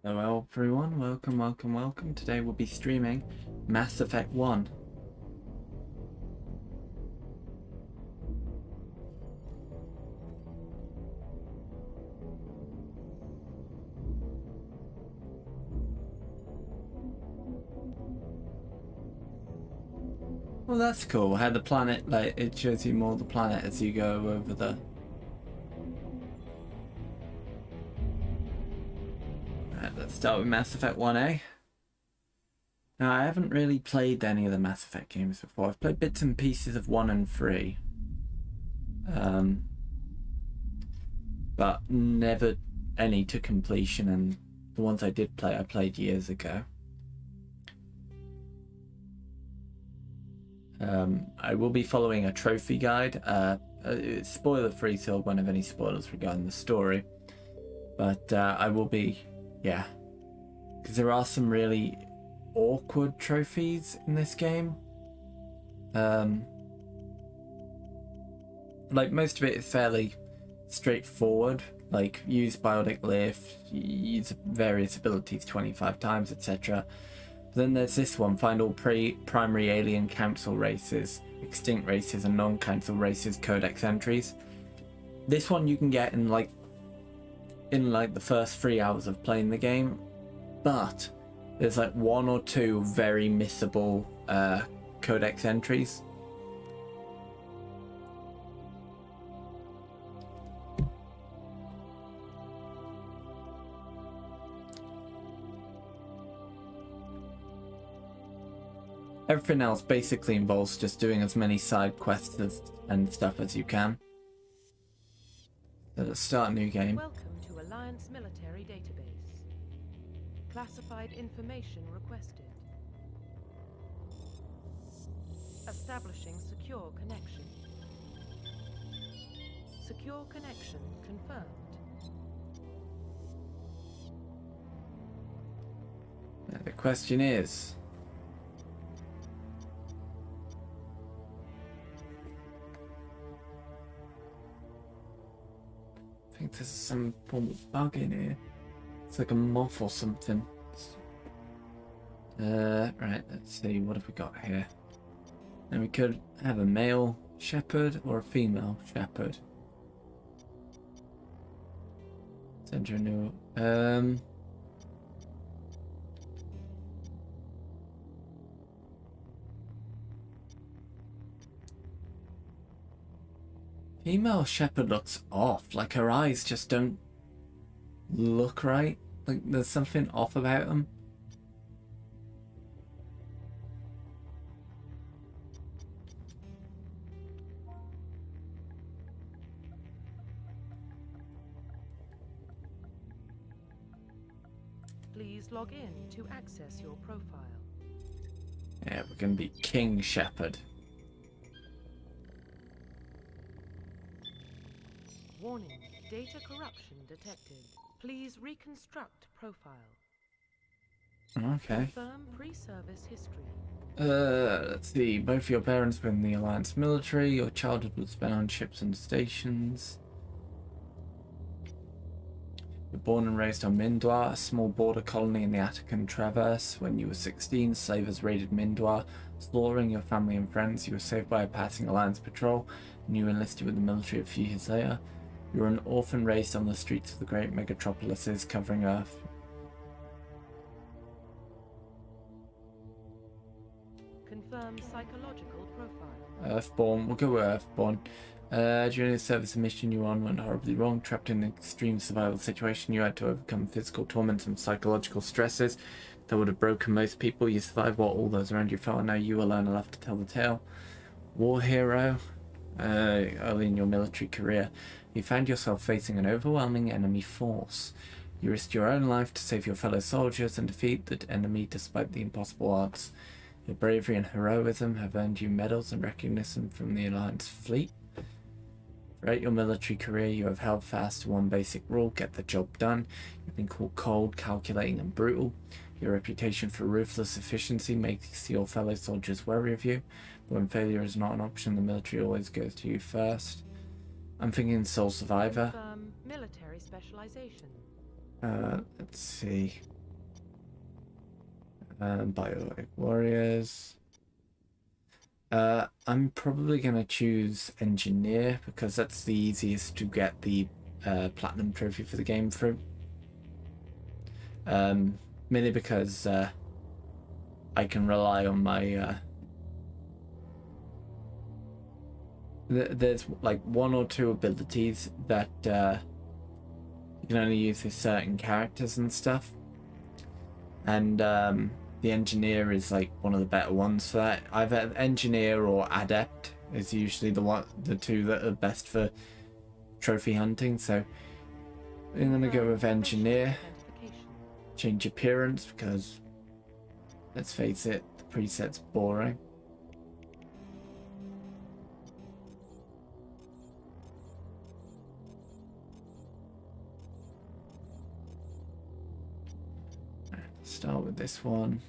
Hello everyone, welcome. Today we'll be streaming Mass Effect 1. Well, that's cool. How the planet, like, it shows you more of the planet as you go over the... Alright, let's start with Mass Effect 1A. Now, I haven't really played any of the Mass Effect games before. I've played bits and pieces of 1 and 3. But never any to completion, and the ones I did play, I played years ago. I will be following a trophy guide. It's spoiler free, so I won't have any spoilers regarding the story. But I will be, yeah, because there are some really awkward trophies in this game. Like, most of it is fairly straightforward, like use biotic lift, use various abilities 25 times, etc. Then there's this one: find all primary alien council races, extinct races, and non-council races codex entries. This one you can get in like the first 3 hours of playing the game, but there's like 1 or 2 very missable codex entries. Everything else basically involves just doing as many side quests and stuff as you can. So let's start a new game. Welcome to Alliance Military Database. Classified information requested. Establishing secure connection. Secure connection confirmed. Now the question is... I think there's some form of bug in here. It's like a moth or something. Right, let's see, what have we got here? And we could have a male shepherd or a female shepherd. Send you a new... Female shepherd looks off, like her eyes just don't look right. Like there's something off about them. Please log in to access your profile. Yeah, we're gonna be King Shepherd. Warning, data corruption detected. Please reconstruct profile. Okay. Confirm pre-service history. Let's see. Both your parents were in the Alliance military. Your childhood was spent on ships and stations. You're born and raised on Mindwar, a small border colony in the Attican Traverse. When you were 16, slavers raided Mindwar, slaughtering your family and friends. You were saved by a passing Alliance patrol, and you enlisted with the military a few years later. You were an orphan raised on the streets of the great megatropolises covering Earth. Confirm psychological profile. Earthborn. We'll go with Earthborn. During the service mission you were on went horribly wrong. Trapped in an extreme survival situation, you had to overcome physical torments and psychological stresses that would have broken most people. You survived while all those around you fell, and now you alone are left to tell the tale. War hero. Early in your military career, you found yourself facing an overwhelming enemy force. You risked your own life to save your fellow soldiers and defeat the enemy despite the impossible odds. Your bravery and heroism have earned you medals and recognition from the Alliance fleet. Throughout your military career, you have held fast to one basic rule: get the job done. You've been called cold, calculating, and brutal. Your reputation for ruthless efficiency makes your fellow soldiers wary of you. But when failure is not an option, the military always goes to you first. I'm thinking Sole Survivor. Confirm military specialization. Let's see. Biotic Warriors. I'm probably going to choose Engineer because that's the easiest to get the Platinum Trophy for the game through. Mainly because I can rely on my... there's like one or two abilities that you can only use with certain characters and stuff. And the Engineer is like one of the better ones for that. Either Engineer or Adept is usually the two that are best for trophy hunting. So I'm gonna go with Engineer. Change appearance because let's face it, the preset's boring. Start with this one.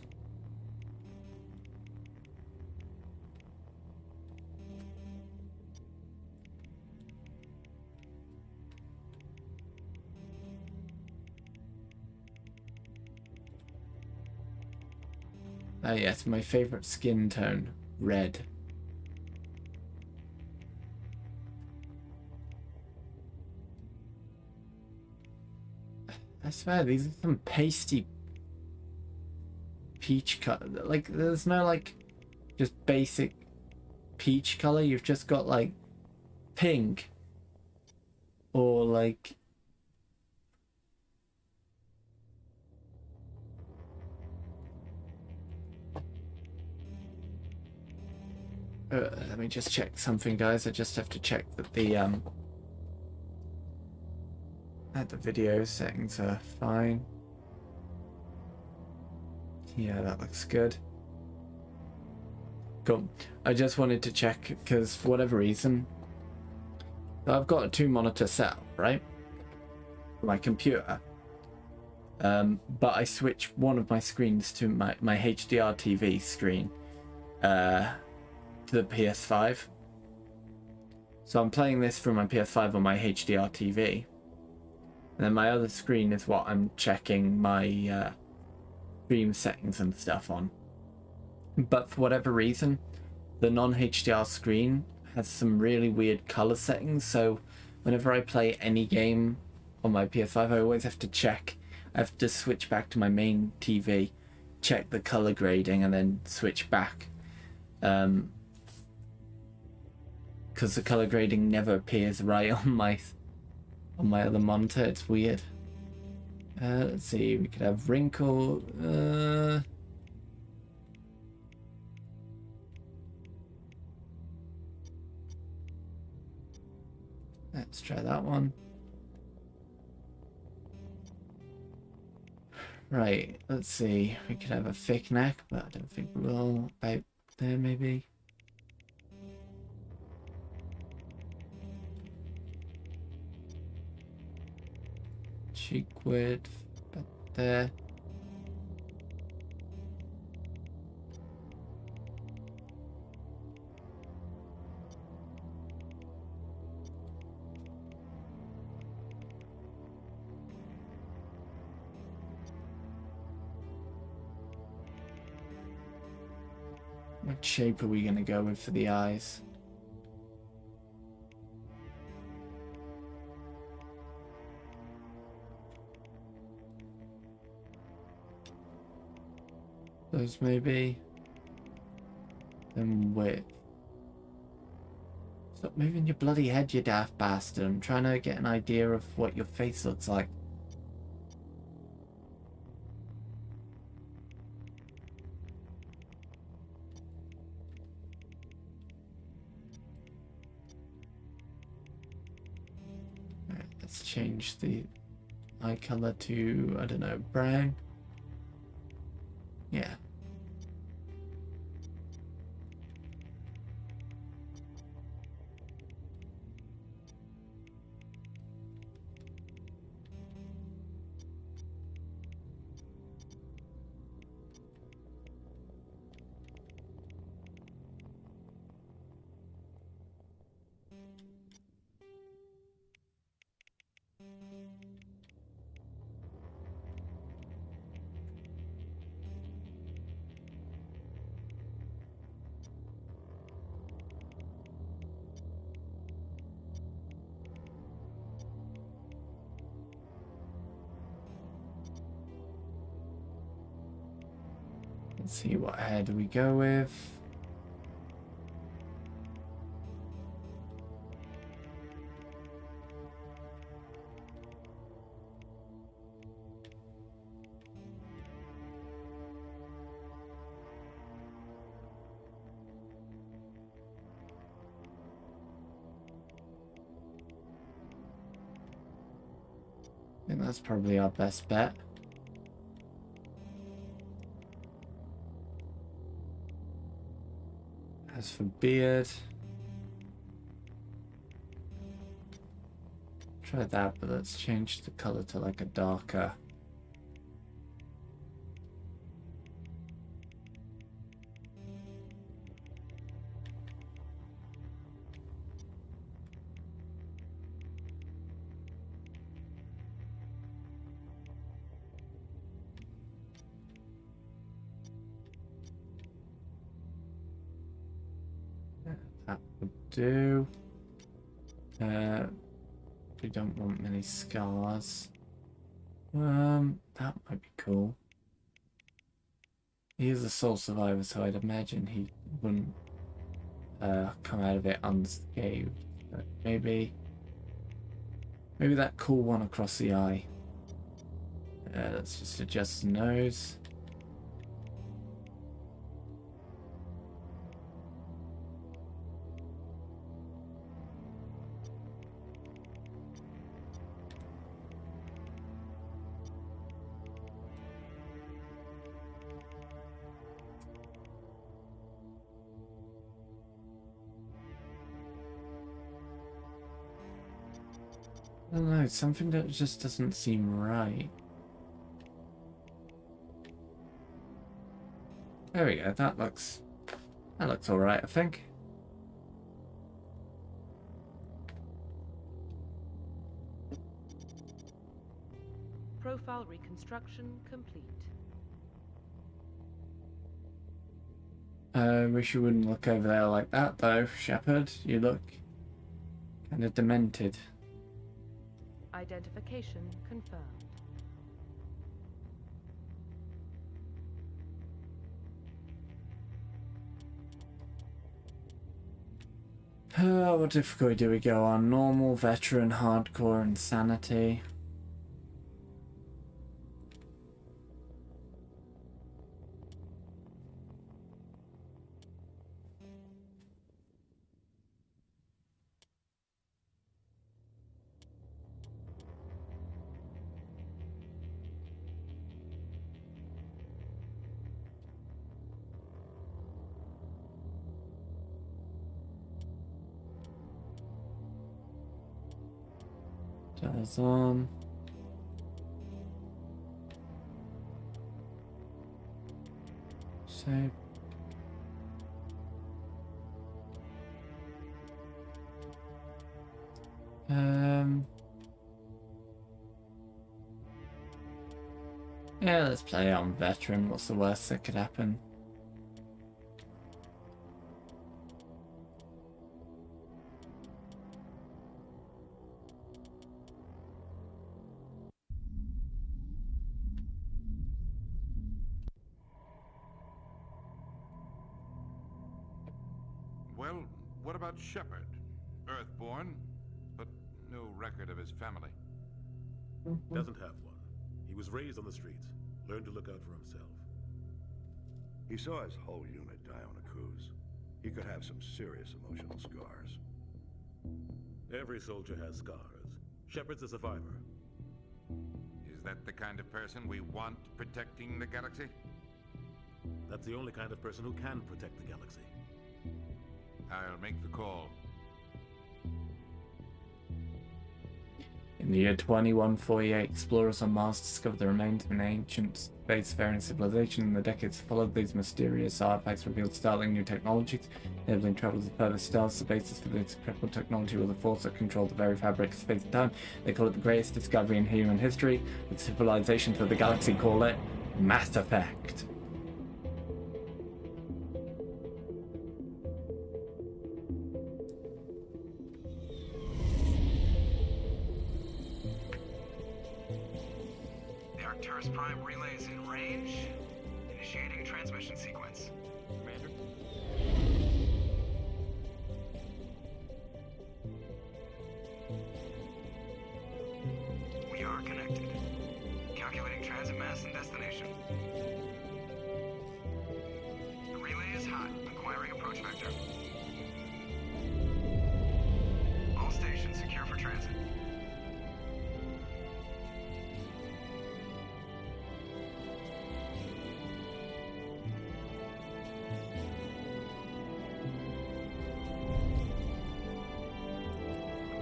Yes, my favorite skin tone, red. I swear, these are some pasty peach color. Like, there's no, like, just basic peach color. You've just got, like, pink. Or, like... let me just check something, guys. I just have to check that the video settings are fine. Yeah, that looks good. Cool. I just wanted to check because for whatever reason, I've got a 2-monitor setup, right? For my computer. But I switch one of my screens to my HDR TV screen to the PS5. So I'm playing this from my PS5 on my HDR TV. And then my other screen is what I'm checking my stream settings and stuff on. But for whatever reason, the non-HDR screen has some really weird color settings. So whenever I play any game on my PS5, I always have to check. I have to switch back to my main TV, check the color grading, and then switch back. Because the color grading never appears right on my other monitor. It's weird. Let's see, we could have wrinkle. Let's try that one. Right, let's see. We could have a thick neck, but I don't think we will. About there, maybe. Cheek width, about there. What shape are we going to go with for the eyes? Those maybe. Then width. Stop moving your bloody head, you daft bastard. I'm trying to get an idea of what your face looks like. Alright, let's change the eye color to, I don't know, brown. Yeah. Let's see, what hair do we go with? I think that's probably our best bet. As for beard, try that, but let's change the color to like a darker. That would do. We don't want many scars. That might be cool. He is a sole survivor, so I'd imagine he wouldn't come out of it unscathed. But maybe that cool one across the eye. Let's just adjust the nose. I don't know, something that just doesn't seem right. There we go, that looks alright, I think. Profile reconstruction complete. Wish you wouldn't look over there like that though, Shepard. You look kind of demented. Identification confirmed. What difficulty do we go on? Normal, veteran, hardcore, insanity. That's on. Save. Yeah, let's play on veteran. What's the worst that could happen? Well, what about Shepard? Earthborn, but no record of his family. Doesn't have one. He was raised on the streets, learned to look out for himself. He saw his whole unit die on a cruise. He could have some serious emotional scars. Every soldier has scars. Shepard's a survivor. Is that the kind of person we want protecting the galaxy? That's the only kind of person who can protect the galaxy. I'll make the call. In the year 2148, explorers on Mars discovered the remains of an ancient spacefaring civilization. In the decades that followed, these mysterious artifacts revealed startling new technologies, enabling travel to further stars. The basis for this incredible technology was a force that controlled the very fabric of space and time. They call it the greatest discovery in human history. The civilizations of the galaxy call it Mass Effect. Arcturus Prime relays in range. Initiating transmission sequence. Commander? We are connected. Calculating transit mass and destination. The relay is hot, acquiring approach vector. All stations secure for transit.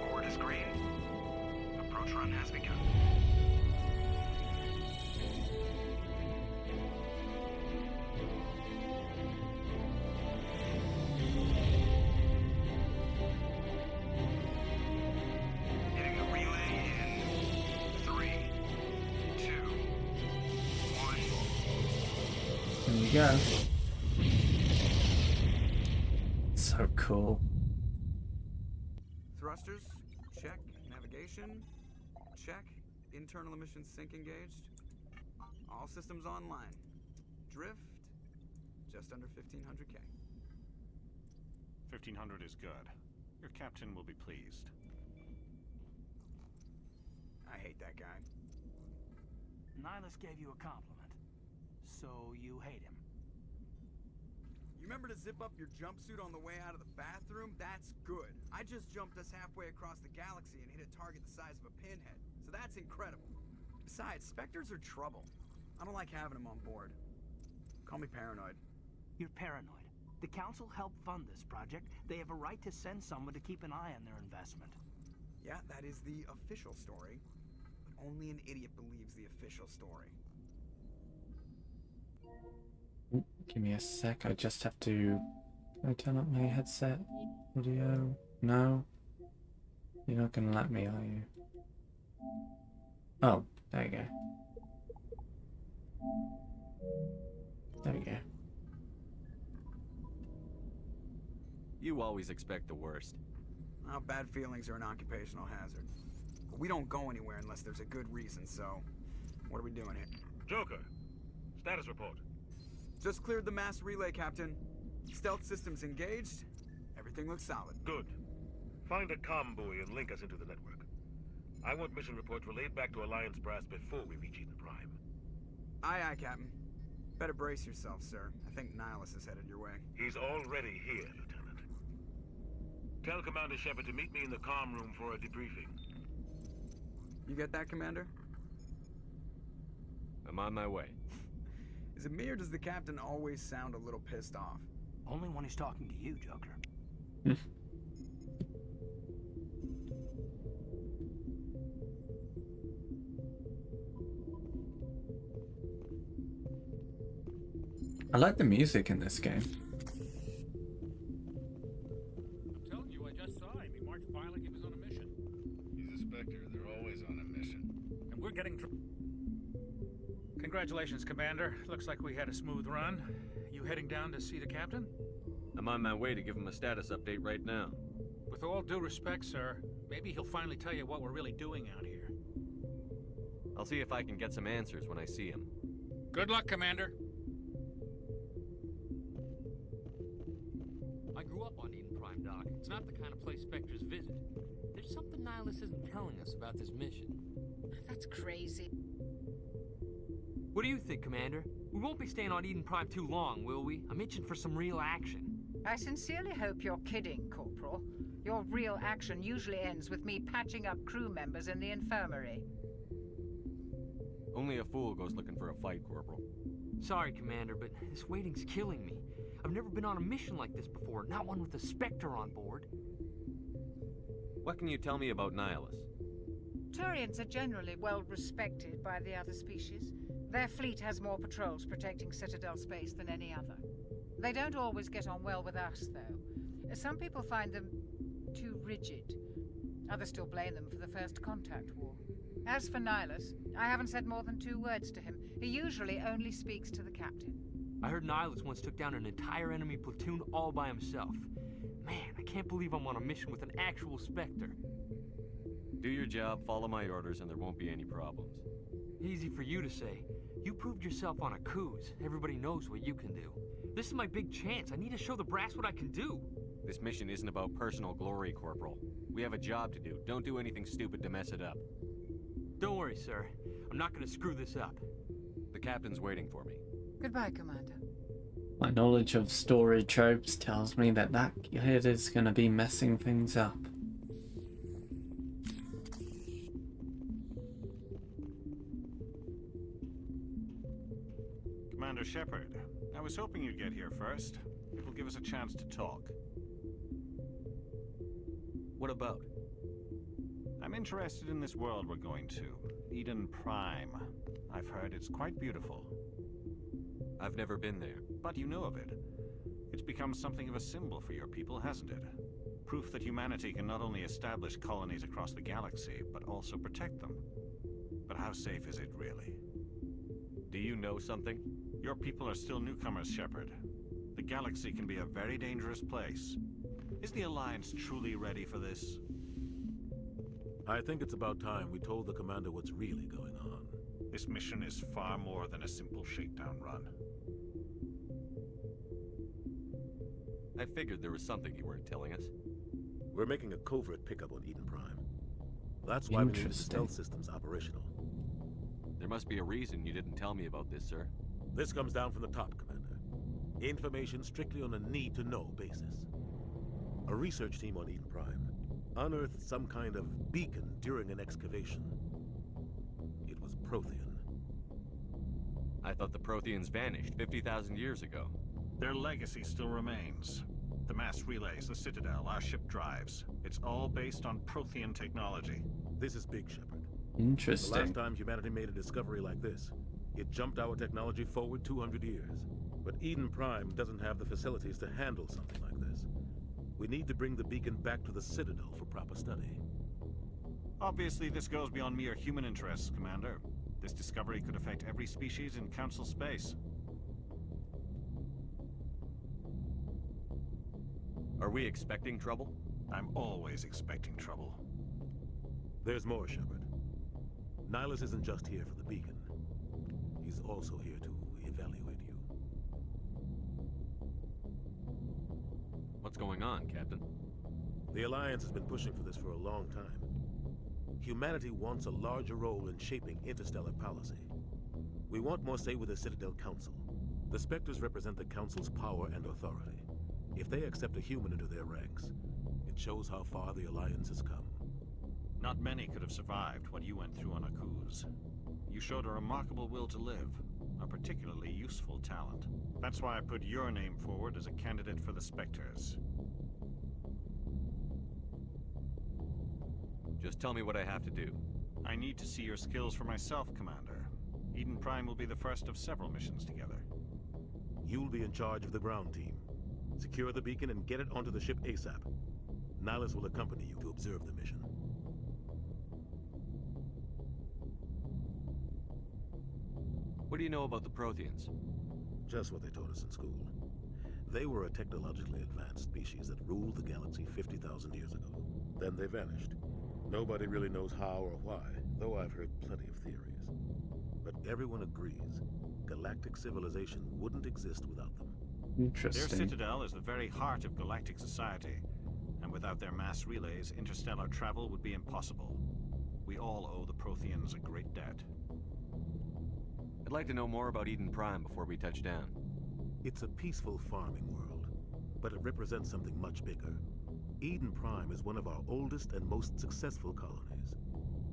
Board is green. Approach run has begun. Hitting the relay in 3, 2, 1. There you go. So cool. Thrusters, check. Navigation, check. Internal emissions sync engaged. All systems online. Drift, just under 1500K. 1500 is good. Your captain will be pleased. I hate that guy. Nihilus gave you a compliment, so you hate him. You remember to zip up your jumpsuit on the way out of the bathroom? That's good. I just jumped us halfway across the galaxy and hit a target the size of a pinhead, so that's incredible. Besides, Spectres are trouble. I don't like having them on board. Call me paranoid. You're paranoid. The Council helped fund this project. They have a right to send someone to keep an eye on their investment. Yeah, that is the official story. But only an idiot believes the official story. Ooh, give me a sec. I just have to. Can I turn up my headset audio? No. You're not gonna let me, are you? Oh, there you go. There we go. You always expect the worst. Well, bad feelings are an occupational hazard. But we don't go anywhere unless there's a good reason, so what are we doing here? Joker, status report. Just cleared the mass relay, Captain. Stealth systems engaged. Everything looks solid. Good. Find a comm buoy and link us into the network. I want mission reports relayed back to Alliance Brass before we reach Eden Prime. Aye, aye, Captain. Better brace yourself, sir. I think Nihilus is headed your way. He's already here, Lieutenant. Tell Commander Shepard to meet me in the comm room for a debriefing. You get that, Commander? I'm on my way. Is it me or does the Captain always sound a little pissed off? Only when he's talking to you, Joker. I like the music in this game. I'm telling you, I just saw him. He marched by like he was on a mission. He's a Spectre. They're always on a mission. And we're getting... Congratulations, Commander. Looks like we had a smooth run. You heading down to see the captain? I'm on my way to give him a status update right now. With all due respect, sir, maybe he'll finally tell you what we're really doing out here. I'll see if I can get some answers when I see him. Good luck, Commander. I grew up on Eden Prime, Doc. It's not the kind of place Spectres visit. There's something Nihilus isn't telling us about this mission. That's crazy. What do you think, Commander? We won't be staying on Eden Prime too long, will we? I'm itching for some real action. I sincerely hope you're kidding, Corporal. Your real action usually ends with me patching up crew members in the infirmary. Only a fool goes looking for a fight, Corporal. Sorry, Commander, but this waiting's killing me. I've never been on a mission like this before, not one with a Spectre on board. What can you tell me about Nihilus? Turians are generally well respected by the other species. Their fleet has more patrols protecting Citadel space than any other. They don't always get on well with us, though. Some people find them too rigid. Others still blame them for the First Contact War. As for Nihilus, I haven't said more than 2 words to him. He usually only speaks to the captain. I heard Nihilus once took down an entire enemy platoon all by himself. Man, I can't believe I'm on a mission with an actual Spectre. Do your job, follow my orders, and there won't be any problems. Easy for you to say. You proved yourself on Akuz. Everybody knows what you can do. This is my big chance. I need to show the brass what I can do. This mission isn't about personal glory, Corporal. We have a job to do. Don't do anything stupid to mess it up. Don't worry, sir. I'm not gonna screw this up. The captain's waiting for me. Goodbye, Commander. My knowledge of story tropes tells me that that kid is going to be messing things up. Commander Shepard, I was hoping you'd get here first. It will give us a chance to talk. What about? I'm interested in this world we're going to, Eden Prime. I've heard it's quite beautiful. I've never been there. But you know of it. It's become something of a symbol for your people, hasn't it? Proof that humanity can not only establish colonies across the galaxy, but also protect them. But how safe is it, really? Do you know something? Your people are still newcomers, Shepard. The galaxy can be a very dangerous place. Is the Alliance truly ready for this? I think it's about time we told the Commander what's really going on. This mission is far more than a simple shakedown run. I figured there was something you weren't telling us. We're making a covert pickup on Eden Prime. That's why we need the stealth systems operational. There must be a reason you didn't tell me about this, sir. This comes down from the top, Commander. Information strictly on a need-to-know basis. A research team on Eden Prime unearthed some kind of beacon during an excavation. It was Prothean. I thought the Protheans vanished 50,000 years ago. Their legacy still remains. The mass relays, the Citadel, our ship drives. It's all based on Prothean technology. This is big, Shepard. Interesting. The last time humanity made a discovery like this, it jumped our technology forward 200 years. But Eden Prime doesn't have the facilities to handle something like this. We need to bring the beacon back to the Citadel for proper study. Obviously, this goes beyond mere human interests, Commander. This discovery could affect every species in Council space. Are we expecting trouble? I'm always expecting trouble. There's more, Shepard. Nihilus isn't just here for the beacon. He's also here to evaluate you. What's going on, Captain? The Alliance has been pushing for this for a long time. Humanity wants a larger role in shaping interstellar policy. We want more say with the Citadel Council. The Spectres represent the Council's power and authority. If they accept a human into their ranks, it shows how far the Alliance has come. Not many could have survived what you went through on Akuz. You showed a remarkable will to live, a particularly useful talent. That's why I put your name forward as a candidate for the Spectres. Just tell me what I have to do. I need to see your skills for myself, Commander. Eden Prime will be the first of several missions together. You'll be in charge of the ground team. Secure the beacon and get it onto the ship ASAP. Nihilus will accompany you to observe the mission. What do you know about the Protheans? Just what they taught us in school. They were a technologically advanced species that ruled the galaxy 50,000 years ago. Then they vanished. Nobody really knows how or why, though I've heard plenty of theories. But everyone agrees, galactic civilization wouldn't exist without them. Interesting. Their Citadel is the very heart of galactic society, and without their mass relays, interstellar travel would be impossible. We all owe the Protheans a great debt. I'd like to know more about Eden Prime before we touch down. It's a peaceful farming world, but it represents something much bigger. Eden Prime is one of our oldest and most successful colonies.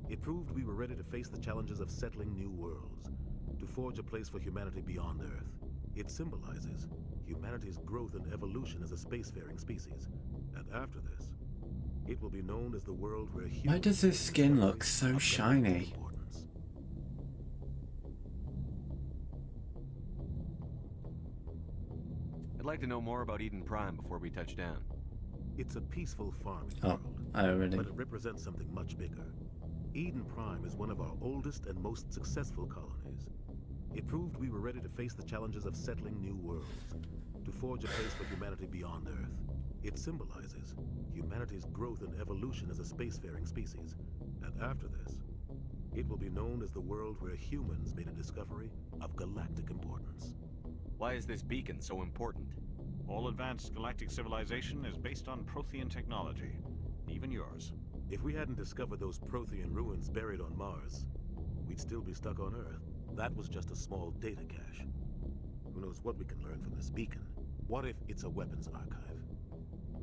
It proved we were ready to face the challenges of settling new worlds, to forge a place for humanity beyond Earth. It symbolizes humanity's growth and evolution as a spacefaring species. And after this, it will be known as the world where humans... Why does his skin look so shiny? I'd like to know more about Eden Prime before we touch down. It's a peaceful farming world, but it represents something much bigger. Eden Prime is one of our oldest and most successful colonies. It proved we were ready to face the challenges of settling new worlds, to forge a place for humanity beyond Earth. It symbolizes humanity's growth and evolution as a spacefaring species. And after this, it will be known as the world where humans made a discovery of galactic importance. Why is this beacon so important? All advanced galactic civilization is based on Prothean technology. Even yours. If we hadn't discovered those Prothean ruins buried on Mars, we'd still be stuck on Earth. That was just a small data cache. Who knows what we can learn from this beacon? What if it's a weapons archive?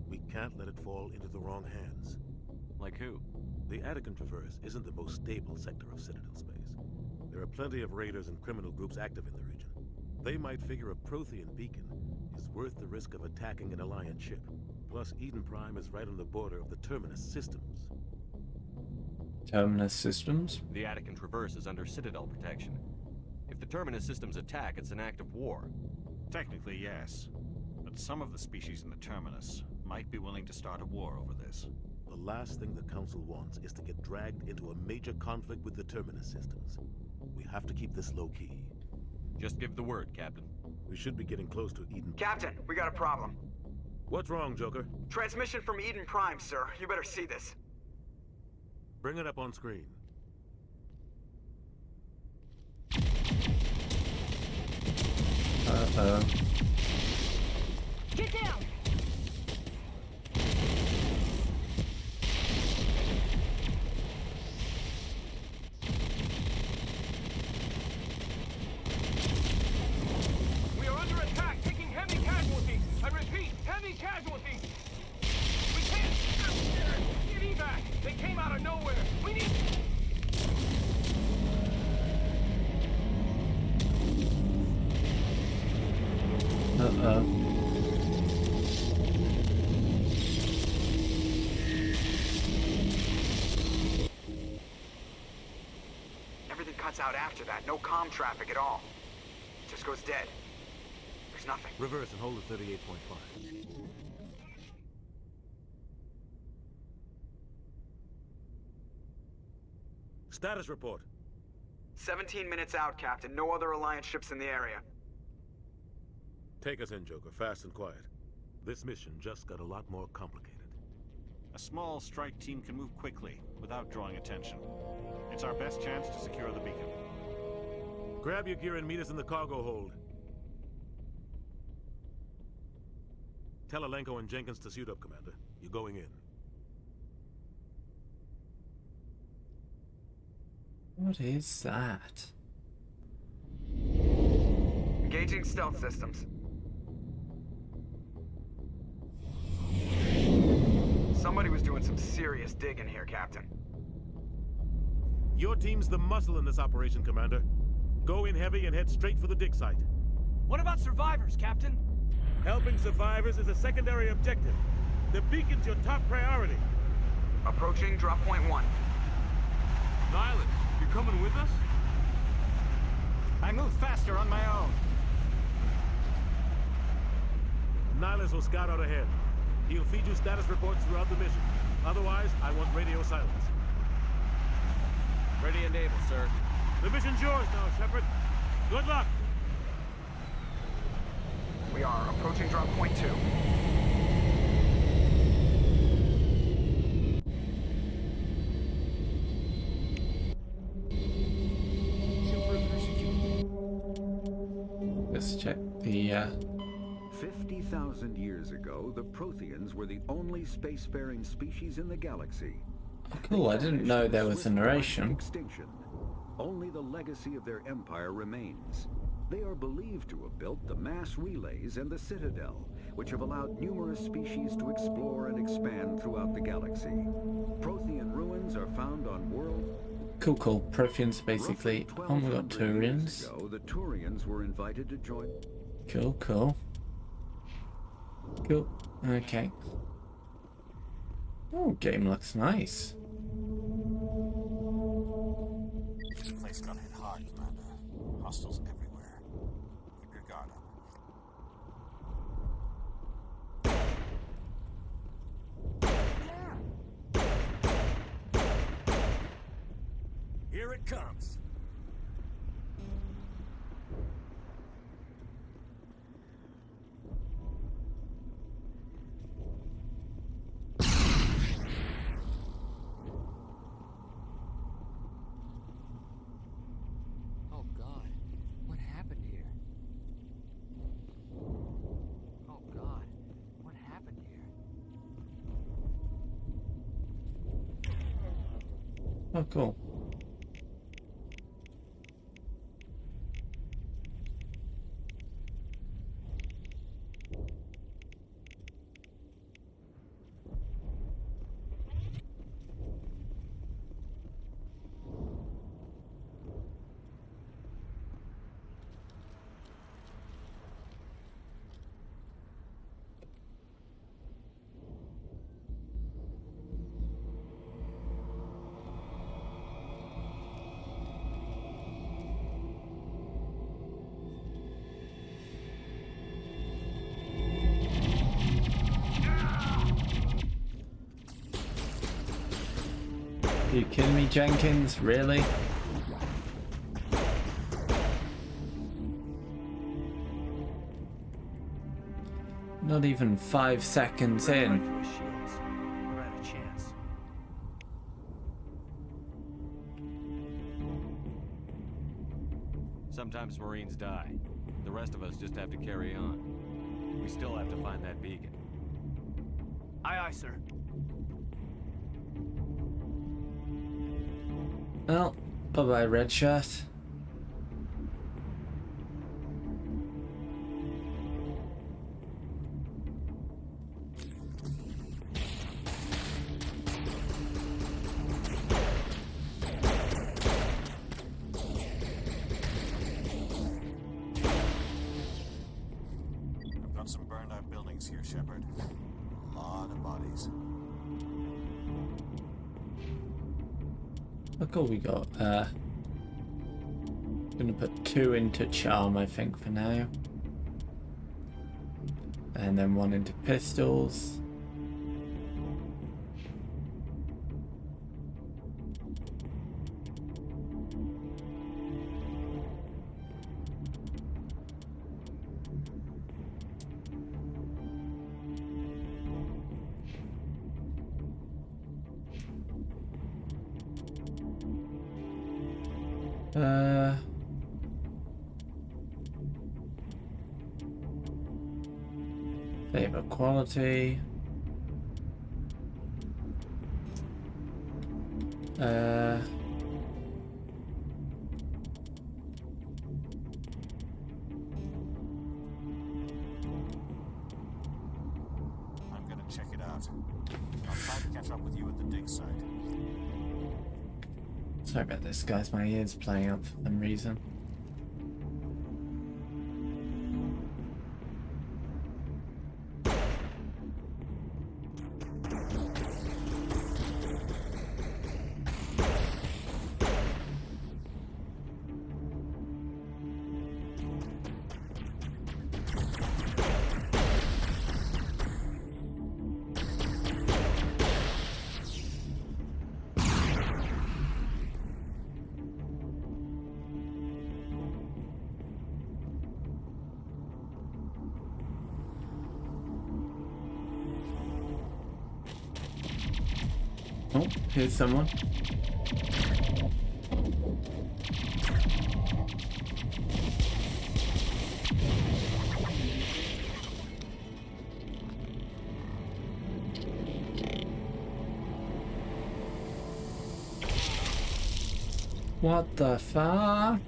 We can't let it fall into the wrong hands. Like who? The Attican Traverse isn't the most stable sector of Citadel space. There are plenty of raiders and criminal groups active in the region. They might figure a Prothean beacon is worth the risk of attacking an Alliance ship. Plus, Eden Prime is right on the border of the Terminus systems. Terminus systems? The Attican Traverse is under Citadel protection. If the Terminus systems attack, it's an act of war. Technically, yes. But some of the species in the Terminus might be willing to start a war over this. The last thing the Council wants is to get dragged into a major conflict with the Terminus systems. We have to keep this low-key. Just give the word, Captain. We should be getting close to Eden. Captain, we got a problem. What's wrong, Joker? Transmission from Eden Prime, sir. You better see this. Bring it up on screen. Uh-oh. Get down! We are under attack, taking heavy casualties. I repeat, heavy casualties. We can't. Get evac. They came out of nowhere. We need. Uh-oh. Everything cuts out after that. No comm traffic at all. Just goes dead. There's nothing. Reverse and hold at 38.5. Status report. 17 minutes out, Captain. No other Alliance ships in the area. Take us in, Joker, fast and quiet. This mission just got a lot more complicated. A small strike team can move quickly, without drawing attention. It's our best chance to secure the beacon. Grab your gear and meet us in the cargo hold. Tell Alenko and Jenkins to suit up, Commander. You're going in. What is that? Engaging stealth systems. Somebody was doing some serious digging here, Captain. Your team's the muscle in this operation, Commander. Go in heavy and head straight for the dig site. What about survivors, Captain? Helping survivors is a secondary objective. The beacon's your top priority. Approaching drop point 1. Nihilus, you coming with us? I move faster on my own. Nihilus will scout out ahead. He'll feed you status reports throughout the mission. Otherwise, I want radio silence. Ready and able, sir. The mission's yours now, Shepard. Good luck! We are approaching drop point 2. Let's check the 50,000 years ago, the Protheans were the only spacefaring species in the galaxy. Oh, cool, I didn't know there was a narration. Extinction. Only the legacy of their empire remains. They are believed to have built the mass relays and the Citadel, which have allowed numerous species to explore and expand throughout the galaxy. Prothean ruins are found on world... Cool. Protheans basically. Oh, we got Turians. Ago, the Turians were invited to join... Cool. Okay. Oh, game looks nice. This place got hit hard, Commander. Hostiles everywhere. Keep your guard up. Here it comes. Oh, cool. Are you kidding me, Jenkins? Really? Not even 5 seconds in. We're at a chance. Sometimes Marines die. The rest of us just have to carry on. We still have to find that beacon. Aye, aye, sir. Well, bye-bye, red shirt. I've got some burned out buildings here, Shepard. A lot of bodies. Look what we got. Gonna put 2 into charm, I think, for now. And then 1 into pistols. Favor quality. I'm gonna check it out. I'll try to catch up with you at the dig site. Sorry about this, guys. My ears playing up for some reason. Oh, here's someone. What the fuck?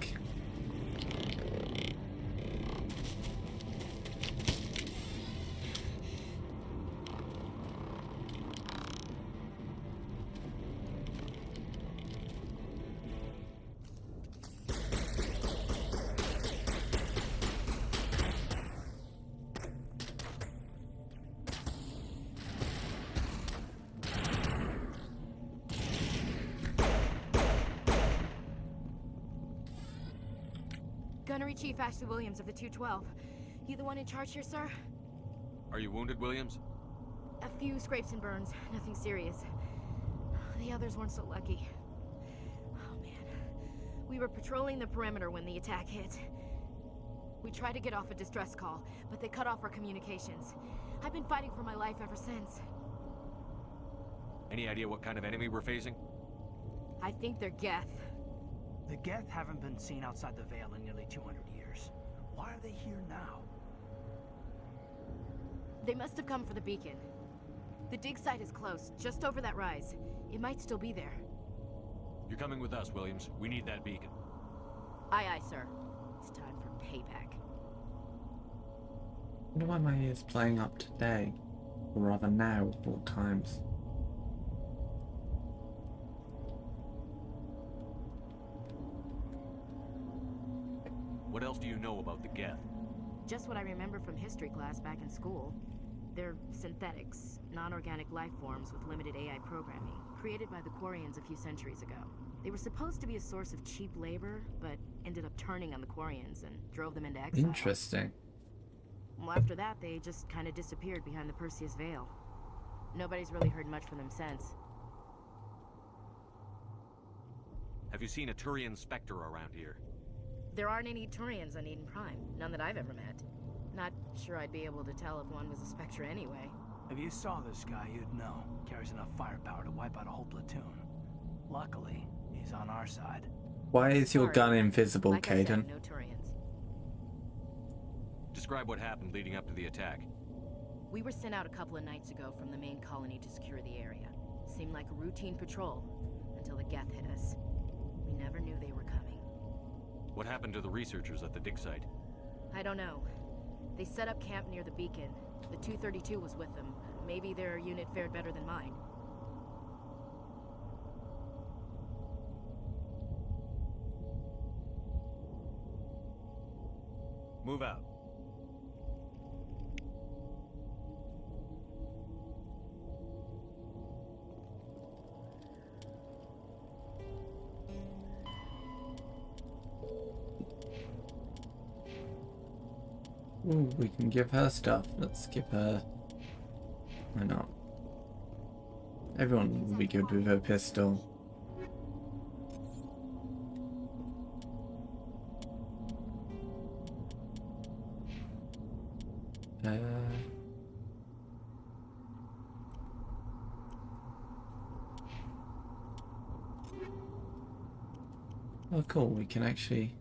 Gunnery Chief Ashley Williams of the 212. You the one in charge here, sir? Are you wounded, Williams? A few scrapes and burns, nothing serious. The others weren't so lucky. Oh man. We were patrolling the perimeter when the attack hit. We tried to get off a distress call, but they cut off our communications. I've been fighting for my life ever since. Any idea what kind of enemy we're facing? I think they're Geth. The Geth haven't been seen outside the Veil in nearly 200 years. Why are they here now? They must have come for the beacon. The dig site is close, just over that rise. It might still be there. You're coming with us, Williams. We need that beacon. Aye, aye, sir. It's time for payback. I wonder why my ear's playing up today, or rather now, of all times. What else do you know about the Geth? Just what I remember from history class back in school. They're synthetics, non-organic life forms with limited AI programming, created by the Quarians a few centuries ago. They were supposed to be a source of cheap labor, but ended up turning on the Quarians and drove them into exile. Interesting. Well, after that, they just kind of disappeared behind the Perseus Veil. Nobody's really heard much from them since. Have you seen a Turian Spectre around here? There aren't any Turians on Eden Prime, none that I've ever met. Not sure I'd be able to tell if one was a Spectre anyway. If you saw this guy, you'd know. Carries enough firepower to wipe out a whole platoon. Luckily, he's on our side. Why is your gun invisible, Like I Caden? said, no Turians. Describe what happened leading up to the attack. We were sent out a couple of nights ago from the main colony to secure the area. Seemed like a routine patrol, until the Geth hit us. We never knew they were coming. What happened to the researchers at the dig site? I don't know. They set up camp near the beacon. The 232 was with them. Maybe their unit fared better than mine. Move out. Ooh, we can give her stuff. Let's give her... Why not? Everyone will be good with her pistol. Oh cool, we can actually...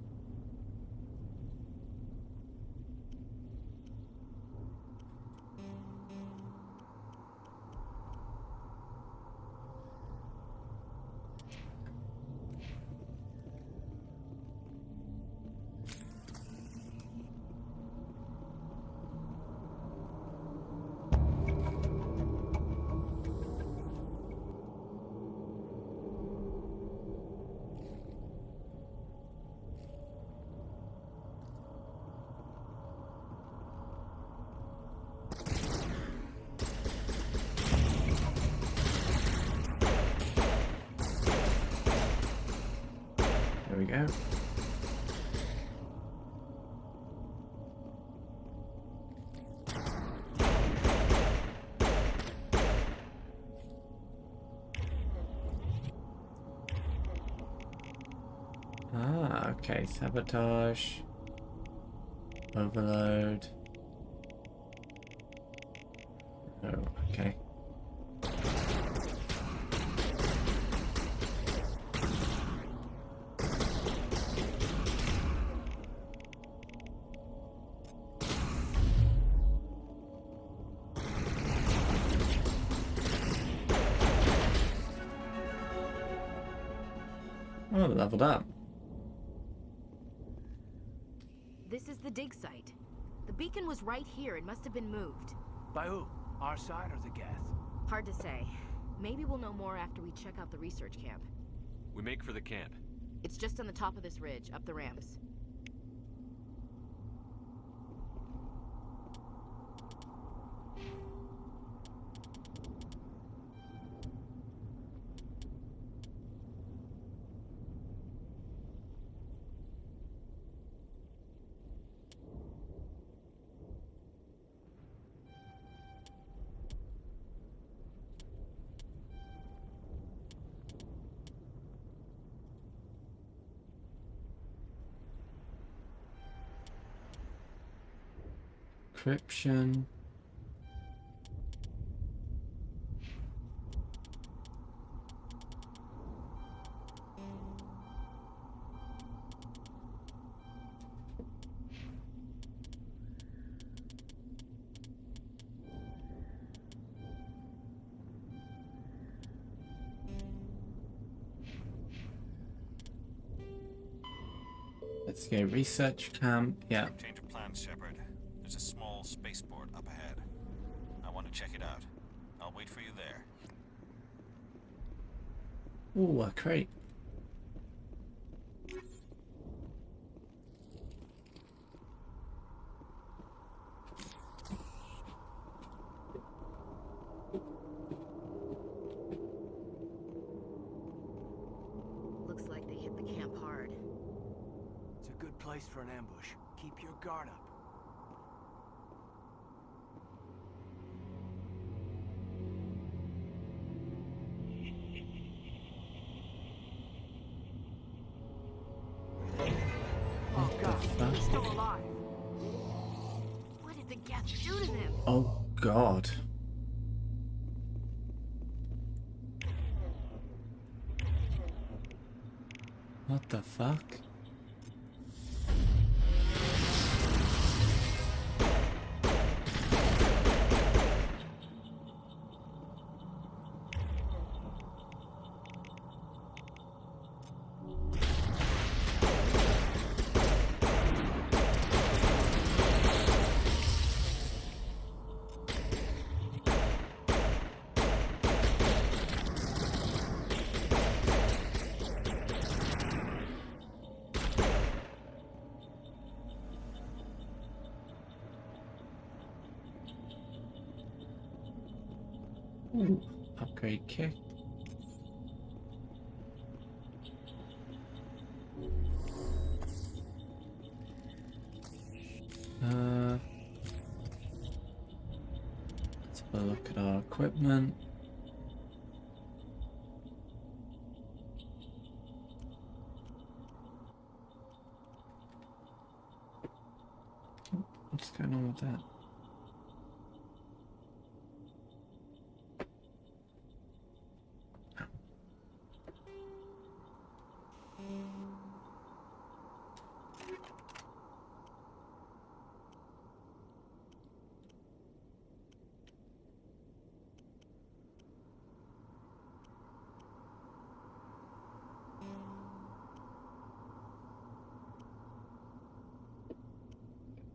There we go. Ah, okay. Sabotage. Overload. Oh, okay. Oh, leveled up. This is the dig site. The beacon was right here. It must have been moved. By who? Our side or the Geth? Hard to say. Maybe we'll know more after we check out the research camp. We make for the camp. It's just on the top of this ridge, up the ramps. Encryption. Let's go research camp. Yeah. Change of plans, Shepard. There's a small spaceport up ahead. I want to check it out. I'll wait for you there. Ooh, a crate. Looks like they hit the camp hard. It's a good place for an ambush. Keep your guard up. Oh god, he's still alive. What did the Geth do to them? Oh god. What the fuck? Ooh, upgrade kit. Let's have a look at our equipment. What's going on with that?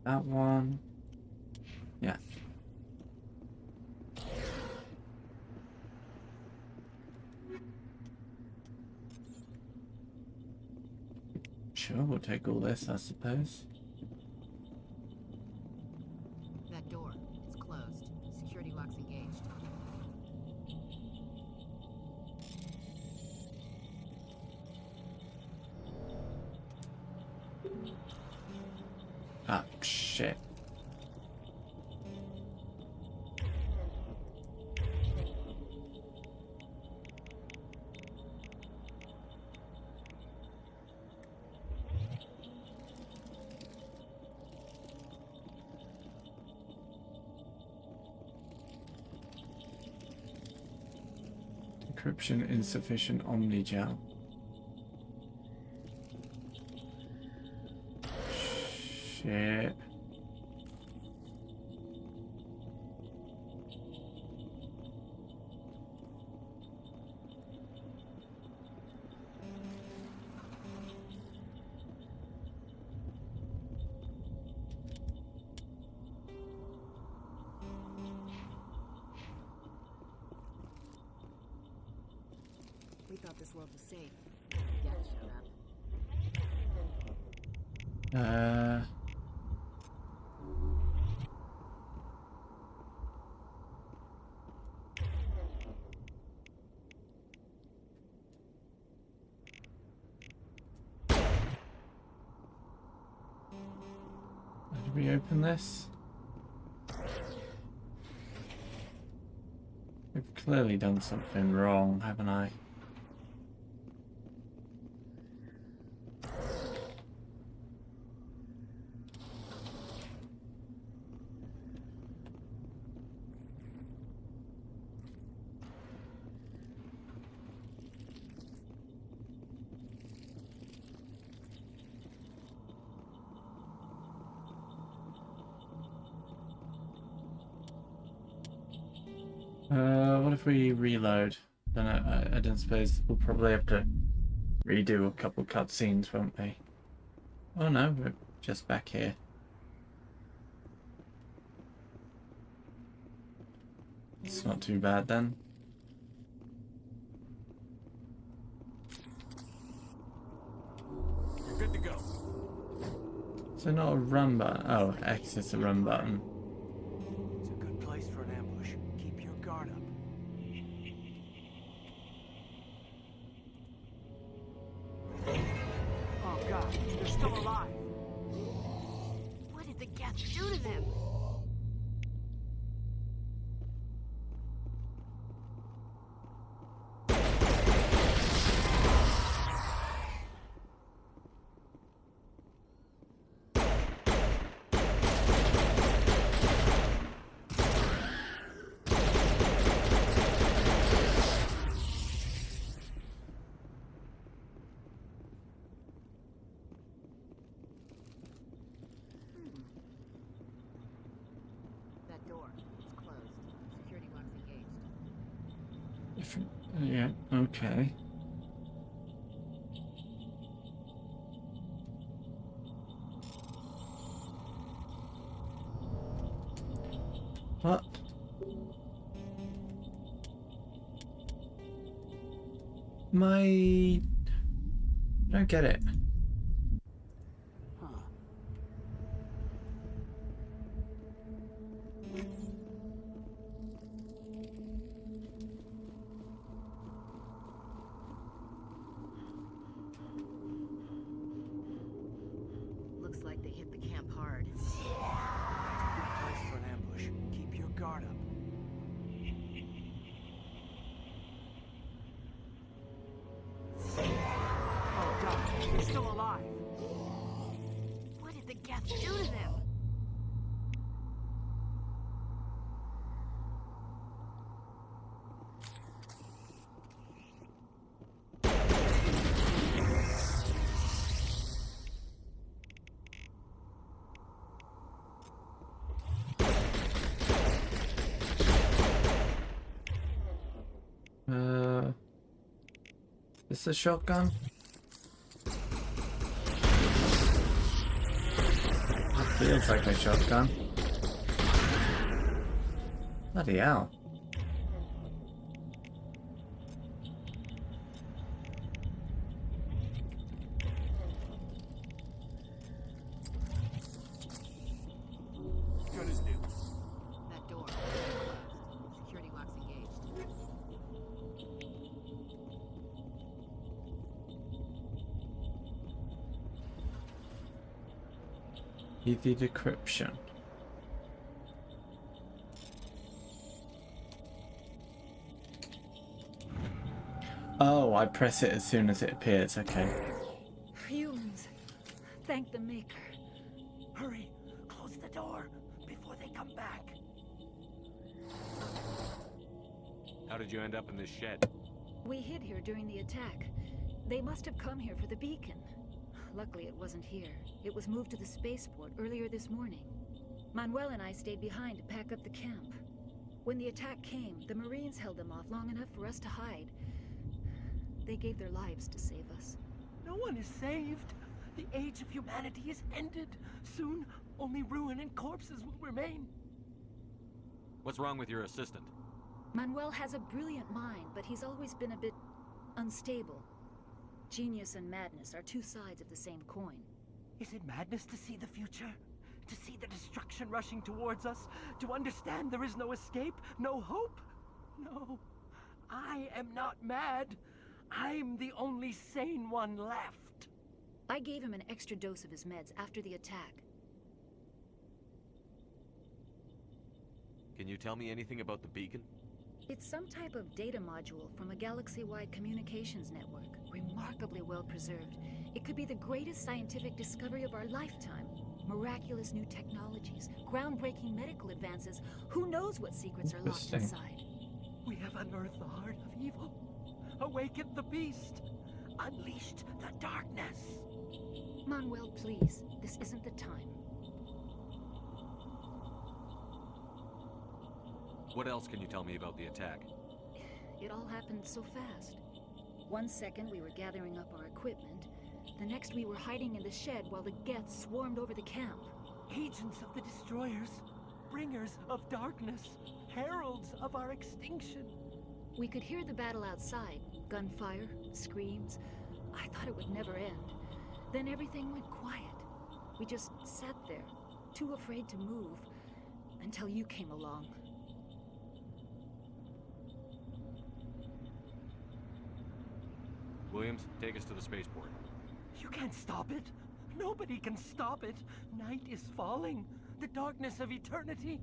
That one. Yeah. Sure, we'll take all this, I suppose. That door, it's closed. Security lock's engaged. Ah, shit. Decryption insufficient Omnigel. Shit. We thought this world was safe. Geth showed up. How do we open this? We've clearly done something wrong, haven't I? What if we reload? Then I don't suppose we'll probably have to redo a couple cutscenes, won't we? Oh no, we're just back here. It's not too bad then. You're good to go. So not a run button. Oh, X is a run button. It's a good place for an ambush. Keep your guard up. Oh god, they're still alive. What did the Geth do to them? That door, it's closed. Security lock's engaged. Yeah, okay. What? I don't get it. Looks like they hit the camp hard. It's a good place for an ambush. Keep your guard up. Oh god, they're still alive. What did the Geth do to them? Is this a shotgun? It feels like a shotgun. Bloody hell. Gun is new. That door, closed. Security lock's engaged. Easy decryption. Oh, I press it as soon as it appears, okay. Humans, thank the Maker. Hurry, close the door before they come back. How did you end up in this shed? We hid here during the attack. They must have come here for the beacon. Luckily, it wasn't here. It was moved to the spaceport earlier this morning. Manuel and I stayed behind to pack up the camp. When the attack came, the Marines held them off long enough for us to hide. They gave their lives to save us. No one is saved. The age of humanity is ended. Soon, only ruin and corpses will remain. What's wrong with your assistant? Manuel has a brilliant mind, but he's always been a bit unstable. Genius and madness are two sides of the same coin. Is it madness to see the future? To see the destruction rushing towards us? To understand there is no escape? No hope? No. I am not mad. I'm the only sane one left. I gave him an extra dose of his meds after the attack. Can you tell me anything about the beacon? It's some type of data module from a galaxy-wide communications network. Remarkably well preserved. It could be the greatest scientific discovery of our lifetime. Miraculous new technologies, groundbreaking medical advances. Who knows what secrets are locked inside? We have unearthed the heart of evil. Awakened the beast. Unleashed the darkness. Manuel, please. This isn't the time. What else can you tell me about the attack? It all happened so fast. 1 second we were gathering up our equipment. The next we were hiding in the shed while the Geth swarmed over the camp. Agents of the Destroyers, bringers of darkness, heralds of our extinction. We could hear the battle outside. Gunfire, screams. I thought it would never end. Then everything went quiet. We just sat there, too afraid to move, until you came along. Williams, take us to the spaceport. You can't stop it. Nobody can stop it. Night is falling. The darkness of eternity.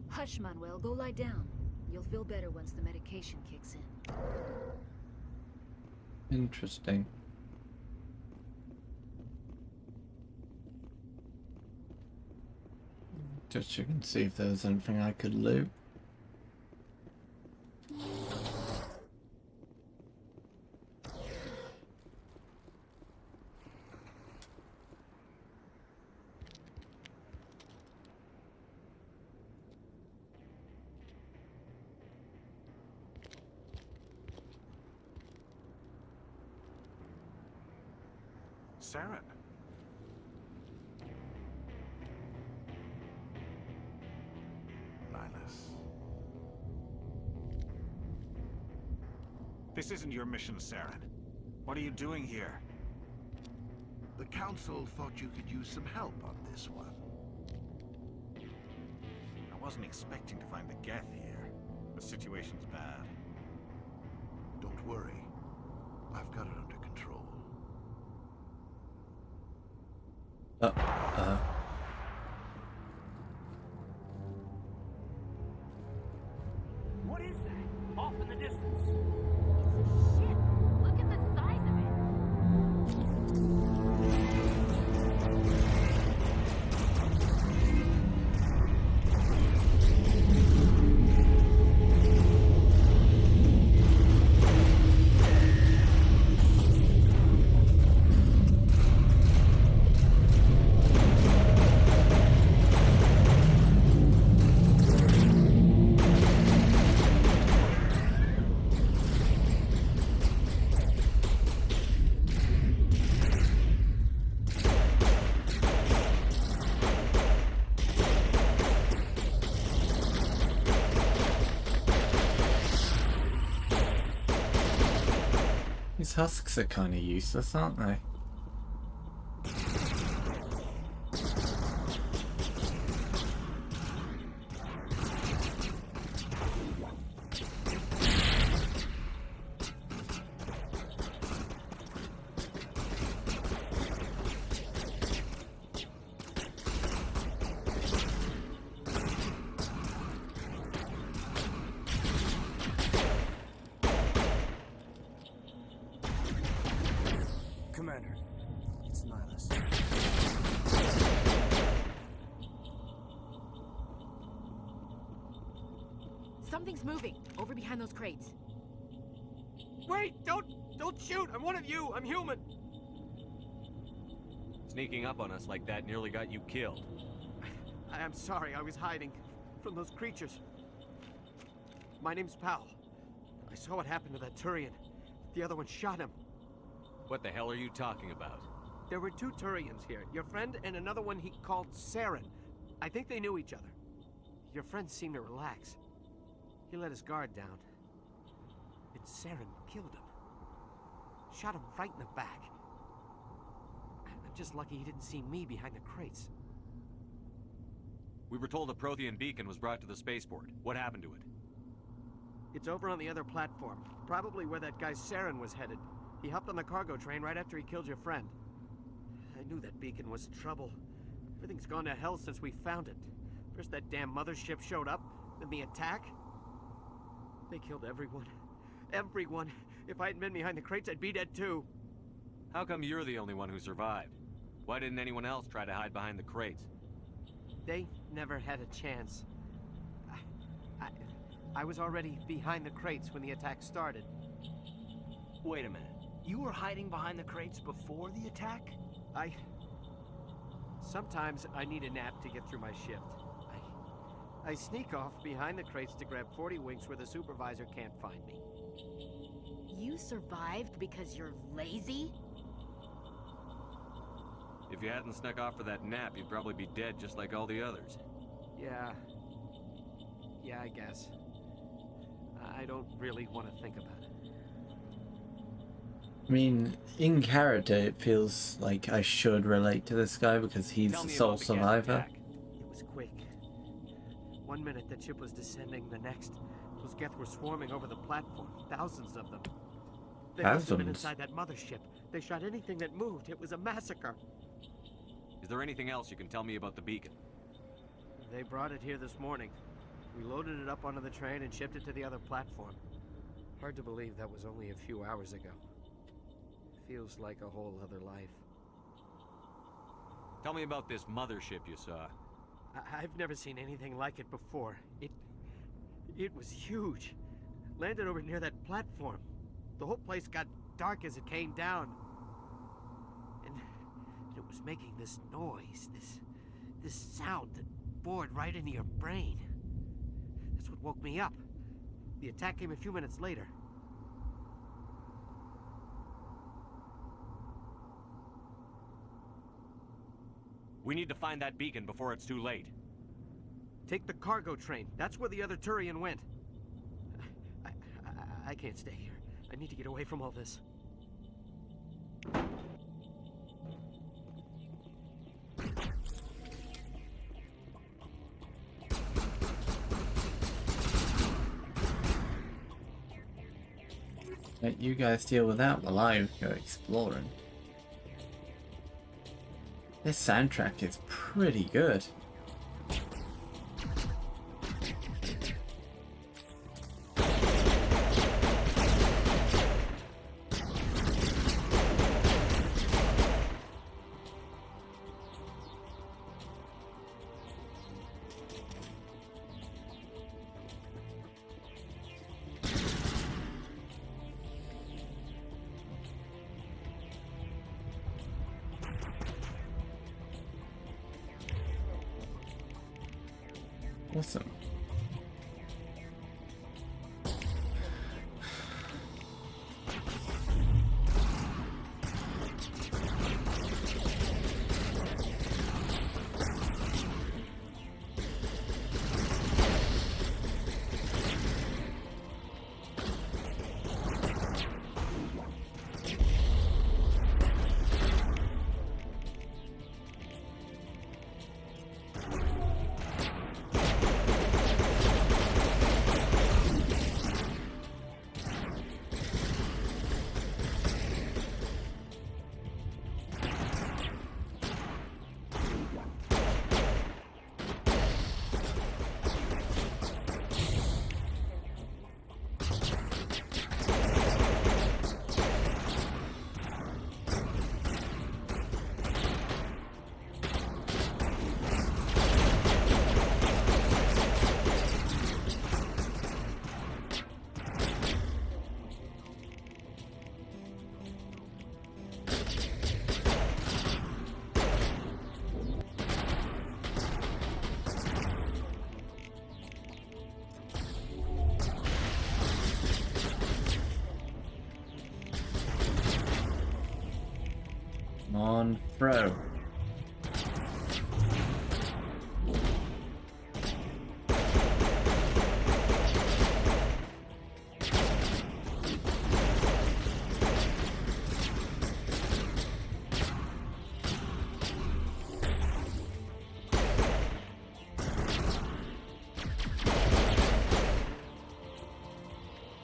Hush, Manuel. Go lie down. You'll feel better once the medication kicks in. Interesting. Just checking to see if there's anything I could loot. Saren. Nihlus. This isn't your mission, Saren. What are you doing here? The Council thought you could use some help on this one. I wasn't expecting to find the Geth here. The situation's bad. Don't worry. I've got it under control. What is that? Off in the distance. Shit! Look at the size of it! These husks are kind of useless, aren't they? Commander, it's Nihlus. Something's moving over behind those crates. Wait! Don't shoot! I'm one of you! I'm human! Sneaking up on us like that nearly got you killed. I am sorry, I was hiding from those creatures. My name's Powell. I saw what happened to that Turian. The other one shot him. What the hell are you talking about? There were two Turians here. Your friend and another one he called Saren. I think they knew each other. Your friend seemed to relax. He let his guard down. And Saren killed him. Shot him right in the back. I'm just lucky he didn't see me behind the crates. We were told a Prothean beacon was brought to the spaceport. What happened to it? It's over on the other platform. Probably where that guy Saren was headed. He hopped on the cargo train right after he killed your friend. I knew that beacon was trouble. Everything's gone to hell since we found it. First that damn mothership showed up, then the attack. They killed everyone. Everyone. If I hadn't been behind the crates, I'd be dead too. How come you're the only one who survived? Why didn't anyone else try to hide behind the crates? They never had a chance. I was already behind the crates when the attack started. Wait a minute. You were hiding behind the crates before the attack? Sometimes I need a nap to get through my shift. I sneak off behind the crates to grab 40 winks where the supervisor can't find me. You survived because you're lazy? If you hadn't snuck off for that nap, you'd probably be dead just like all the others. Yeah, I guess. I don't really want to think about it. I mean, in character, it feels like I should relate to this guy because he's Tell the me sole about the gas survivor. attack. It was quick. 1 minute the ship was descending, the next, those Geth were swarming over the platform. Thousands of them. They must have been Thousands? inside that mothership. They shot anything that moved. It was a massacre. Is there anything else you can tell me about the beacon? They brought it here this morning. We loaded it up onto the train and shipped it to the other platform. Hard to believe that was only a few hours ago. Feels like a whole other life. Tell me about this mothership you saw. I've never seen anything like it before. It was huge. Landed over near that platform. The whole place got dark as it came down. And it was making this noise, this sound that bored right into your brain. That's what woke me up. The attack came a few minutes later. We need to find that beacon before it's too late. Take the cargo train. That's where the other Turian went. I can't stay here. I need to get away from all this. Let you guys deal with that while I go exploring. This soundtrack is pretty good. Awesome. On throw.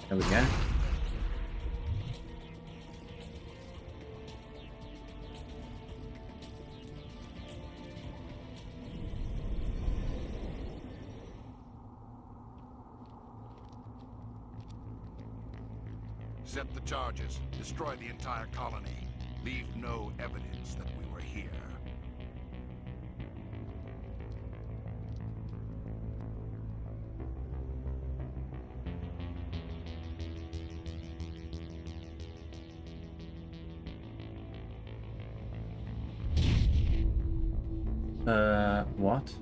There we go. Set the charges. Destroy the entire colony. Leave no evidence that we were here. What?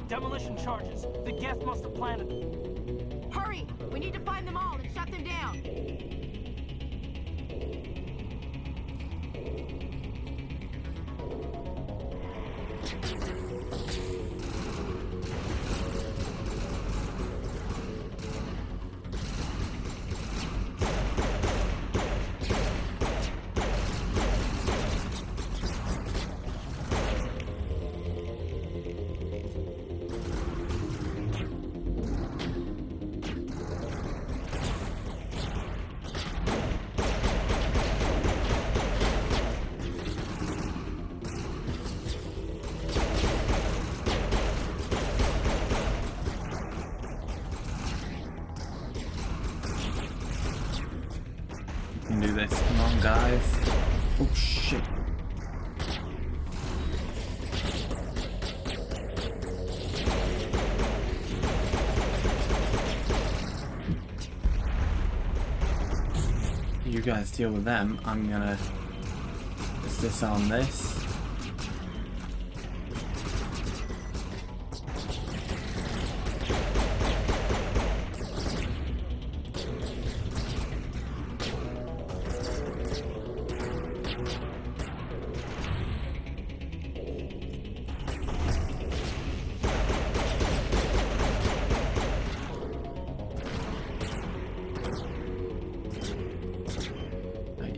Demolition charges. The Geth must have planted them. Hurry! We need to find them all and shut them down. can do this. Come on, guys. Oh, shit. You guys deal with them. I'm gonna just disarm this.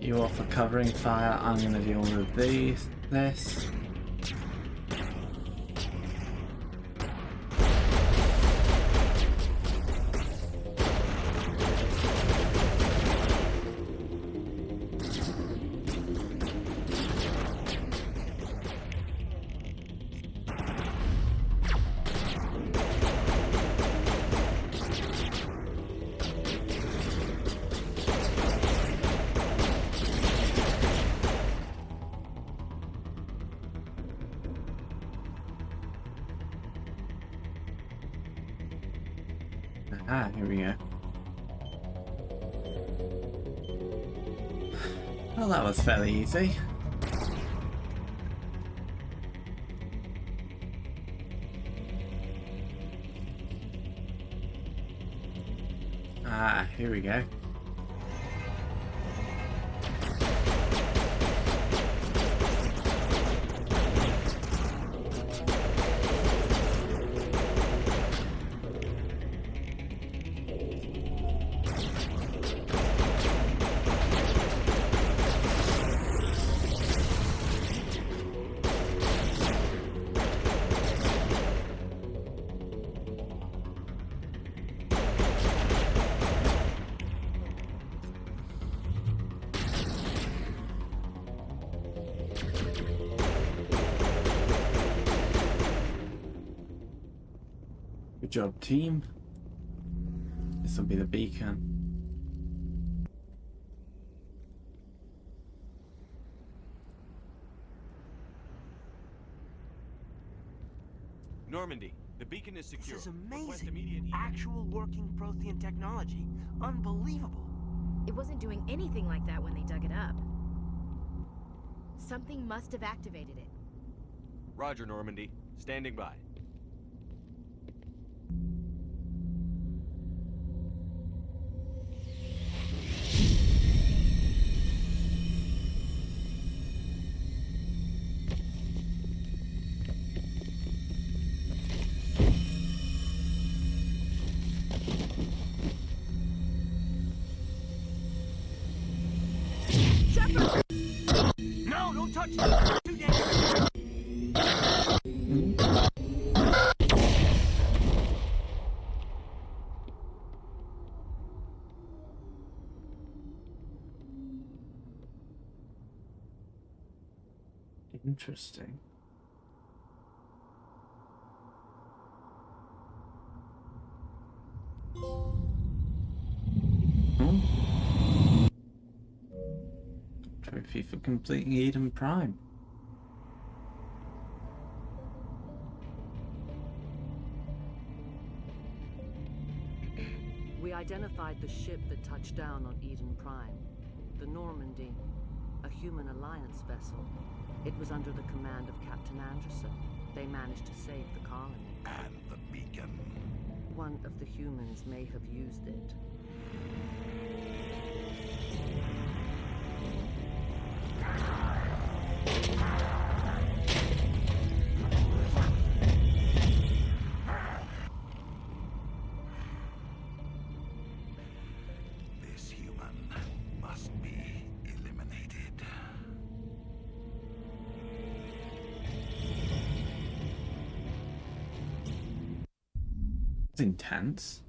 You off for covering fire. I'm going to deal with this. Ah, here we go. Well, that was fairly easy. Ah, here we go. Good job, team. This will be the beacon. Normandy, the beacon is secure. This is Request amazing. immediate- Actual working Prothean technology. Unbelievable. It wasn't doing anything like that when they dug it up. Something must have activated it. Roger, Normandy. Standing by. No, don't touch it. Too dangerous. Interesting. Trophy for completing Eden Prime. We identified the ship that touched down on Eden Prime. The Normandy, a human alliance vessel. It was under the command of Captain Anderson. They managed to save the colony. And the beacon. One of the humans may have used it. This human must be eliminated. It's intense.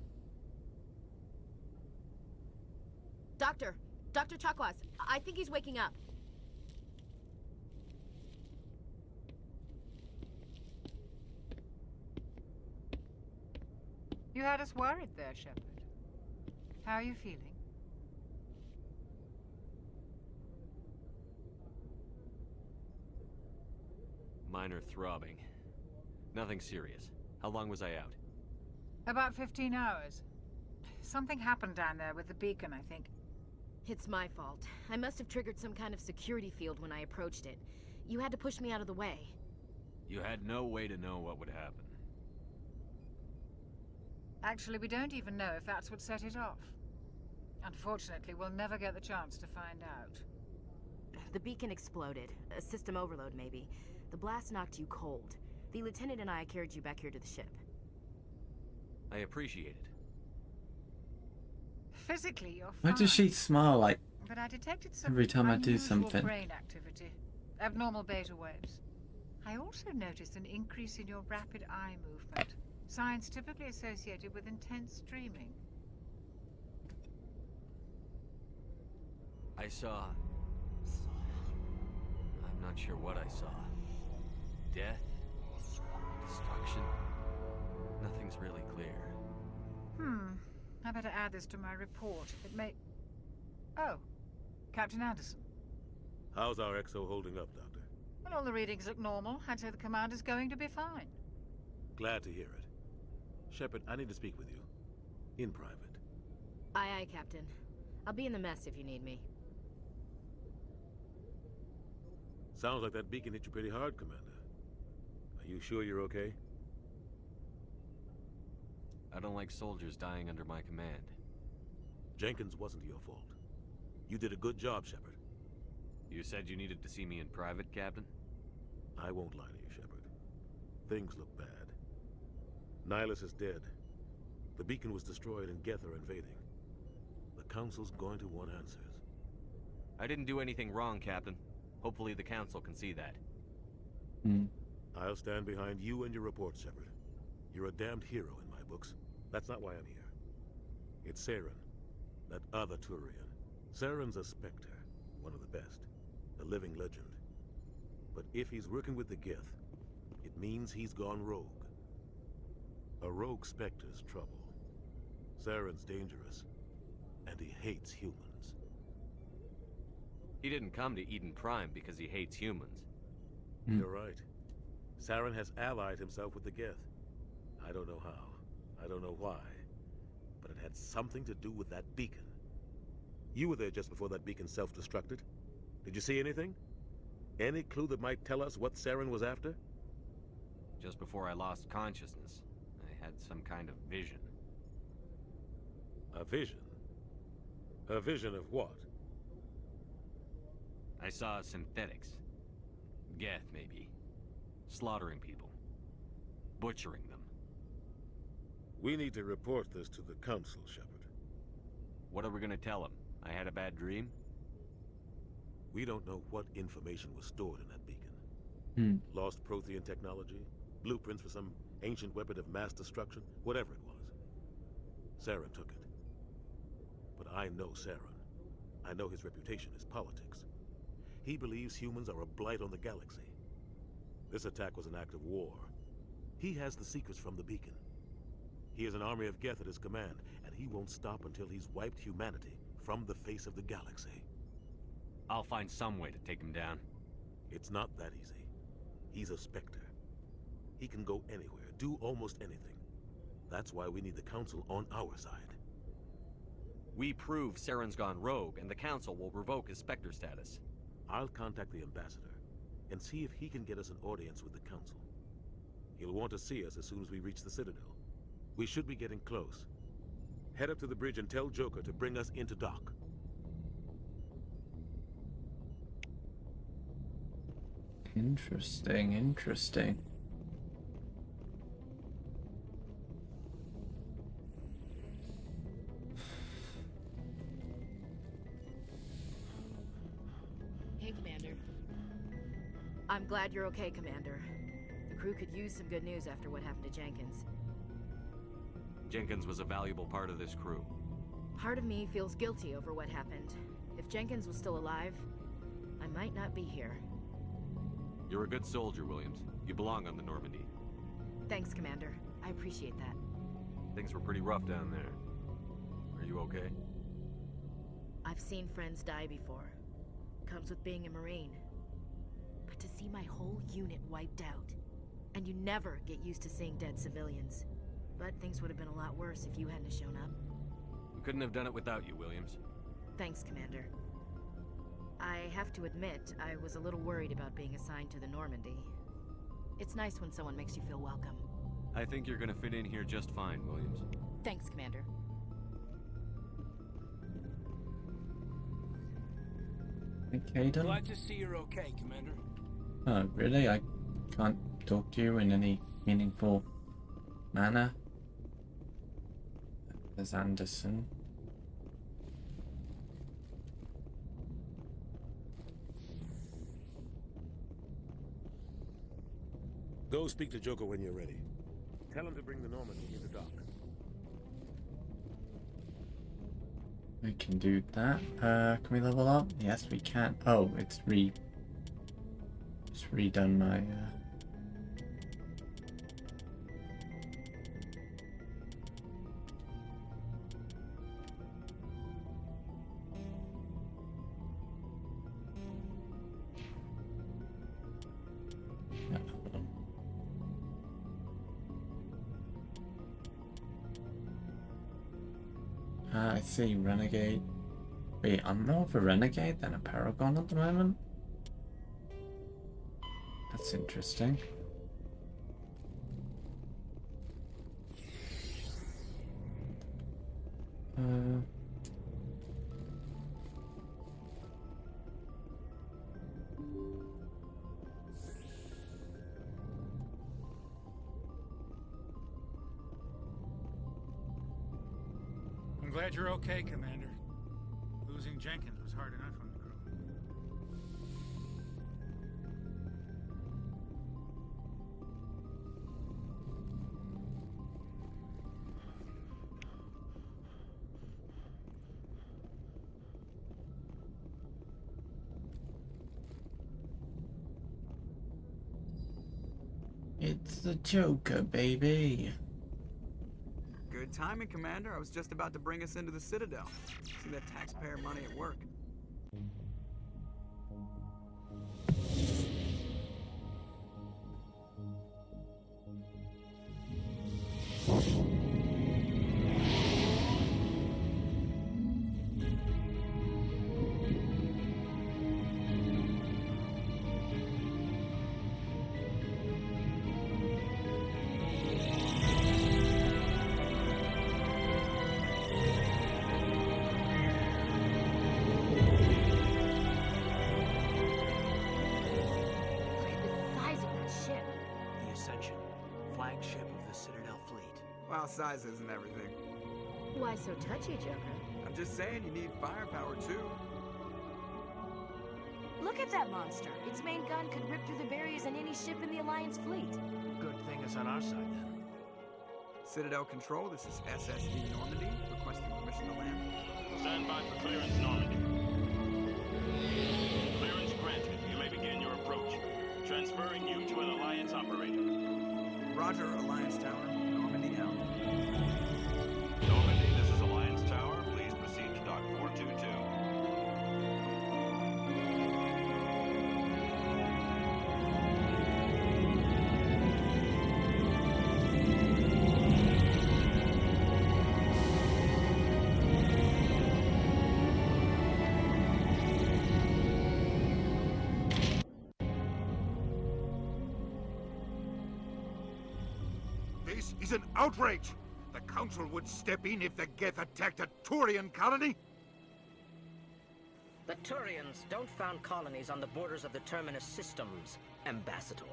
Dr. Chakwas, I think he's waking up. You had us worried there, Shepard. How are you feeling? Minor throbbing. Nothing serious. How long was I out? About 15 hours. Something happened down there with the beacon, I think. It's my fault. I must have triggered some kind of security field when I approached it. You had to push me out of the way. You had no way to know what would happen. Actually, we don't even know if that's what set it off. Unfortunately, we'll never get the chance to find out. The beacon exploded. A system overload, maybe. The blast knocked you cold. The lieutenant and I carried you back here to the ship. I appreciate it. Physically, you're Why fine. does she smile like But I detected some every time I do unusual something? brain activity. Abnormal beta waves. I also noticed an increase in your rapid eye movement. Signs typically associated with intense dreaming. I saw... I'm not sure what I saw. Death? Destruction? Nothing's really clear. I better add this to my report. It may... Oh, Captain Anderson. How's our XO holding up, Doctor? Well, all the readings look normal. I'd say the commander's going to be fine. Glad to hear it. Shepard, I need to speak with you. In private. Aye, aye, Captain. I'll be in the mess if you need me. Sounds like that beacon hit you pretty hard, Commander. Are you sure you're okay? I don't like soldiers dying under my command. Jenkins wasn't your fault. You did a good job, Shepard. You said you needed to see me in private, Captain? I won't lie to you, Shepard. Things look bad. Nihilus is dead. The beacon was destroyed and Geth are invading. The Council's going to want answers. I didn't do anything wrong, Captain. Hopefully the Council can see that. I'll stand behind you and your report, Shepard. You're a damned hero in my books. That's not why I'm here. It's Saren, that other Turian. Saren's a Spectre, one of the best, a living legend. But if he's working with the Geth, it means he's gone rogue. A rogue Spectre's trouble. Saren's dangerous, and he hates humans. He didn't come to Eden Prime because he hates humans. You're right. Saren has allied himself with the Geth. I don't know how. I don't know why. But it had something to do with that beacon. You were there just before that beacon self-destructed. Did you see anything? Any clue that might tell us what Saren was after? Just before I lost consciousness, I had some kind of vision. A vision? A vision of what? I saw synthetics. Geth, maybe. Slaughtering people. Butchering them. We need to report this to the Council, Shepard. What are we gonna tell them? I had a bad dream? We don't know what information was stored in that beacon. Lost Prothean technology? Blueprints for some ancient weapon of mass destruction? Whatever it was. Saren took it. But I know Saren. I know his reputation is politics. He believes humans are a blight on the galaxy. This attack was an act of war. He has the secrets from the beacon. He has an army of Geth at his command, and he won't stop until he's wiped humanity from the face of the galaxy. I'll find some way to take him down. It's not that easy. He's a Spectre. He can go anywhere, do almost anything. That's why we need the Council on our side. We prove Saren's gone rogue, and the Council will revoke his Spectre status. I'll contact the Ambassador and see if he can get us an audience with the Council. He'll want to see us as soon as we reach the Citadel. We should be getting close. Head up to the bridge and tell Joker to bring us into dock. Interesting, interesting. Hey, Commander. I'm glad you're okay, Commander. The crew could use some good news after what happened to Jenkins. Jenkins was a valuable part of this crew. Part of me feels guilty over what happened. If Jenkins was still alive, I might not be here. You're a good soldier, Williams. You belong on the Normandy. Thanks, Commander. I appreciate that. Things were pretty rough down there. Are you okay? I've seen friends die before. Comes with being a Marine. But to see my whole unit wiped out, and you never get used to seeing dead civilians. But things would have been a lot worse if you hadn't shown up. We couldn't have done it without you, Williams. Thanks, Commander. I have to admit, I was a little worried about being assigned to the Normandy. It's nice when someone makes you feel welcome. I think you're gonna fit in here just fine, Williams. Thanks, Commander. Okay, done. Glad to see you're okay, Commander. Oh, really? I can't talk to you in any meaningful manner? There's Anderson. Go speak to Joker when you're ready. Tell him to bring the Normandy into dock. We can do that. Can we level up? Yes, we can. Oh, it's redone my I see, Renegade. Wait, I'm more of a Renegade than a Paragon at the moment? That's interesting. I'm glad you're okay, Commander. Losing Jenkins was hard enough on the crew. It's the Joker, baby. Good timing, Commander. I was just about to bring us into the Citadel. See that taxpayer money at work. Well, size isn't everything. Why so touchy, Joker? I'm just saying you need firepower, too. Look at that monster. Its main gun could rip through the barriers in any ship in the Alliance fleet. Good thing it's on our side, then. Citadel Control, this is SSD Normandy, requesting permission to land. Stand by for clearance, Normandy. Clearance granted. You may begin your approach. Transferring you to an Alliance operator. Roger, Alliance Tower. Normandy out. Normandy, this is Alliance Tower. Please proceed to Dock 422. case is an outrage. The Council would step in if the Geth attacked a Turian colony. The Turians don't found colonies on the borders of the Terminus systems, Ambassador.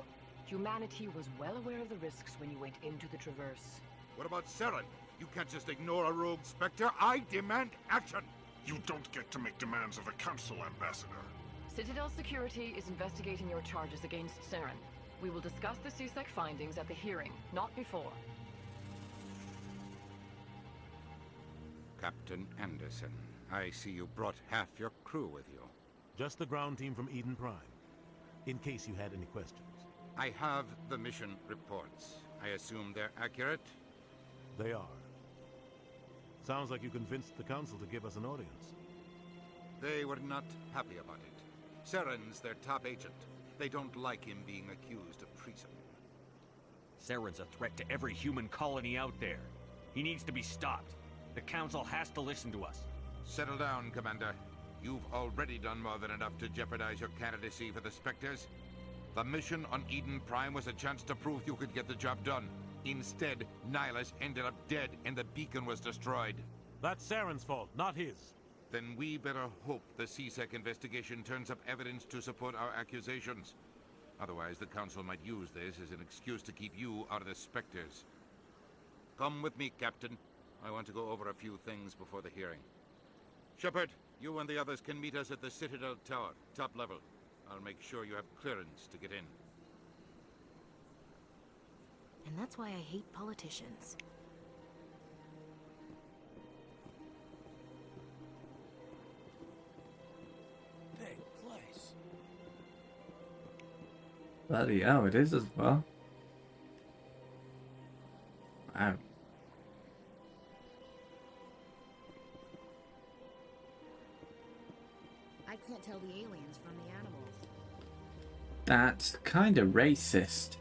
Humanity was well aware of the risks when you went into the Traverse. What about Saren? You can't just ignore a rogue Spectre. I demand action. You don't get to make demands of the Council, Ambassador. Citadel Security is investigating your charges against Saren. We will discuss the CSEC findings at the hearing, not before. Captain Anderson, I see you brought half your crew with you. Just the ground team from Eden Prime, in case you had any questions. I have the mission reports. I assume they're accurate? They are. Sounds like you convinced the Council to give us an audience. They were not happy about it. Saren's their top agent. They don't like him being accused of treason. Saren's a threat to every human colony out there. He needs to be stopped. The Council has to listen to us. Settle down, Commander. You've already done more than enough to jeopardize your candidacy for the Spectres. The mission on Eden Prime was a chance to prove you could get the job done. Instead, Nihilus ended up dead and the beacon was destroyed. That's Saren's fault, not his. Then we better hope the CSEC investigation turns up evidence to support our accusations. Otherwise, the Council might use this as an excuse to keep you out of the Spectres. Come with me, Captain. I want to go over a few things before the hearing. Shepard, you and the others can meet us at the Citadel Tower, top level. I'll make sure you have clearance to get in. And that's why I hate politicians. Big place. Bloody hell, it is as well. Wow. I can't tell the aliens from the animals. That's kind of racist.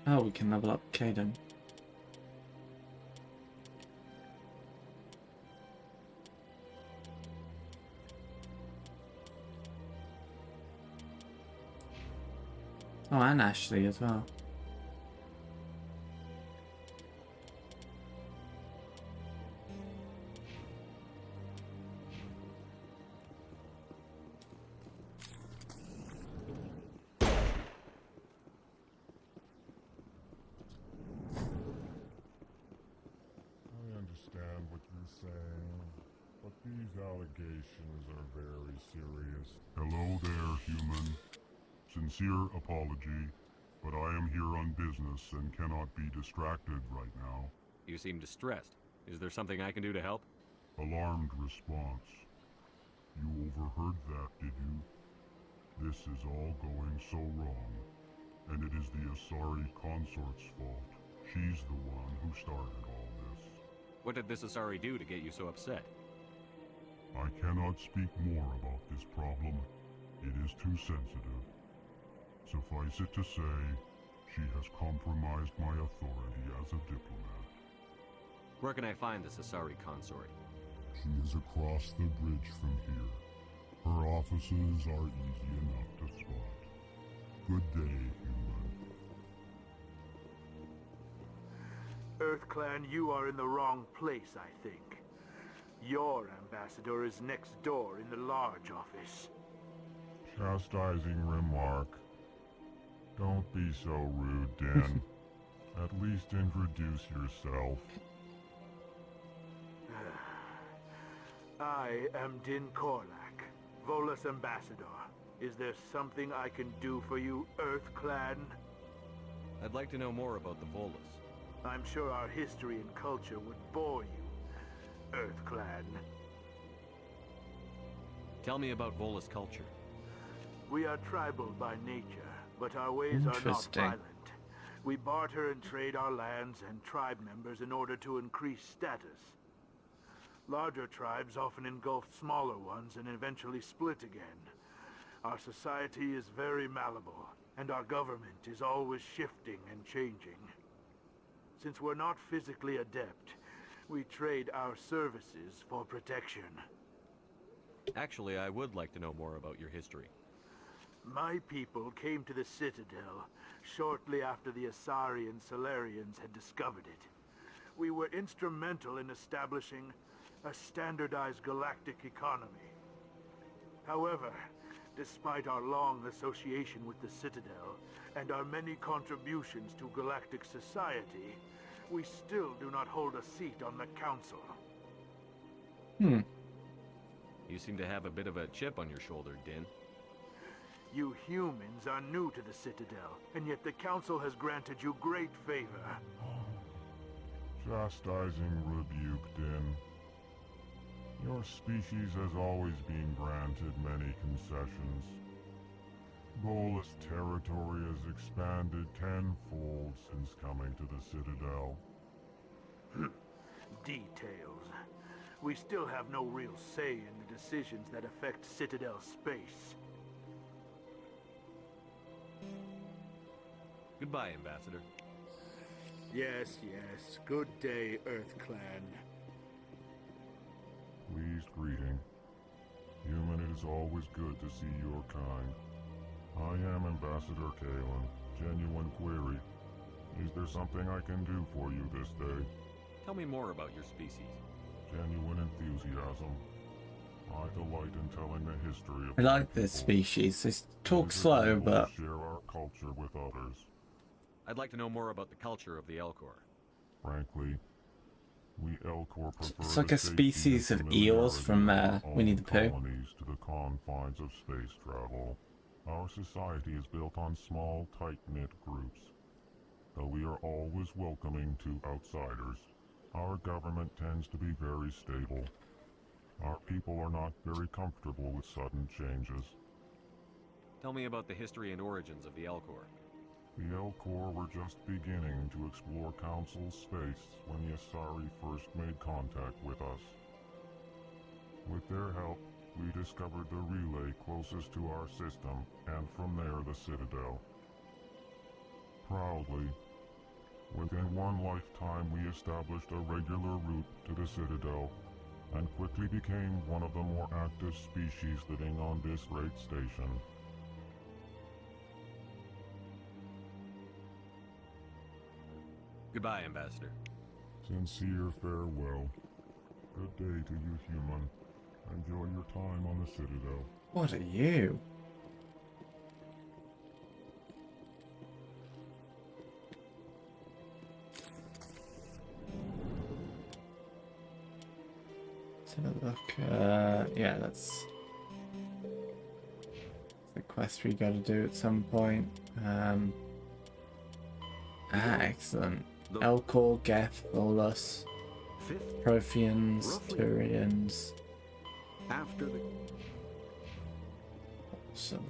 Oh, we can level up Caden. Oh, and Ashley as well. Allegations are very serious. Hello there, human. Sincere apology, but I am here on business and cannot be distracted right now. You seem distressed. Is there something I can do to help? Alarmed response. You overheard that, did you? This is all going so wrong, and it is the Asari consort's fault. She's the one who started all this. What did this Asari do to get you so upset? I cannot speak more about this problem. It is too sensitive. Suffice it to say, she has compromised my authority as a diplomat. Where can I find this Asari consort? She is across the bridge from here. Her offices are easy enough to spot. Good day, human. EarthClan, you are in the wrong place, I think. Your ambassador is next door in the large office. Chastising remark. Don't be so rude, Den. At least introduce yourself. I am Din Korlak, Volus ambassador. Is there something I can do for you, EarthClan? I'd like to know more about the Volus. I'm sure our history and culture would bore you, EarthClan. Tell me about Volus culture. We are tribal by nature, but our ways are not violent. We barter and trade our lands and tribe members in order to increase status. Larger tribes often engulfed smaller ones and eventually split again. Our society is very malleable, and our government is always shifting and changing. Since we're not physically adept, we trade our services for protection. Actually, I would like to know more about your history. My people came to the Citadel shortly after the Asari and Salarians had discovered it. We were instrumental in establishing a standardized galactic economy. However, despite our long association with the Citadel and our many contributions to galactic society, we still do not hold a seat on the Council. You seem to have a bit of a chip on your shoulder, Din. You humans are new to the Citadel, and yet the Council has granted you great favor. Chastising rebuke, Din. Your species has always been granted many concessions. Volus territory has expanded tenfold since coming to the Citadel. Details. We still have no real say in the decisions that affect Citadel space. Goodbye, Ambassador. Yes, yes. Good day, Earth Clan. Pleased greeting. Human, it is always good to see your kind. I am Ambassador Kalen. Genuine query. Is there something I can do for you this day? Tell me more about your species. Genuine enthusiasm. I delight in telling the history of... I like this species. They talk slow, but... share our culture with others. I'd like to know more about the culture of the Elcor. Frankly, we Elcor prefer it's like a species of eels from Winnie the Pooh. Colonies to the confines of space travel. Our society is built on small, tight-knit groups. Though we are always welcoming to outsiders, our government tends to be very stable. Our people are not very comfortable with sudden changes. Tell me about the history and origins of the Elcor. The Elcor were just beginning to explore Council space when the Asari first made contact with us. With their help, we discovered the relay closest to our system, and from there the Citadel. Proudly, within one lifetime we established a regular route to the Citadel, and quickly became one of the more active species living on this great station. Goodbye, Ambassador. Sincere farewell. Good day to you, human. Enjoy your time on the Citadel. What are you? Let's have a look. Yeah, that's the quest we gotta do at some point. Excellent. Elcor, Geth, Volus, Protheans, Turians. After the... Awesome.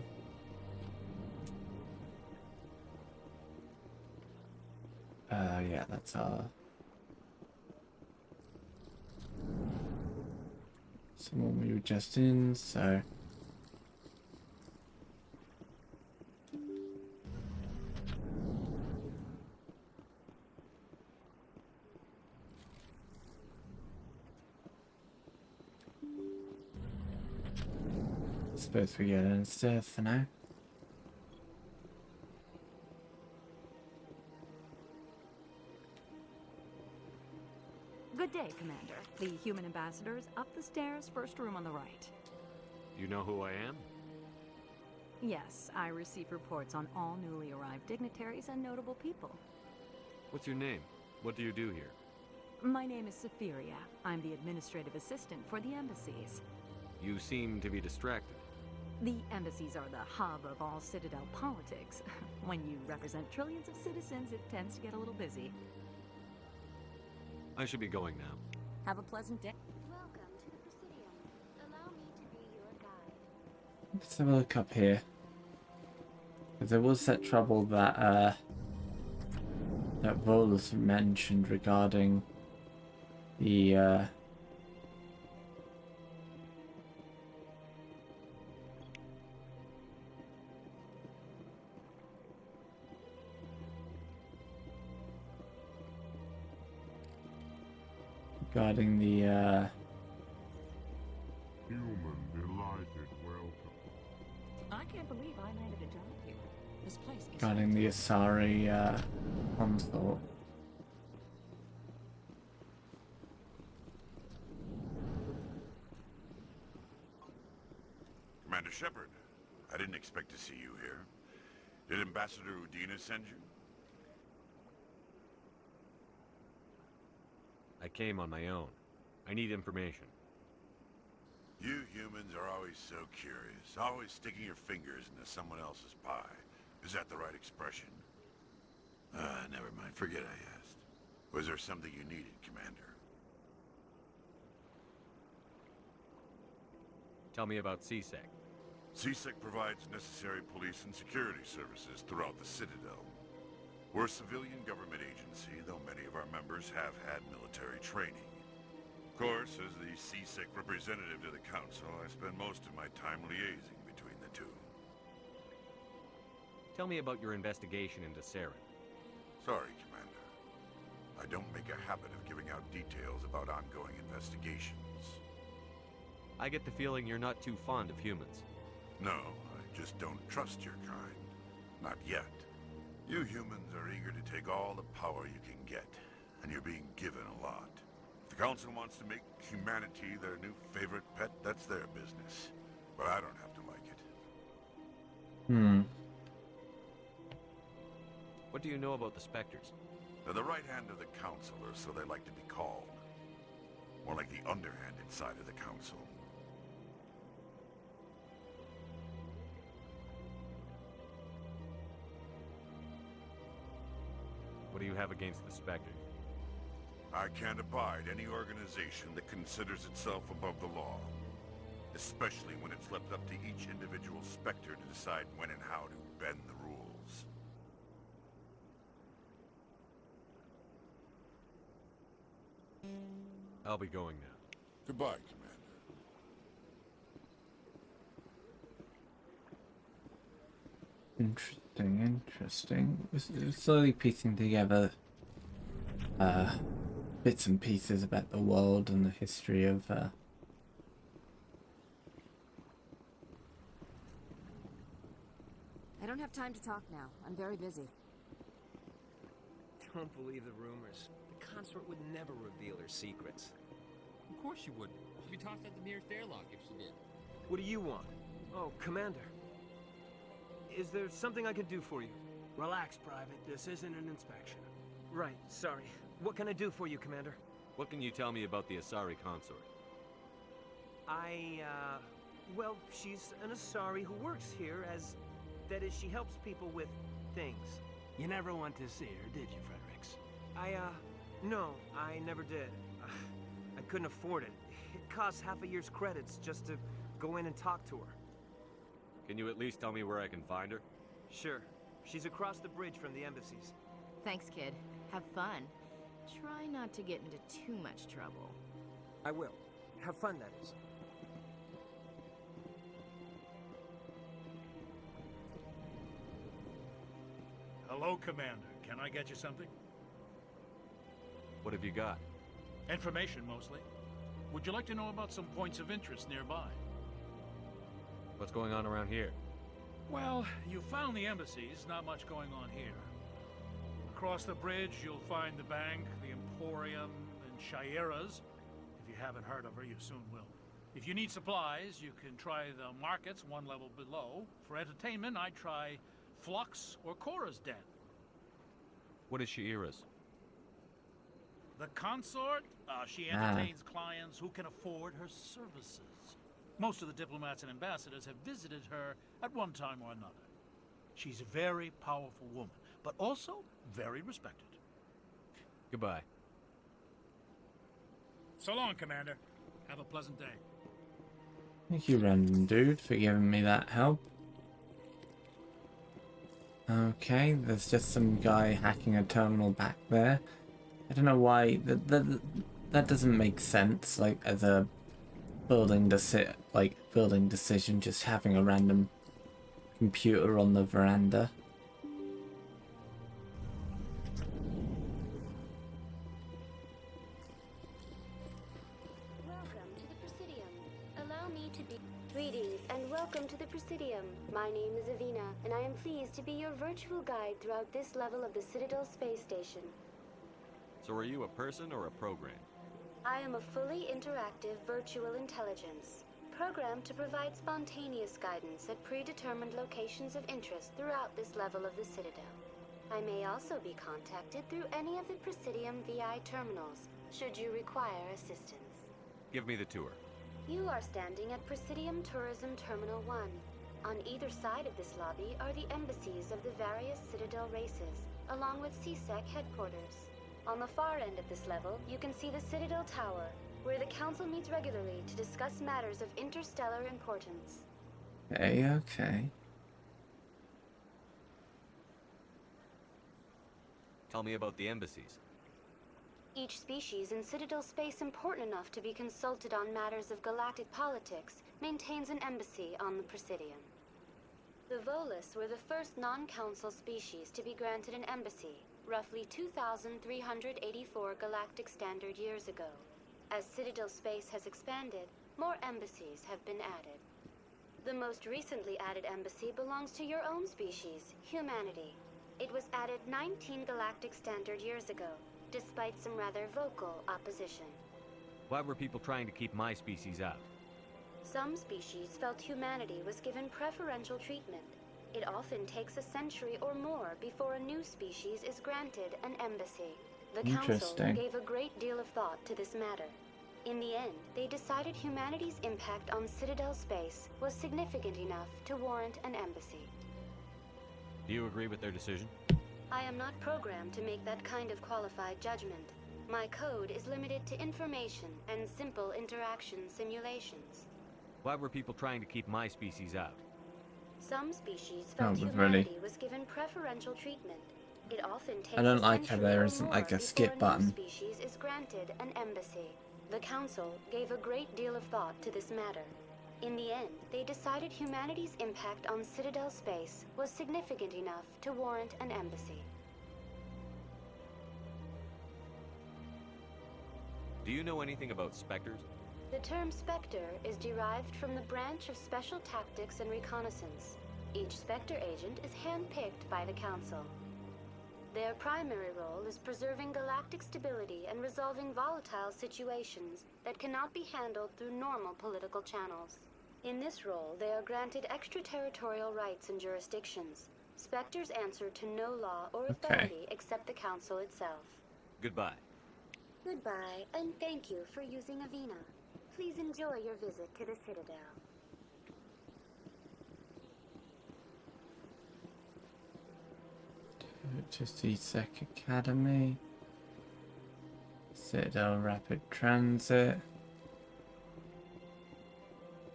Yeah, that's our... someone we were just in, so... Suppose we get instead for now. Good day, Commander. The human ambassador is up the stairs, first room on the right. You know who I am? Yes, I receive reports on all newly arrived dignitaries and notable people. What's your name? What do you do here? My name is Sephiria. I'm the administrative assistant for the embassies. You seem to be distracted. The embassies are the hub of all Citadel politics. When you represent trillions of citizens, it tends to get a little busy. I should be going now. Have a pleasant day. Welcome to the Presidium. Allow me to be your guide. Let's have a look up here. Because there was that trouble that that Volus mentioned regarding the Guarding the, Human delighted welcome. I can't believe I landed a job here. This place is guarding the Asari, console. Commander Shepard, I didn't expect to see you here. Did Ambassador Udina send you? I came on my own. I need information. You humans are always so curious, always sticking your fingers into someone else's pie. Is that the right expression? Never mind, forget I asked. Was there something you needed, Commander? Tell me about CSEC. CSEC provides necessary police and security services throughout the Citadel. We're a civilian government agency, though many of our members have had military training. Of course, as the CSEC representative to the Council, I spend most of my time liaising between the two. Tell me about your investigation into Saren. Sorry, Commander. I don't make a habit of giving out details about ongoing investigations. I get the feeling you're not too fond of humans. No, I just don't trust your kind. Not yet. You humans are eager to take all the power you can get, and you're being given a lot. If the Council wants to make humanity their new favorite pet, that's their business. But I don't have to like it. What do you know about the Spectres? They're the right hand of the Council, or so they like to be called. More like the underhanded side of the Council. What do you have against the Spectres? I can't abide any organization that considers itself above the law. Especially when it's left up to each individual Spectre to decide when and how to bend the rules. I'll be going now. Goodbye, Commander. Interesting. We're slowly piecing together bits and pieces about the world and the history of I don't have time to talk now. I'm very busy. Don't believe the rumors. The consort would never reveal her secrets. Of course you wouldn't. She'd be tossed at the nearest airlock if she did. What do you want? Oh, Commander. Is there something I can do for you? Relax, Private. This isn't an inspection. Right, sorry. What can I do for you, Commander? What can you tell me about the Asari consort? Well, she's an Asari who works here as... That is, she helps people with things. You never went to see her, did you, Fredericks? No, I never did. I couldn't afford it. It costs half a year's credits just to go in and talk to her. Can you at least tell me where I can find her? Sure. She's across the bridge from the embassies. Thanks, kid. Have fun. Try not to get into too much trouble. I will. Have fun, that is. Hello, Commander. Can I get you something? What have you got? Information, mostly. Would you like to know about some points of interest nearby? What's going on around here? Well, you found the embassies, not much going on here. Across the bridge, you'll find the bank, the Emporium, and Shayera's. If you haven't heard of her, you soon will. If you need supplies, you can try the markets one level below. For entertainment, I'd try Flux or Cora's Den. What is Shayera's? The consort? She entertains clients who can afford her services. Most of the diplomats and ambassadors have visited her at one time or another. She's a very powerful woman, but also very respected. Goodbye. So long, Commander. Have a pleasant day. Thank you, random dude, for giving me that help. Okay, there's just some guy hacking a terminal back there. I don't know why that doesn't make sense. Like as a building decision, just having a random computer on the veranda. to be... Greetings and welcome to the Presidium. My name is Avina, and I am pleased to be your virtual guide throughout this level of the Citadel space station. So are you a person or a program? I am a fully interactive virtual intelligence, programmed to provide spontaneous guidance at predetermined locations of interest throughout this level of the Citadel. I may also be contacted through any of the Presidium VI terminals, should you require assistance. Give me the tour. You are standing at Presidium Tourism Terminal 1. On either side of this lobby are the embassies of the various Citadel races, along with CSEC headquarters. On the far end of this level, you can see the Citadel Tower, where the Council meets regularly to discuss matters of interstellar importance. Okay. Tell me about the embassies. Each species in Citadel space important enough to be consulted on matters of galactic politics maintains an embassy on the Presidium. The Volus were the first non-council species to be granted an embassy, roughly 2,384 galactic standard years ago. As Citadel space has expanded, more embassies have been added. The most recently added embassy belongs to your own species, humanity. It was added 19 galactic standard years ago, despite some rather vocal opposition. Why were people trying to keep my species out? Some species felt humanity was given preferential treatment. It often takes a century or more before a new species is granted an embassy. The Council gave a great deal of thought to this matter. In the end, they decided humanity's impact on Citadel space was significant enough to warrant an embassy. Do you agree with their decision? I am not programmed to make that kind of qualified judgment. My code is limited to information and simple interaction simulations. Why were people trying to keep my species out? Some species felt humanity was given preferential treatment. It often takes I don't like how there isn't like a skip button. Species is granted an embassy. The Council gave a great deal of thought to this matter. In the end, they decided humanity's impact on Citadel space was significant enough to warrant an embassy. Do you know anything about Spectres? The term Spectre is derived from the branch of Special Tactics and Reconnaissance. Each Spectre agent is handpicked by the Council. Their primary role is preserving galactic stability and resolving volatile situations that cannot be handled through normal political channels. In this role, they are granted extraterritorial rights and jurisdictions. Spectres answer to no law or authority except the Council itself. Goodbye. Goodbye, and thank you for using Avina. Please enjoy your visit to the Citadel. To CSEC Academy. Citadel Rapid Transit.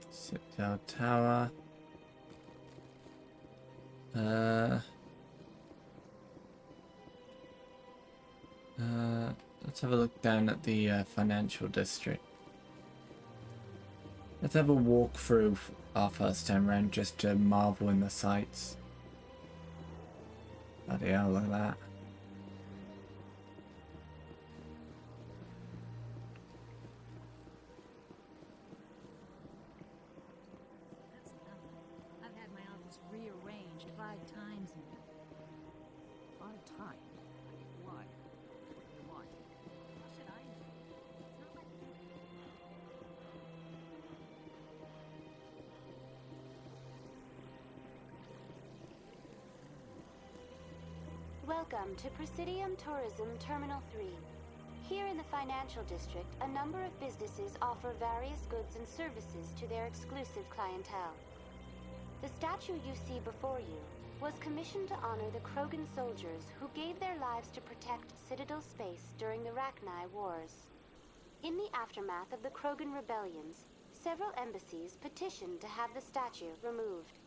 Citadel Tower. Let's have a look down at the financial district. Let's have a walk through our first time round just to marvel in the sights. Bloody hell, look at that. That's enough. I've had my office rearranged 5 times now. 5 times? Why? What do you want? How should I know? It's not like... Welcome to Presidium Tourism Terminal 3. Here in the financial district, a number of businesses offer various goods and services to their exclusive clientele. The statue you see before you was commissioned to honor the Krogan soldiers who gave their lives to protect Citadel space during the Rachni Wars. In the aftermath of the Krogan rebellions, several embassies petitioned to have the statue removed.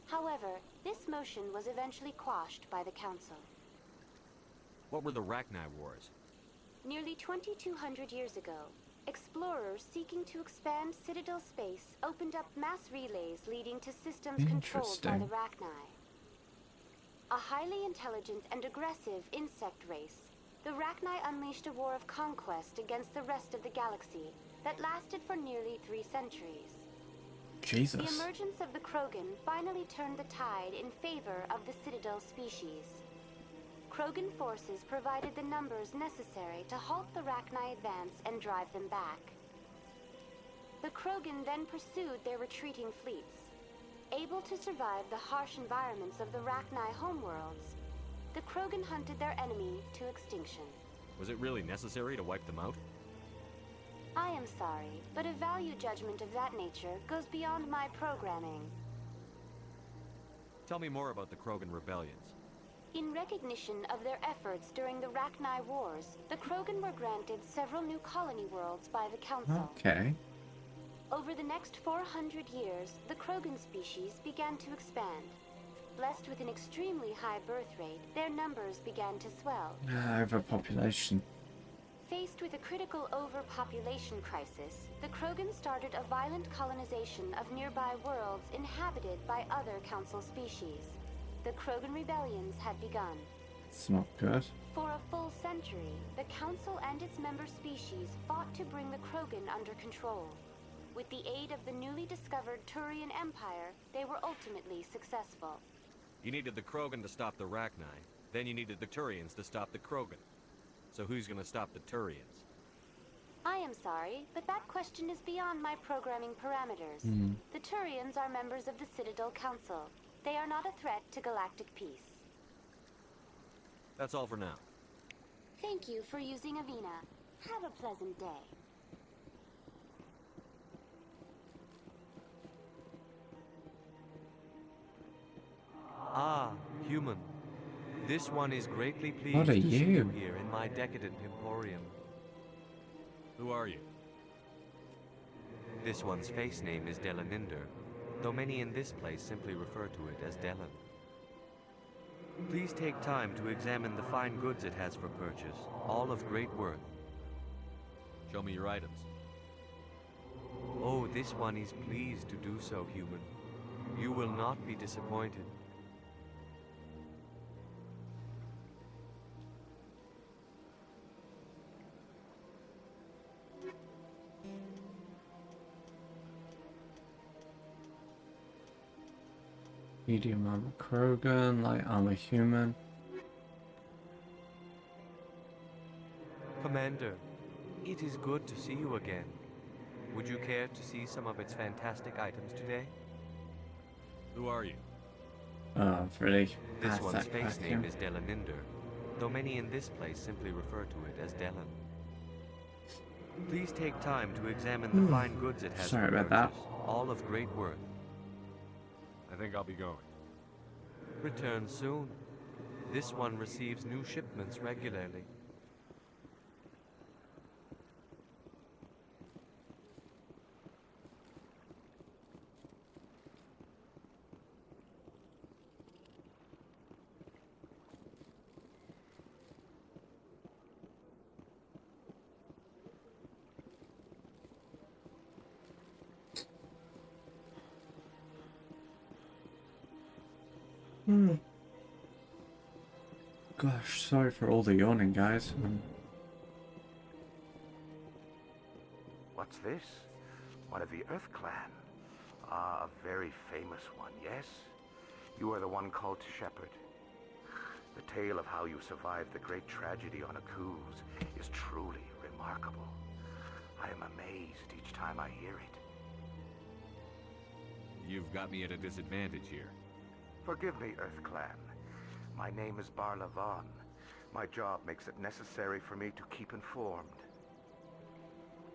However, this motion was eventually quashed by the Council. What were the Rachni Wars? Nearly 2,200 years ago, explorers seeking to expand Citadel space opened up mass relays leading to systems controlled by the Rachni. A highly intelligent and aggressive insect race, the Rachni unleashed a war of conquest against the rest of the galaxy that lasted for nearly 3 centuries. Jesus. The emergence of the Krogan finally turned the tide in favor of the Citadel species. Krogan forces provided the numbers necessary to halt the Rachni advance and drive them back. The Krogan then pursued their retreating fleets. Able to survive the harsh environments of the Rachni homeworlds, the Krogan hunted their enemy to extinction. Was it really necessary to wipe them out? I am sorry, but a value judgment of that nature goes beyond my programming. Tell me more about the Krogan rebellions. In recognition of their efforts during the Rachni Wars, the Krogan were granted several new colony worlds by the Council. Okay. Over the next 400 years, the Krogan species began to expand. Blessed with an extremely high birth rate, their numbers began to swell. Overpopulation. Faced with a critical overpopulation crisis, the Krogan started a violent colonization of nearby worlds inhabited by other Council species. The Krogan rebellions had begun. It's not good. For a full century, the Council and its member species fought to bring the Krogan under control. With the aid of the newly discovered Turian Empire, they were ultimately successful. You needed the Krogan to stop the Rachni, then you needed the Turians to stop the Krogan. So who's gonna stop the Turians? I am sorry, but that question is beyond my programming parameters. The Turians are members of the Citadel Council. They are not a threat to galactic peace. That's all for now. Thank you for using Avina. Have a pleasant day. Ah, human. This one is greatly pleased What are to see you? you here in my decadent emporium. Who are you? This one's face name is Delaninder, though many in this place simply refer to it as Delan. Please take time to examine the fine goods it has for purchase, all of great worth. Show me your items. Oh, this one is pleased to do so, human. You will not be disappointed. Medium armor Krogan, light armor human. Commander, it is good to see you again. Would you care to see some of its fantastic items today? Who are you? Oh, really? This one's Pathetic face name vacuum. is Delaninder, though many in this place simply refer to it as Delan. Please take time to examine the fine goods it has Sorry for about that. purchase, all of great worth. I think I'll be going. Return soon. This one receives new shipments regularly. Gosh, sorry for all the yawning, guys. What's this? One of the Earth Clan. Ah, a very famous one, yes? You are the one called Shepherd. The tale of how you survived the great tragedy on Akuz is truly remarkable. I am amazed each time I hear it. You've got me at a disadvantage here. Forgive me, Earth Clan. My name is Barla Vaughn. My job makes it necessary for me to keep informed.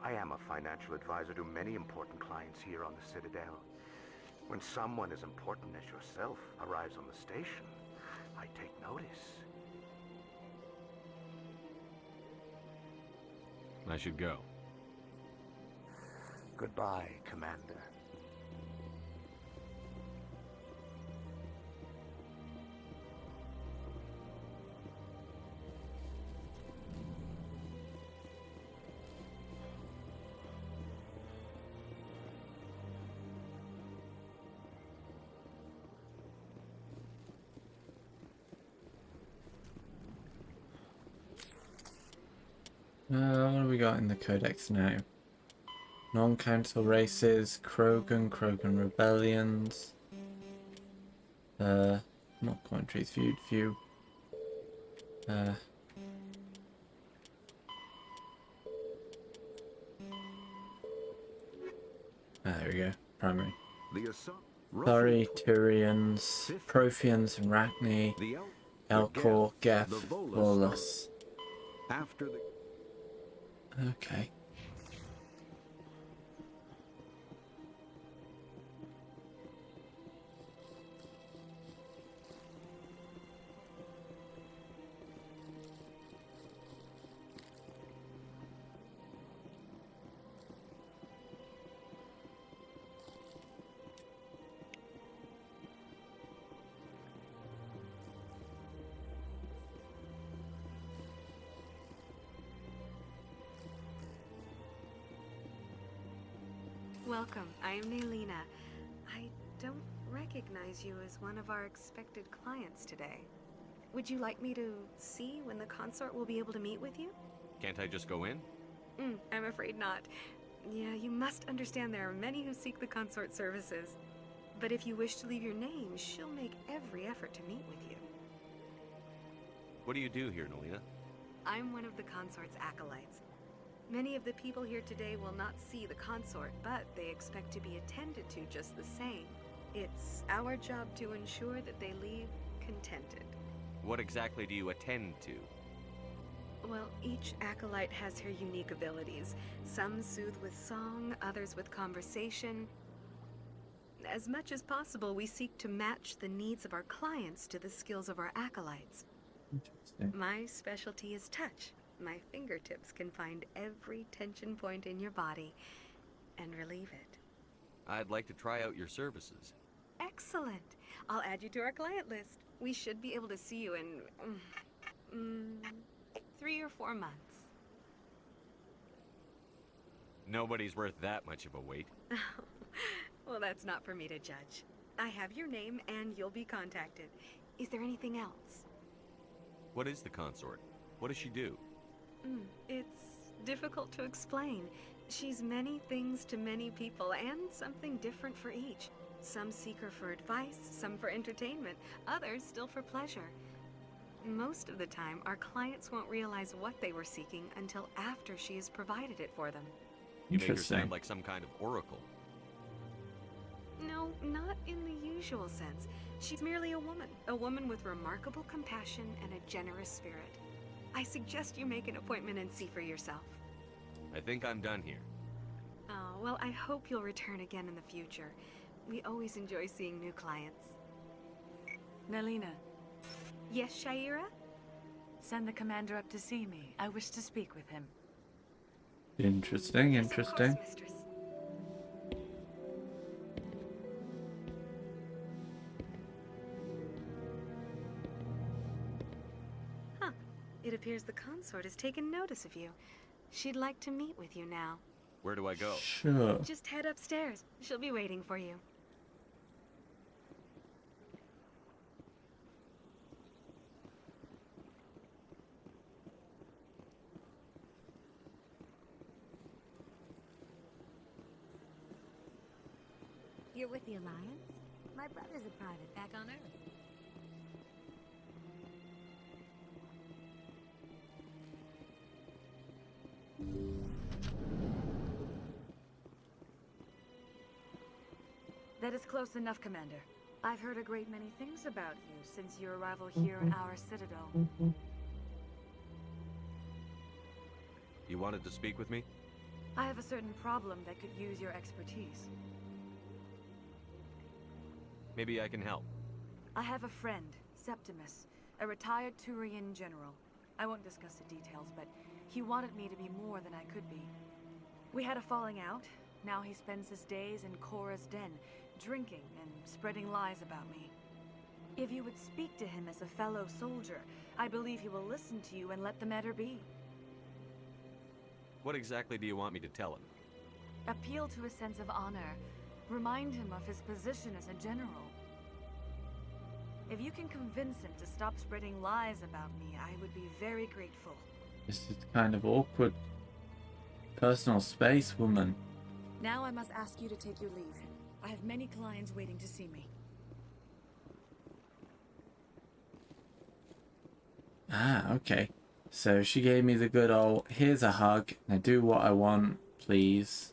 I am a financial advisor to many important clients here on the Citadel. When someone as important as yourself arrives on the station, I take notice. I should go. Goodbye, Commander. What do we got in the codex now? Non-council races, Krogan rebellions. Not commentaries viewed, view. There we go. Primary. Thari, Turians, Protheans, and Rachni, Elcor, Geth, Volus. After the... Okay. Welcome. I am Nelina. I don't recognize you as one of our expected clients today. Would you like me to see when the consort will be able to meet with you? Can't I just go in? I'm afraid not. Yeah, you must understand there are many who seek the consort services. But if you wish to leave your name, she'll make every effort to meet with you. What do you do here, Nelina? I'm one of the consort's acolytes. Many of the people here today will not see the consort, but they expect to be attended to just the same. It's our job to ensure that they leave contented. What exactly do you attend to? Well, each acolyte has her unique abilities. Some soothe with song, others with conversation. As much as possible, we seek to match the needs of our clients to the skills of our acolytes. Interesting. My specialty is touch. My fingertips can find every tension point in your body and relieve it. I'd like to try out your services. Excellent. I'll add you to our client list. We should be able to see you in 3 or 4 months. Nobody's worth that much of a wait. Well, that's not for me to judge. I have your name and you'll be contacted. Is there anything else? What is the consort? What does she do? It's difficult to explain. She's many things to many people, and something different for each. Some seek her for advice, some for entertainment, others still for pleasure. Most of the time, our clients won't realize what they were seeking until after she has provided it for them. You make her sound like some kind of oracle. No, not in the usual sense. She's merely a woman with remarkable compassion and a generous spirit. I suggest you make an appointment and see for yourself. I think I'm done here. Oh, well, I hope you'll return again in the future. We always enjoy seeing new clients. Nelina. Yes, Shaira? Send the commander up to see me. I wish to speak with him. Interesting, interesting. Of course, mistress. It appears the consort has taken notice of you. She'd like to meet with you now. Where do I go? Sure. Just head upstairs. She'll be waiting for you. You're with the Alliance? My brother's a private back on Earth. That is close enough, Commander. I've heard a great many things about you since your arrival here in our citadel. You wanted to speak with me? I have a certain problem that could use your expertise. Maybe I can help. I have a friend, Septimus, a retired Turian general. I won't discuss the details, but he wanted me to be more than I could be. We had a falling out. Now he spends his days in Korra's den, drinking and spreading lies about me. If you would speak to him as a fellow soldier, I believe he will listen to you and let the matter be. What exactly do you want me to tell him? Appeal to his sense of honor. Remind him of his position as a general. If you can convince him to stop spreading lies about me, I would be very grateful. This is kind of awkward. Personal space, woman. Now I must ask you to take your leave. I have many clients waiting to see me. Ah, okay. So she gave me the good old, here's a hug, now do what I want, please.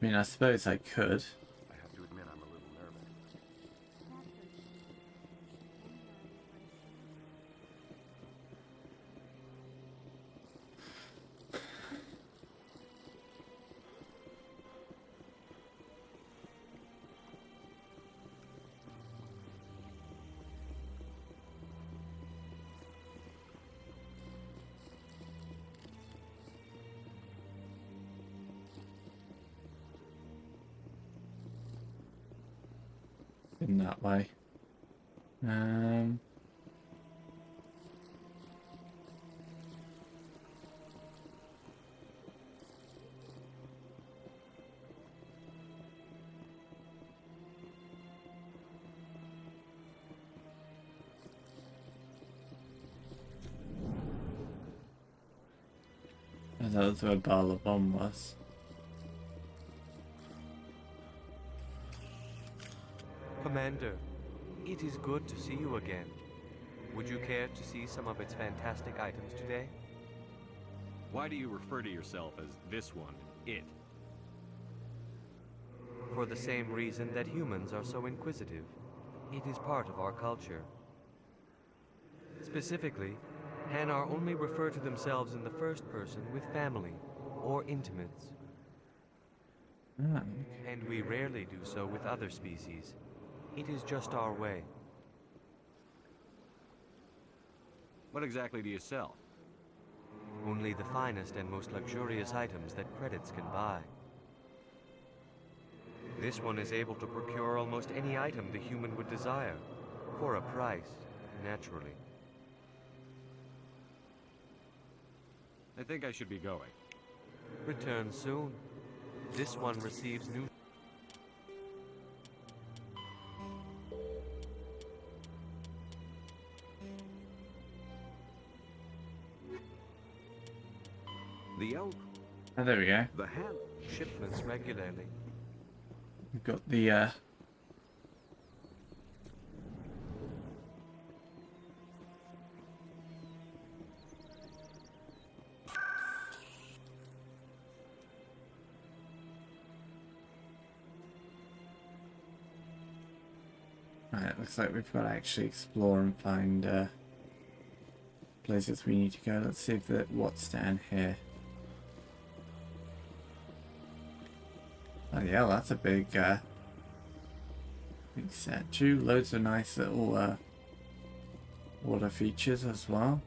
I mean, I suppose I could. I have to admit I'm a little nervous. In that way. That was where Bala Bomb was. Commander, it is good to see you again. Would you care to see some of its fantastic items today? Why do you refer to yourself as this one, it? For the same reason that humans are so inquisitive. It is part of our culture. Specifically, Hanar only refer to themselves in the first person with family or intimates. And we rarely do so with other species. It is just our way. What exactly do you sell? Only the finest and most luxurious items that credits can buy. This one is able to procure almost any item the human would desire, for a price, naturally. I think I should be going. Return soon. This one receives new... The elk. Oh, there we go. The hand. Shipments regularly. We've got the Right, looks like we've got to actually explore and find places we need to go. Let's see if what's down here. Oh yeah, that's a big big statue. Loads of nice little water features as well.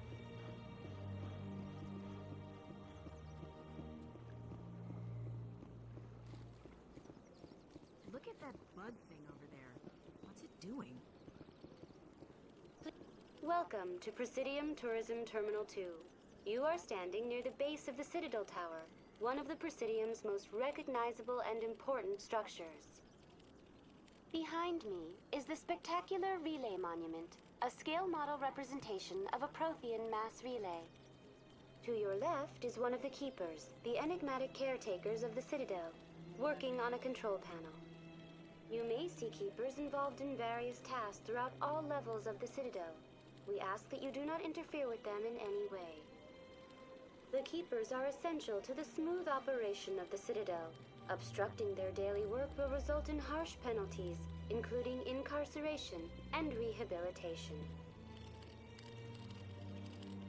Look at that bug thing over there. What's it doing? Welcome to Presidium Tourism Terminal 2. You are standing near the base of the Citadel Tower, one of the Presidium's most recognizable and important structures. Behind me is the spectacular Relay Monument, a scale model representation of a Prothean mass relay. To your left is one of the Keepers, the enigmatic caretakers of the Citadel, working on a control panel. You may see Keepers involved in various tasks throughout all levels of the Citadel. We ask that you do not interfere with them in any way. The Keepers are essential to the smooth operation of the Citadel. Obstructing their daily work will result in harsh penalties, including incarceration and rehabilitation.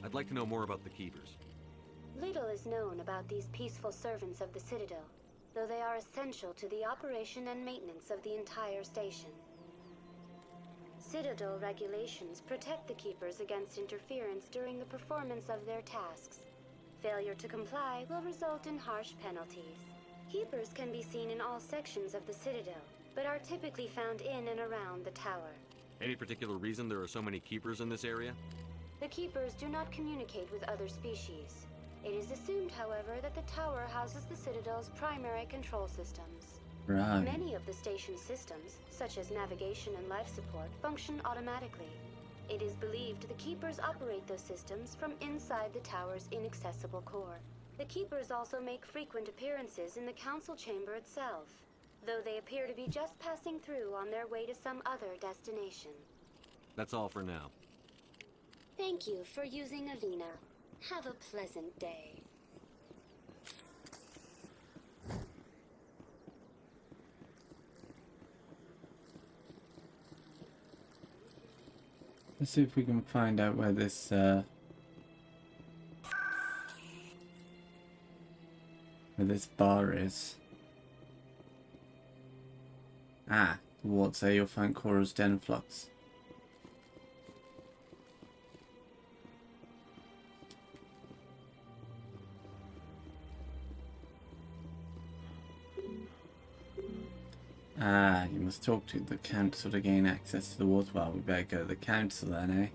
I'd like to know more about the Keepers. Little is known about these peaceful servants of the Citadel, though they are essential to the operation and maintenance of the entire station. Citadel regulations protect the Keepers against interference during the performance of their tasks. Failure to comply will result in harsh penalties. Keepers can be seen in all sections of the Citadel, but are typically found in and around the tower. Any particular reason there are so many Keepers in this area? The Keepers do not communicate with other species. It is assumed, however, that the tower houses the Citadel's primary control systems. Right. Many of the station's systems, such as navigation and life support, function automatically. It is believed the Keepers operate those systems from inside the tower's inaccessible core. The Keepers also make frequent appearances in the Council chamber itself, though they appear to be just passing through on their way to some other destination. That's all for now. Thank you for using Avina. Have a pleasant day. Let's see if we can find out where this bar is. Ah, the wards there you'll find Cora's Den Flux. Ah, you must talk to the council to gain access to the wards. Well, we better go to the council then, eh?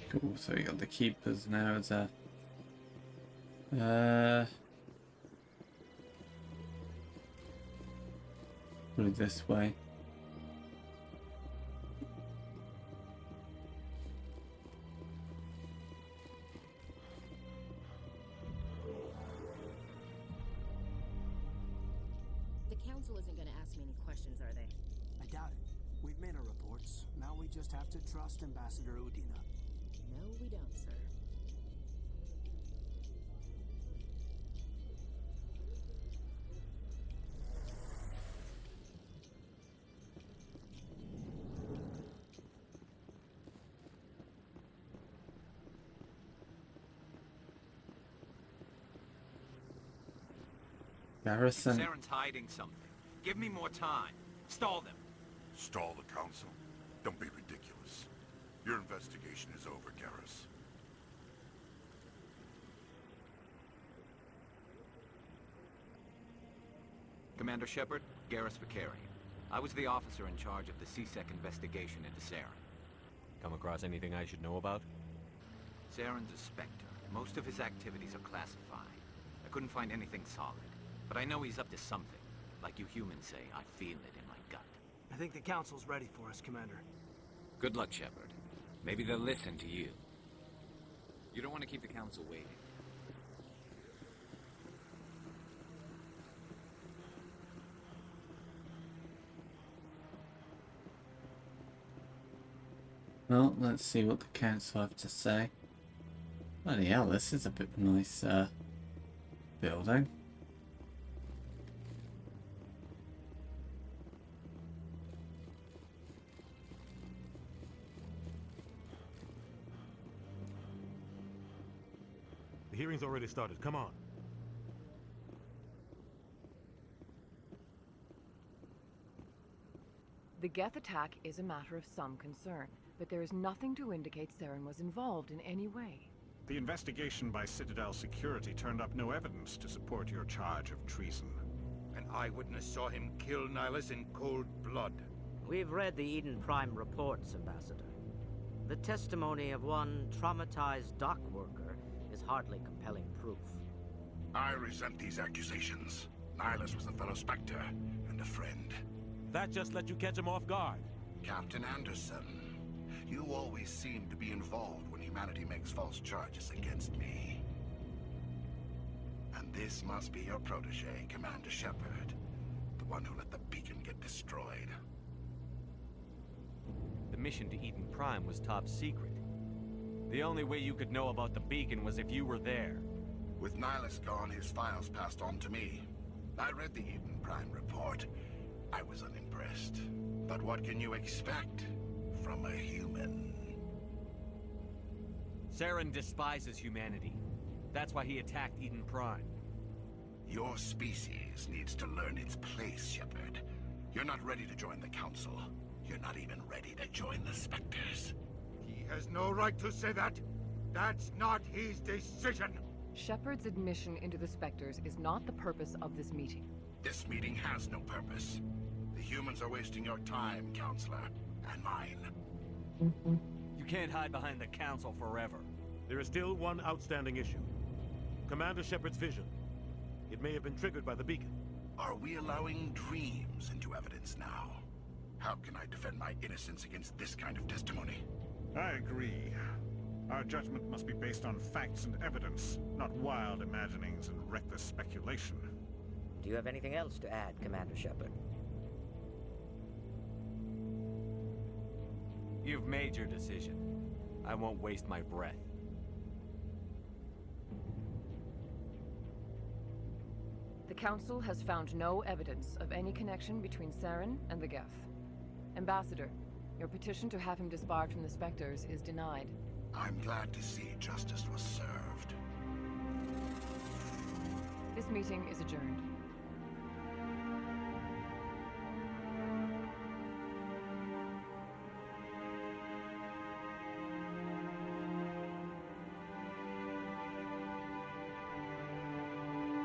Cool, so we got the Keepers now as a probably this way. The council isn't going to ask me any questions, are they? I doubt it. We've made our reports. Now we just have to trust Ambassador Udina. No, we don't, sir. Garrison. Saren's hiding something. Give me more time. Stall them. Stall the council? Don't be ridiculous. Your investigation is over, Garrus. Commander Shepard, Garrus Vakarian. I was the officer in charge of the C-Sec investigation into Saren. Come across anything I should know about? Saren's a Spectre. Most of his activities are classified. I couldn't find anything solid. But I know he's up to something. Like you humans say, I feel it in my gut. I think the council's ready for us, Commander. Good luck, Shepard. Maybe they'll listen to you. You don't want to keep the council waiting. Well, let's see what the council have to say. Bloody hell, this is a bit nice building. The hearing's already started. Come on. The Geth attack is a matter of some concern, but there is nothing to indicate Saren was involved in any way. The investigation by Citadel Security turned up no evidence to support your charge of treason. An eyewitness saw him kill Nihilus in cold blood. We've read the Eden Prime reports, Ambassador. The testimony of one traumatized dock worker is hardly compelling proof. I resent these accusations. Nihilus was a fellow Spectre and a friend. That just let you catch him off guard. Captain Anderson, you always seem to be involved when humanity makes false charges against me. And this must be your protege, Commander Shepard. The one who let the beacon get destroyed. The mission to Eden Prime was top secret. The only way you could know about the beacon was if you were there. With Nihilus gone, his files passed on to me. I read the Eden Prime report. I was unimpressed. But what can you expect from a human? Saren despises humanity. That's why he attacked Eden Prime. Your species needs to learn its place, Shepard. You're not ready to join the Council. You're not even ready to join the Spectres. He He has no right to say that. That's not his decision. Shepard's admission into the Spectres is not the purpose of this meeting. This meeting has no purpose. The humans are wasting your time, Counselor, and mine. You can't hide behind the Council forever. There is still one outstanding issue. Commander Shepard's vision. It may have been triggered by the beacon. Are we allowing dreams into evidence now? How can I defend my innocence against this kind of testimony? I agree. Our judgment must be based on facts and evidence, not wild imaginings and reckless speculation. Do you have anything else to add, Commander Shepard? You've made your decision. I won't waste my breath. The Council has found no evidence of any connection between Saren and the Geth. Ambassador, your petition to have him disbarred from the Spectres is denied. I'm glad to see justice was served. This meeting is adjourned.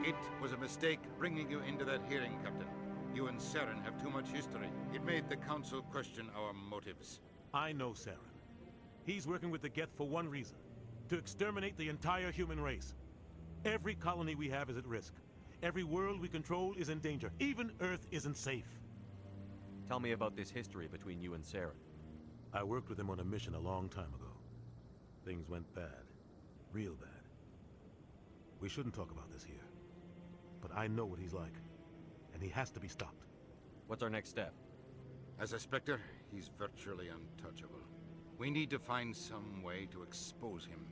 It was a mistake bringing you into that hearing, Captain. You and Saren have too much history. It made the Council question our motives. I know Saren. He's working with the Geth for one reason. To exterminate the entire human race. Every colony we have is at risk. Every world we control is in danger. Even Earth isn't safe. Tell me about this history between you and Saren. I worked with him on a mission a long time ago. Things went bad. Real bad. We shouldn't talk about this here. But I know what he's like. And he has to be stopped. What's our next step? As a Spectre, he's virtually untouchable. We need to find some way to expose him.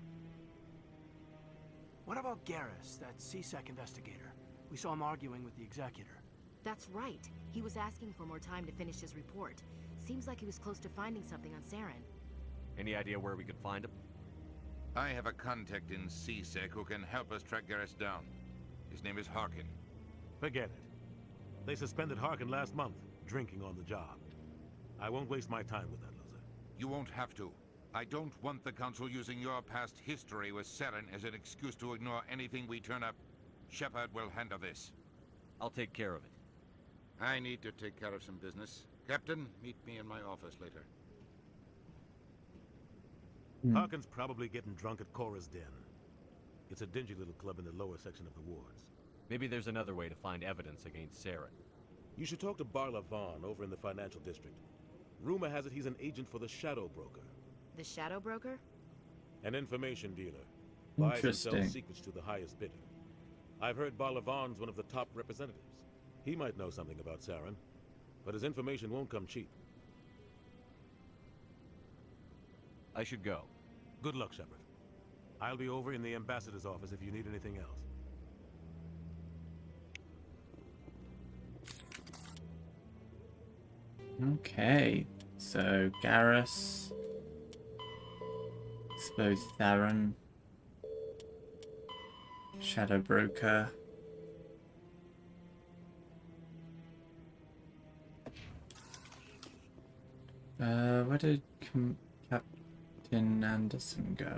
What about Garrus, that C-Sec investigator? We saw him arguing with the Executor. That's right. He was asking for more time to finish his report. Seems like he was close to finding something on Saren. Any idea where we could find him? I have a contact in C-Sec who can help us track Garrus down. His name is Harkin. Forget it. They suspended Harkin last month, drinking on the job. I won't waste my time with that loser. You won't have to. I don't want the Council using your past history with Saren as an excuse to ignore anything we turn up. Shepard will handle this. I'll take care of it. I need to take care of some business. Captain, meet me in my office later. Harkin's probably getting drunk at Cora's Den. It's a dingy little club in the lower section of the wards. Maybe there's another way to find evidence against Saren. You should talk to Barla Vaughn over in the financial district. Rumor has it he's an agent for the Shadow Broker. The Shadow Broker? An information dealer. Buys and sells Interesting. secrets to the highest bidder. I've heard Barla Vaughn's one of the top representatives. He might know something about Saren, but his information won't come cheap. I should go. Good luck, Shepard. I'll be over in the ambassador's office if you need anything else. Okay, so Garrus, expose Saren, Shadow Broker. Where did Captain Anderson go?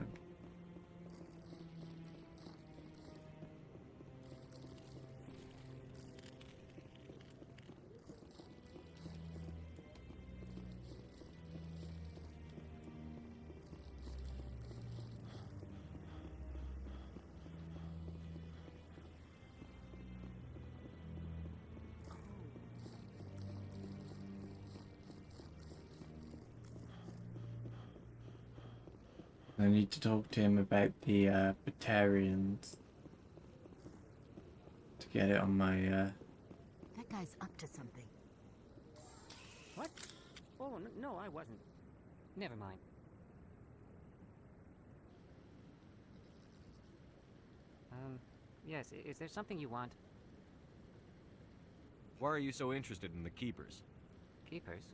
I need to talk to him about the Batarians to get it on my That guy's up to something. What? Oh, no, I wasn't. Never mind. Yes, is there something you want? Why are you so interested in the Keepers? Keepers?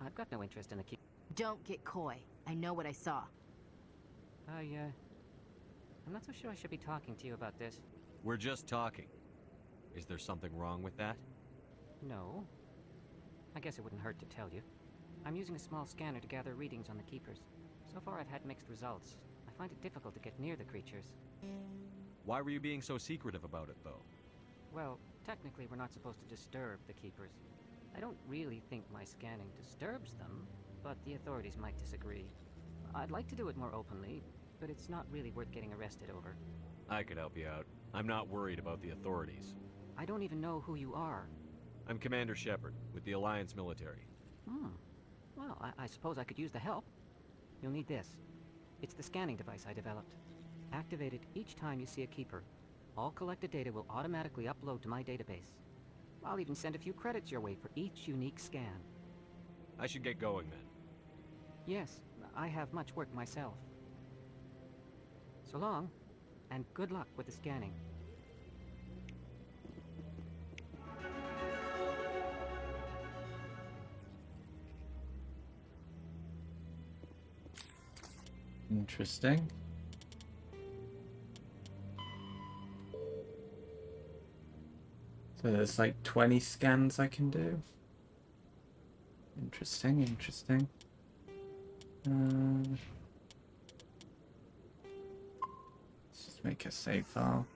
I've got no interest in the Keepers. Don't get coy. I know what I saw. I'm not so sure I should be talking to you about this. We're just talking. Is there something wrong with that? No. I guess it wouldn't hurt to tell you. I'm using a small scanner to gather readings on the Keepers. So far I've had mixed results. I find it difficult to get near the creatures. Why were you being so secretive about it, though? Well, technically we're not supposed to disturb the Keepers. I don't really think my scanning disturbs them, but the authorities might disagree. I'd like to do it more openly, but it's not really worth getting arrested over. I could help you out. I'm not worried about the authorities. I don't even know who you are. I'm Commander Shepard, with the Alliance military. Well, I suppose I could use the help. You'll need this. It's the scanning device I developed. Activate it each time you see a Keeper. All collected data will automatically upload to my database. I'll even send a few credits your way for each unique scan. I should get going then. Yes, I have much work myself. So long, and good luck with the scanning. Interesting. So there's like 20 scans I can do. Interesting, interesting. Let's just make a save file.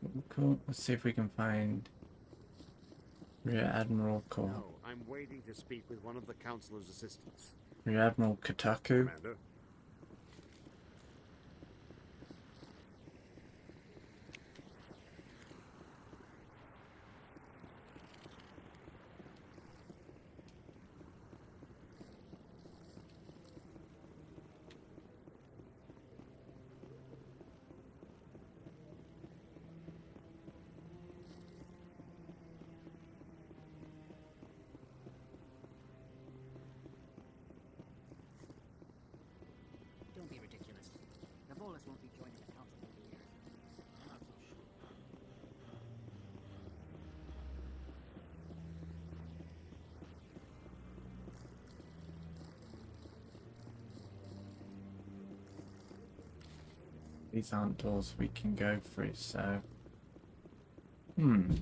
Cool, cool. Let's see if we can find Rear Admiral Cole. No, I'm waiting to speak with one of the Councilor's assistants. Rear Admiral Kotaku. Commander. Don't be ridiculous. The Volus won't be joining the council over years. I'm not so sure. These aren't doors we can go through, so... Maybe.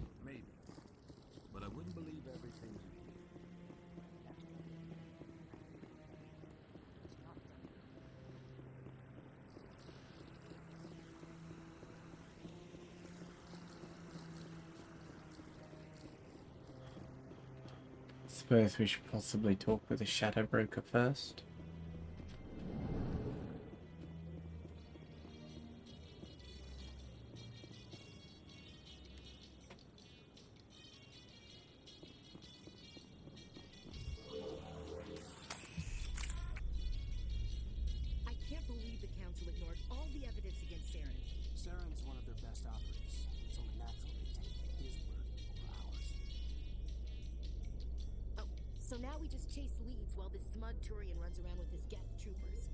But I wouldn't believe everything you hear. Suppose we should possibly talk with the Shadow Broker first. I can't believe the Council ignored all the evidence against Saren. Saren's one of their best operatives. It's only natural they take his word over ours. Oh, so now we just chase leads while this smug Turian runs around with his Geth troopers.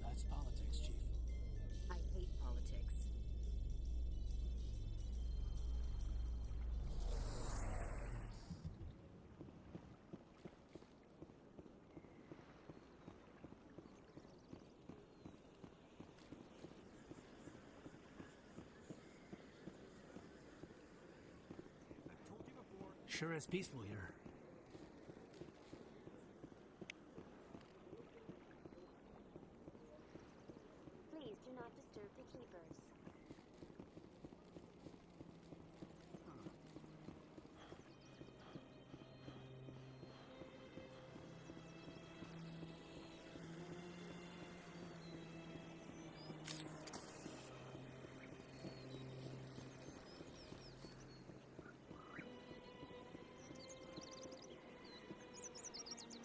That's politics, Chief. I hate politics. Sure is peaceful here. Please do not disturb the Keepers.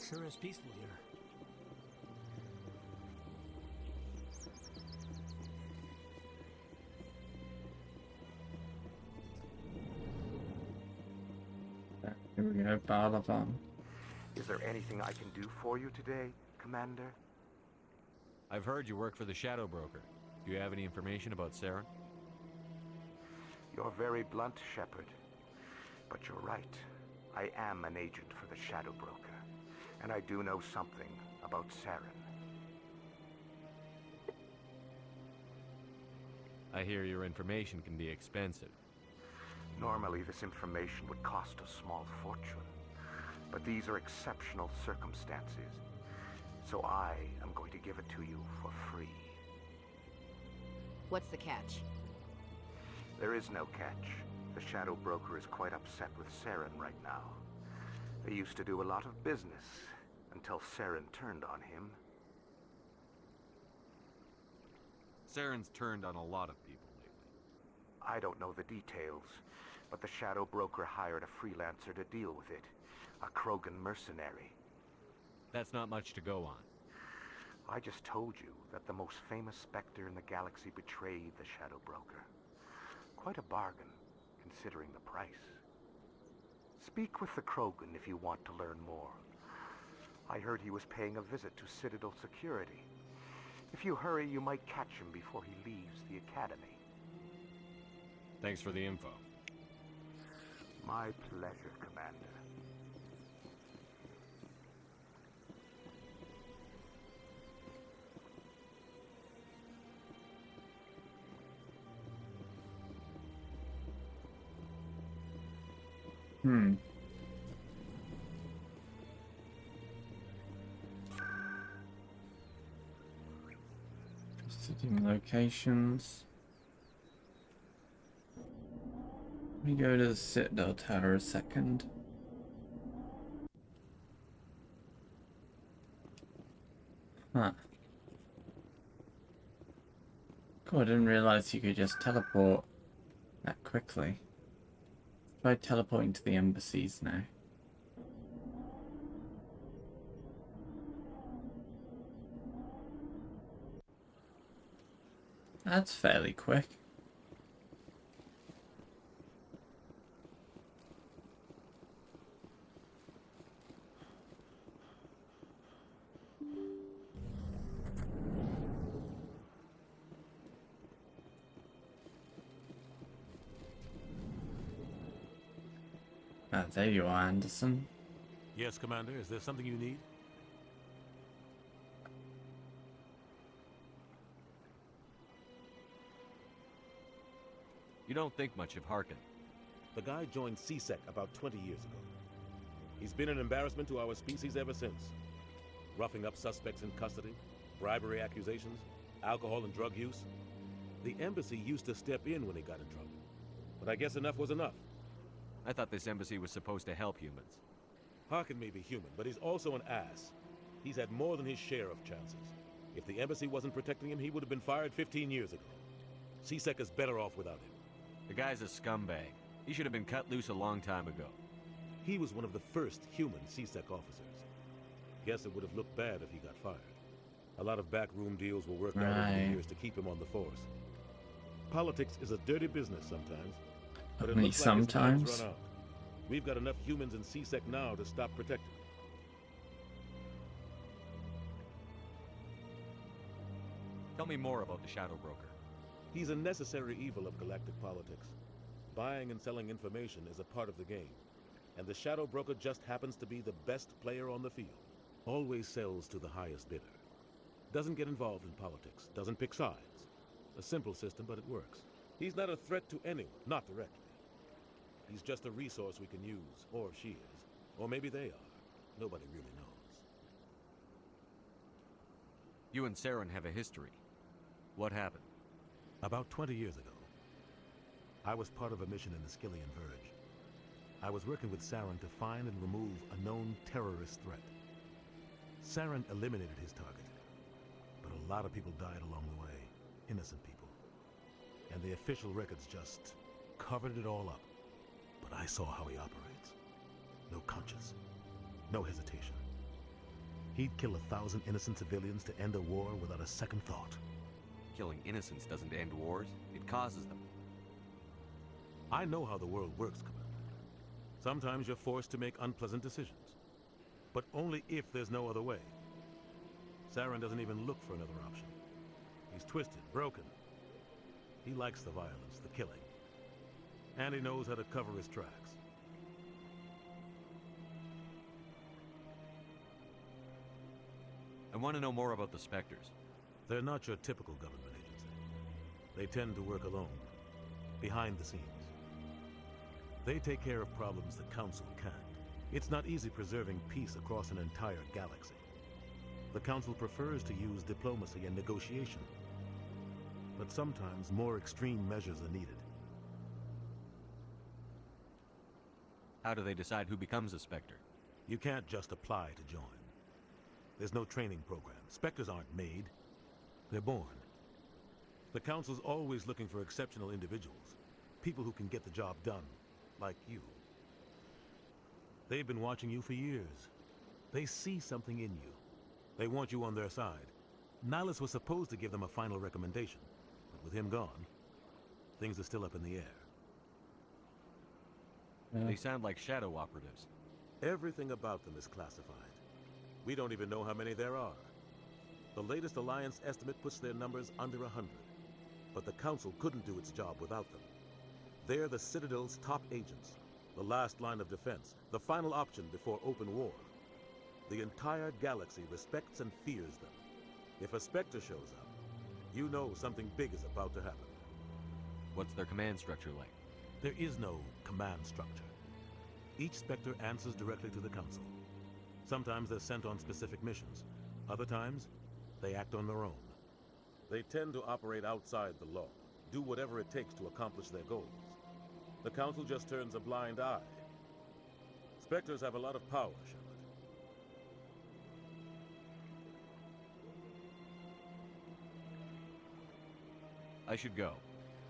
Sure is peaceful here. Here we go, Balaban. Is there anything I can do for you today, Commander? I've heard you work for the Shadow Broker. Do you have any information about Saren? You're very blunt, Shepard. But you're right. I am an agent for the Shadow Broker. And I do know something about Saren. I hear your information can be expensive. Normally, this information would cost a small fortune. But these are exceptional circumstances. So I am going to give it to you for free. What's the catch? There is no catch. The Shadow Broker is quite upset with Saren right now. They used to do a lot of business until Saren turned on him. Saren's turned on a lot of people lately. I don't know the details, but the Shadow Broker hired a freelancer to deal with it. A Krogan mercenary. That's not much to go on. I just told you that the most famous Spectre in the galaxy betrayed the Shadow Broker. Quite a bargain, considering the price. Speak with the Krogan if you want to learn more. I heard he was paying a visit to Citadel Security. If you hurry, you might catch him before he leaves the Academy. Thanks for the info. My pleasure, Commander. Visiting locations. Let me go to the Citadel Tower a second. Huh. Cool, I didn't realize you could just teleport that quickly. Try teleporting to the embassies now. That's fairly quick. Ah, there you are, Anderson. Yes, Commander. Is there something you need? You don't think much of Harkin. The guy joined CSEC about 20 years ago. He's been an embarrassment to our species ever since. Roughing up suspects in custody, bribery accusations, alcohol and drug use. The embassy used to step in when he got in trouble. But I guess enough was enough. I thought this embassy was supposed to help humans. Harkin may be human, but he's also an ass. He's had more than his share of chances. If the embassy wasn't protecting him, he would have been fired 15 years ago. CSEC is better off without him. The guy's a scumbag. He should have been cut loose a long time ago. He was one of the first human CSEC officers. Guess it would have looked bad if he got fired. A lot of backroom deals were worked out over the years to keep him on the force. Politics is a dirty business sometimes. But it looks like his time's run out. We've got enough humans in CSEC now to stop protecting. Tell me more about the Shadow Broker. He's a necessary evil of galactic politics. Buying and selling information is a part of the game. And the Shadow Broker just happens to be the best player on the field. Always sells to the highest bidder. Doesn't get involved in politics. Doesn't pick sides. A simple system, but it works. He's not a threat to anyone, not directly. He's just a resource we can use, or she is. Or maybe they are. Nobody really knows. You and Saren have a history. What happened? About 20 years ago, I was part of a mission in the Skillian Verge. I was working with Saren to find and remove a known terrorist threat. Saren eliminated his target, but a lot of people died along the way, innocent people. And the official records just covered it all up. But I saw how he operates. No conscience, no hesitation. He'd kill 1,000 innocent civilians to end a war without a second thought. Killing innocents doesn't end wars, it causes them. I know how the world works, Commander. Sometimes you're forced to make unpleasant decisions. But only if there's no other way. Saren doesn't even look for another option. He's twisted, broken. He likes the violence, the killing. And he knows how to cover his tracks. I want to know more about the Spectres. They're not your typical government agency. They tend to work alone, behind the scenes. They take care of problems the Council can't. It's not easy preserving peace across an entire galaxy. The Council prefers to use diplomacy and negotiation. But sometimes more extreme measures are needed. How do they decide who becomes a Spectre? You can't just apply to join. There's no training program. Spectres aren't made. They're born. The Council's always looking for exceptional individuals. People who can get the job done. Like you. They've been watching you for years. They see something in you. They want you on their side. Nihilus was supposed to give them a final recommendation. But with him gone, things are still up in the air. They sound like shadow operatives. Everything about them is classified. We don't even know how many there are. The latest Alliance estimate puts their numbers under 100. But the Council couldn't do its job without them. They're the Citadel's top agents, the last line of defense, the final option before open war. The entire galaxy respects and fears them. If a Spectre shows up, you know something big is about to happen. What's their command structure like? There is no command structure. Each Spectre answers directly to the Council. Sometimes they're sent on specific missions. Other times, they act on their own. They tend to operate outside the law, do whatever it takes to accomplish their goals. The Council just turns a blind eye. Spectres have a lot of power, Shepard. I should go.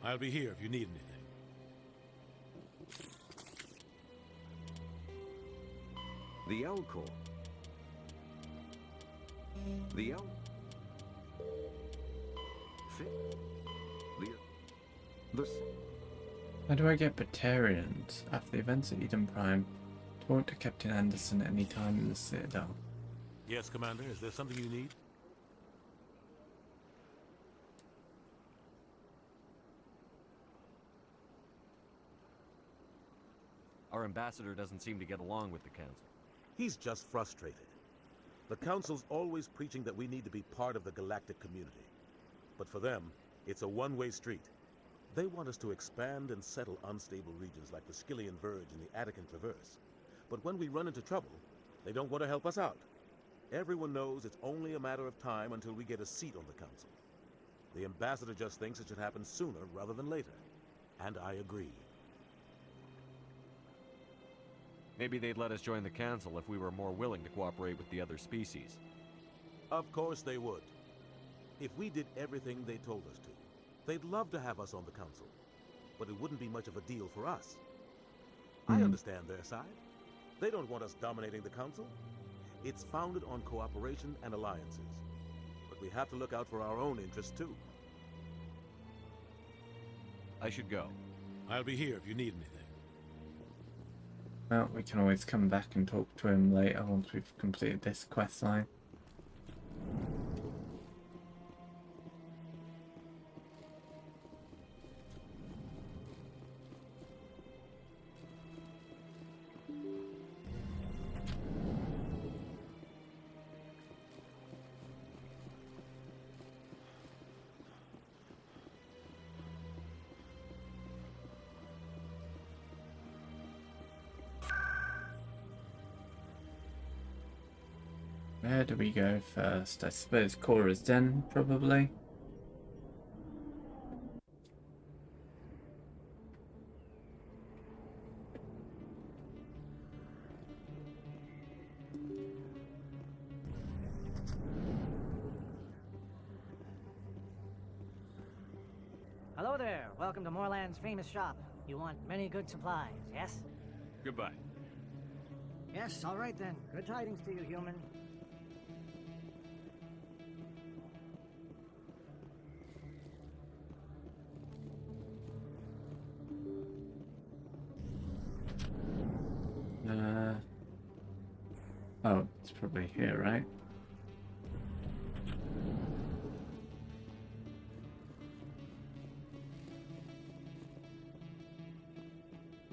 I'll be here if you need anything. The Elcor. The El... The... How do I get Batarians after the events at Eden Prime? Talk to Captain Anderson any time in the Citadel. Yes, Commander. Is there something you need? Our ambassador doesn't seem to get along with the Council. He's just frustrated. The Council's always preaching that we need to be part of the galactic community. But for them, it's a one-way street. They want us to expand and settle unstable regions like the Skyllian Verge and the Attican Traverse. But when we run into trouble, they don't want to help us out. Everyone knows it's only a matter of time until we get a seat on the Council. The ambassador just thinks it should happen sooner rather than later. And I agree. Maybe they'd let us join the Council if we were more willing to cooperate with the other species. Of course they would. If we did everything they told us to, they'd love to have us on the Council. But it wouldn't be much of a deal for us. I understand their side. They don't want us dominating the Council. It's founded on cooperation and alliances. But we have to look out for our own interests too. I should go. I'll be here if you need anything. Well, we can always come back and talk to him later once we've completed this quest line. Where do we go first? I suppose Cora's Den, probably. Hello there. Welcome to Moorland's famous shop. You want many good supplies, yes? Goodbye. Yes, all right then. Good tidings to you, human. Oh, it's probably here, right?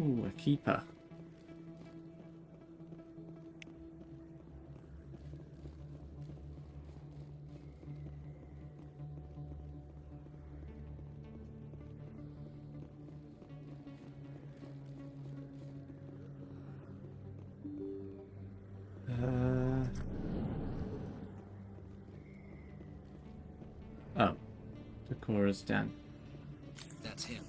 Ooh, a keeper. The core is down. That's him.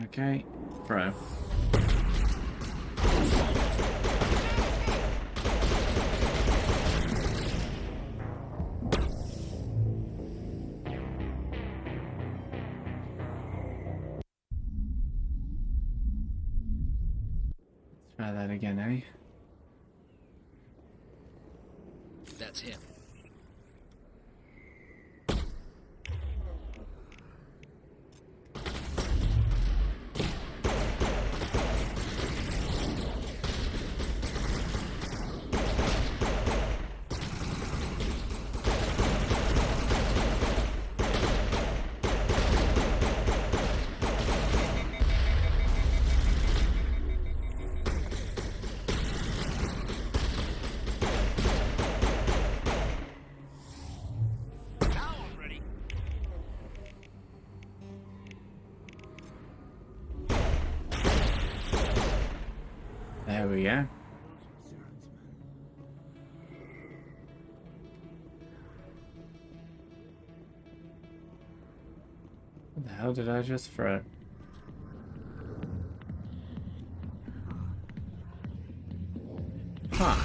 Okay, throw. Try that again, eh? That's him. There we go. What the hell did I just throw? Huh.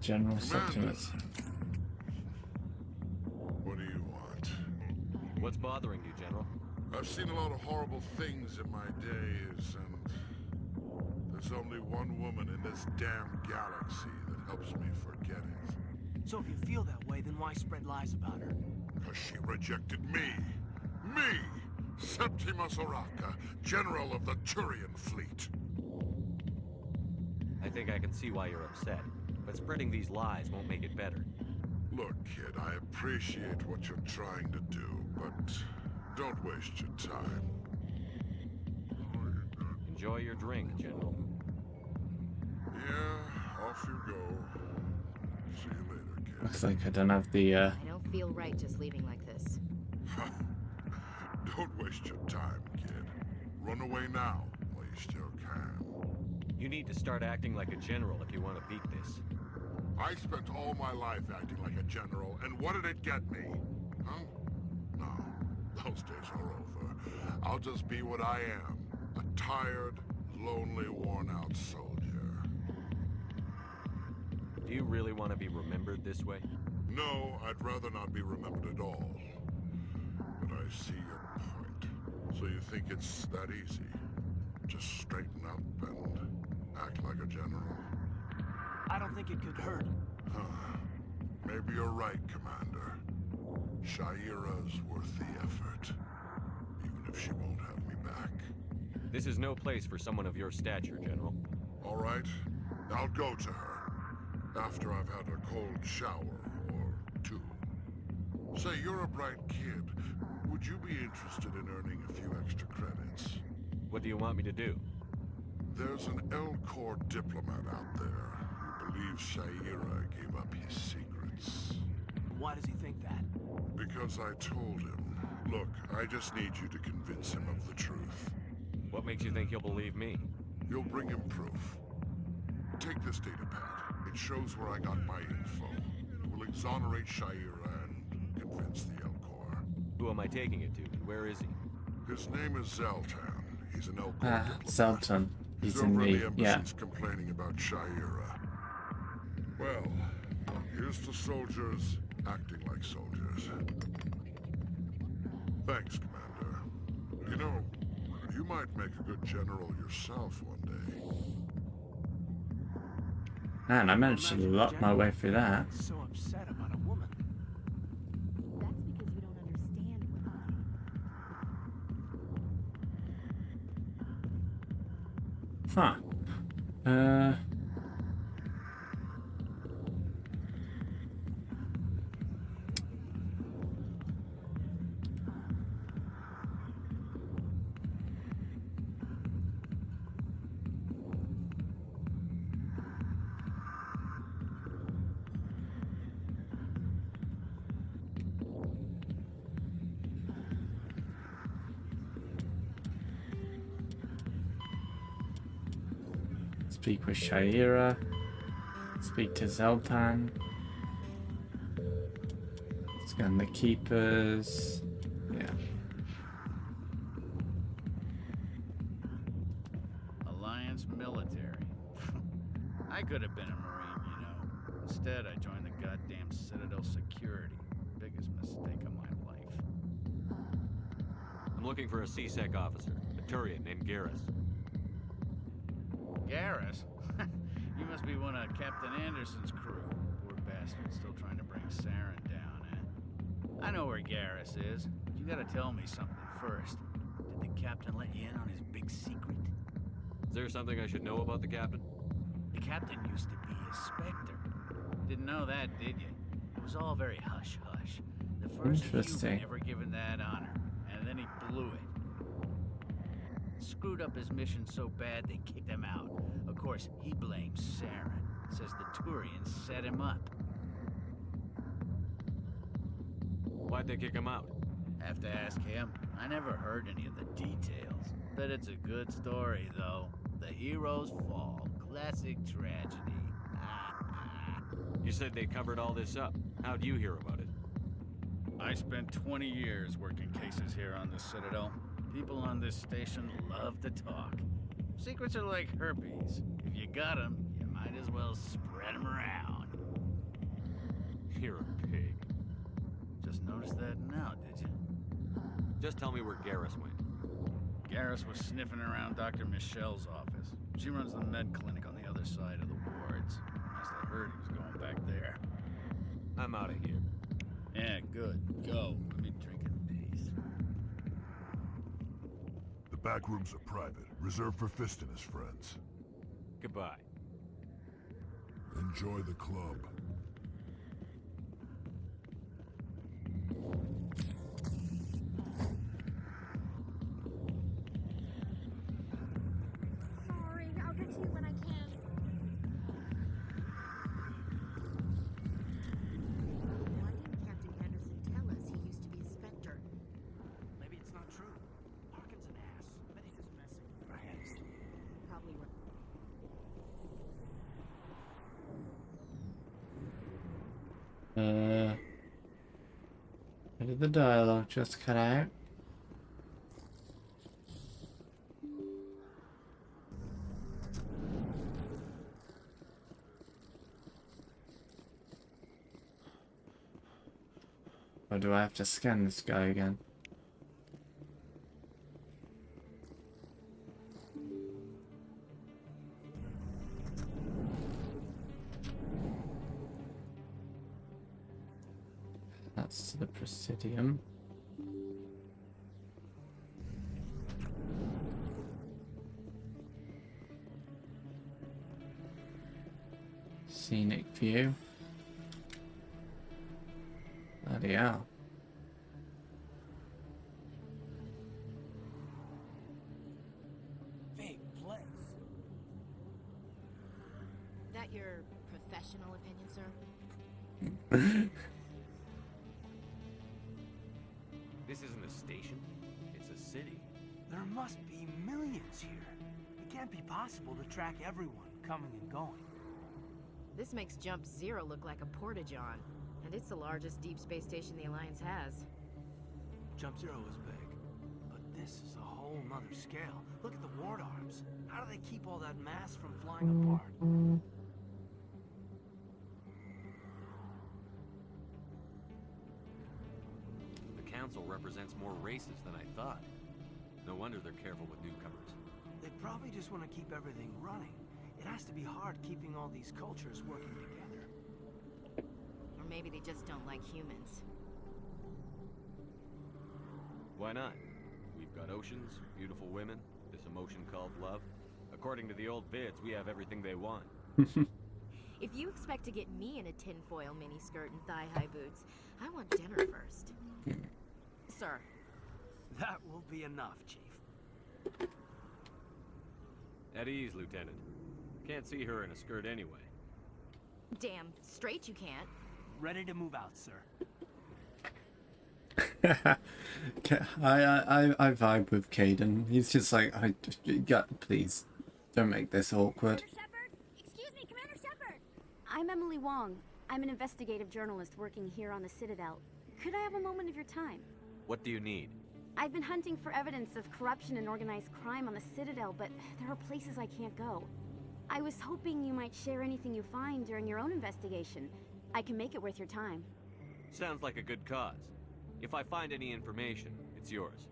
General Septimus. What do you want? What's bothering you, General? I've seen a lot of horrible things in my days, and there's only one woman in this damn galaxy that helps me forget it. So if you feel that way, then why spread lies about her? Because she rejected me. Me! Septimus Oraka, General of the Turian Fleet. I think I can see why you're upset, but spreading these lies won't make it better. Look, kid, I appreciate what you're trying to do, but don't waste your time. Enjoy your drink, General. Yeah, off you go. See you later, kid. Looks like I don't have the, I don't feel right just leaving like this. Don't waste your time, kid. Run away now, while you still can. You need to start acting like a general if you want to beat this. I spent all my life acting like a general, and what did it get me? Huh? No, those days are over. I'll just be what I am. A tired, lonely, worn-out soldier. Do you really want to be remembered this way? No, I'd rather not be remembered at all. But I see your point. So you think it's that easy? Just straighten up and act like a general? I don't think it could hurt. Huh. Maybe you're right, Commander. Shaira's worth the effort. Even if she won't have me back. This is no place for someone of your stature, General. All right. I'll go to her. After I've had a cold shower or two. Say, you're a bright kid. Would you be interested in earning a few extra credits? What do you want me to do? There's an Elcor diplomat out there who believes Shaira gave up his secrets. Why does he think that? Because I told him. Look, I just need you to convince him of the truth. What makes you think he'll believe me? You'll bring him proof. Take this data pad. It shows where I got my info. It will exonerate Shaira and convince the Elcor. Who am I taking it to, and where is he? His name is Zeltan. He's an Elcor diplomat. Zeltan. He's in over the, the embassies complaining about Shaira. Well, here's to soldiers acting like soldiers. Thanks, Commander. You know, you might make a good general yourself one day. Man, I managed to lock my way through that. So upset about a woman. That's because you don't understand Huh. Speak with Shaira. Speak to Zeltan. Scan the keepers. Yeah. Alliance military. I could have been a Marine, you know. Instead, I joined the goddamn Citadel security. Biggest mistake of my life. I'm looking for a C-Sec officer, a Turian named Garrus. Garrus? You must be one of Captain Anderson's crew. Poor bastard, still trying to bring Saren down, eh? I know where Garrus is. You gotta tell me something first. Did the captain let you in on his big secret? Is there something I should know about the captain? The captain used to be a Spectre. Didn't know that, did you? It was all very hush-hush. The first human ever given that honor, and then he blew it. Screwed up his mission so bad they kicked him out. Of course, he blames Saren. Says the Turians set him up. Why'd they kick him out? Have to ask him. I never heard any of the details. Bet it's a good story, though. The heroes fall. Classic tragedy. You said they covered all this up. How'd you hear about it? I spent 20 years working cases here on the Citadel. People on this station love to talk. Secrets are like herpes. If you got them, you might as well spread them around. You're a pig. Just noticed that now, did you? Just tell me where Garrus went. Garrus was sniffing around Dr. Michelle's office. She runs the med clinic on the other side of the wards. Must have heard he was going back there. I'm out of here. Yeah, good. Go. Let me drink in peace. The back rooms are private, reserved for Fist and his friends. Goodbye. Enjoy the club. Sorry, I'll get to you when I can. Why didn't Captain Anderson tell us he used to be a Spectre? Maybe it's not true. Harkin's an ass. Bet he's just messing with our heads. Probably right. Where did the dialogue just cut out? Or do I have to scan this guy again? That's the Presidium. Scenic view. Bloody hell. Big place. That your professional opinion, sir? This isn't a station. It's a city. There must be millions here. It can't be possible to track everyone coming and going. This makes Jump Zero look like a porta-john, and it's the largest deep space station the Alliance has. Jump Zero is big, but this is a whole nother scale. Look at the ward arms. How do they keep all that mass from flying apart? The council represents more races than I thought. No wonder they're careful with newcomers. They probably just want to keep everything running. It has to be hard keeping all these cultures working together. Or maybe they just don't like humans. Why not? We've got oceans, beautiful women, this emotion called love. According to the old vids, we have everything they want. If you expect to get me in a tinfoil miniskirt and thigh-high boots, I want dinner first. Sir. That will be enough, Chief. At ease, Lieutenant. Can't see her in a skirt anyway. Damn straight you can't. Ready to move out, sir. I vibe with Caden. He's just like, please don't make this awkward. Shepard? I'm Emily Wong. I'm an investigative journalist working here on the Citadel. Could I have a moment of your time? What do you need? I've been hunting for evidence of corruption and organized crime on the Citadel, but there are places I can't go. I was hoping you might share anything you find during your own investigation. I can make it worth your time. Sounds like a good cause. If I find any information, it's yours.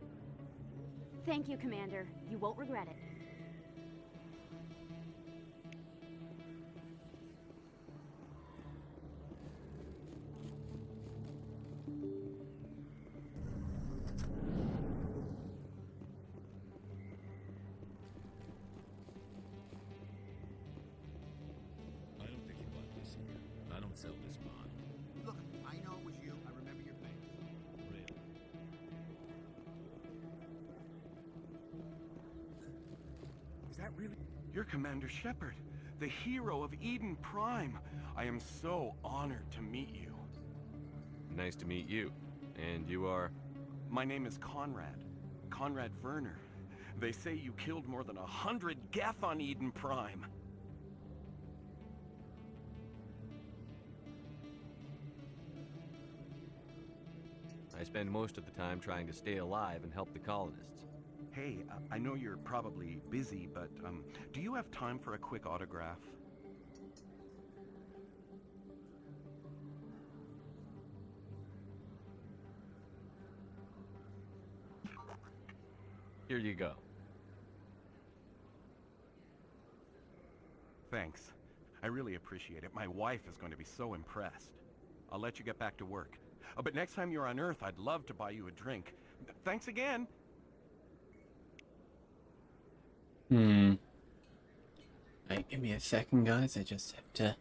Thank you, Commander. You won't regret it. I don't think you bought this here. I don't sell this bond. Look, I know it was you. I remember your face. Really? Is that really? You're Commander Shepard, the hero of Eden Prime. I am so honored to meet you. Nice to meet you. And you are? My name is Conrad. Conrad Werner. They say you killed more than 100 Geth on Eden Prime. I spend most of the time trying to stay alive and help the colonists. Hey, I know you're probably busy, but do you have time for a quick autograph? Here you go. Thanks. I really appreciate it. My wife is going to be so impressed. I'll let you get back to work. But next time you're on Earth, I'd love to buy you a drink. Thanks again. Right, give me a second, guys. I just have to...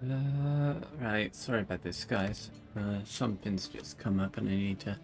Right, sorry about this, guys. Something's just come up and I need to...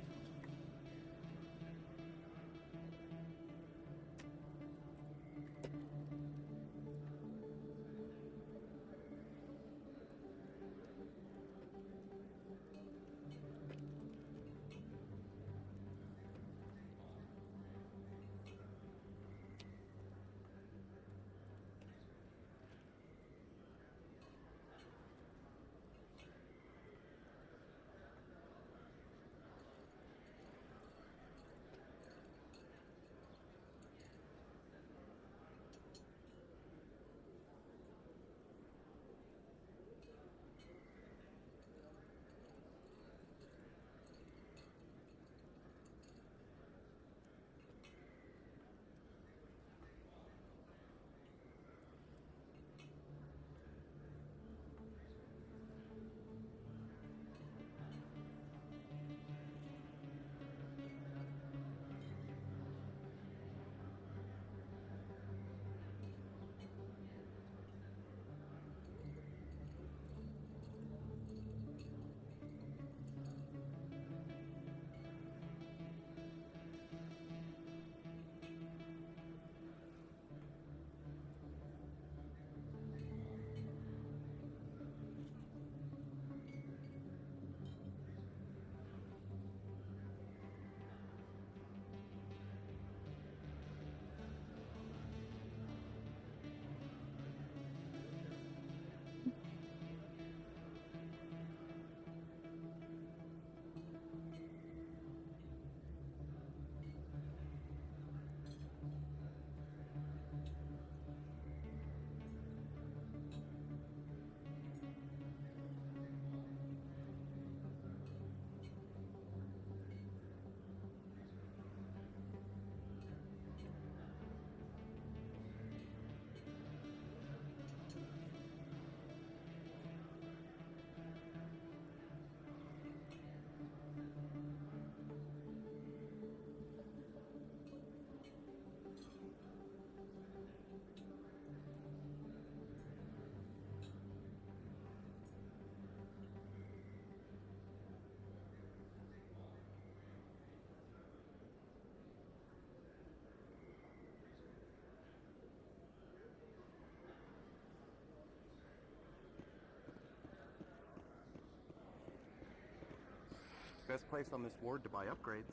Best place on this ward to buy upgrades.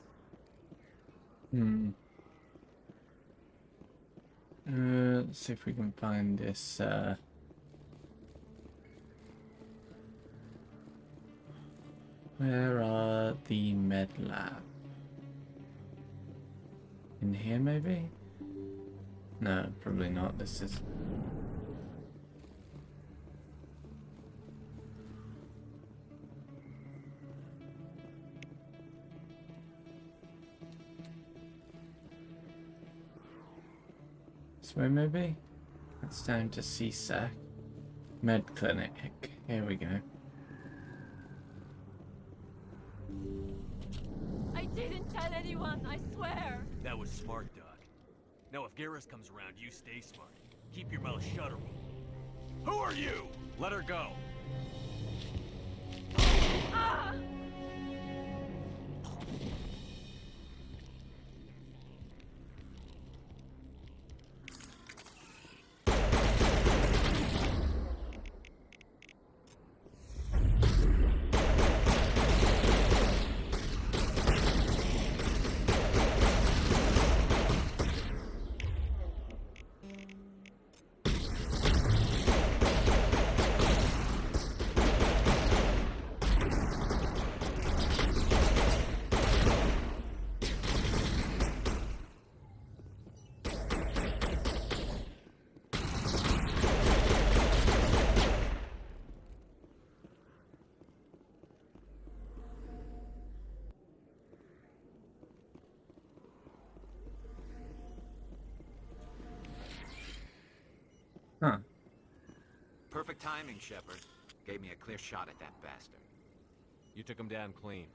Let's see if we can find this, where are the med lab? In here, maybe? No, probably not. This is... this way, maybe? It's down to CSAC. Med clinic. Here we go. I didn't tell anyone, I swear. That was smart, Doc. Now if Garrus comes around, you stay smart. Keep your mouth shut or we'll... Who are you? Let her go. Ah! Huh. Perfect timing, Shepard. Gave me a clear shot at that bastard. You took him down clean.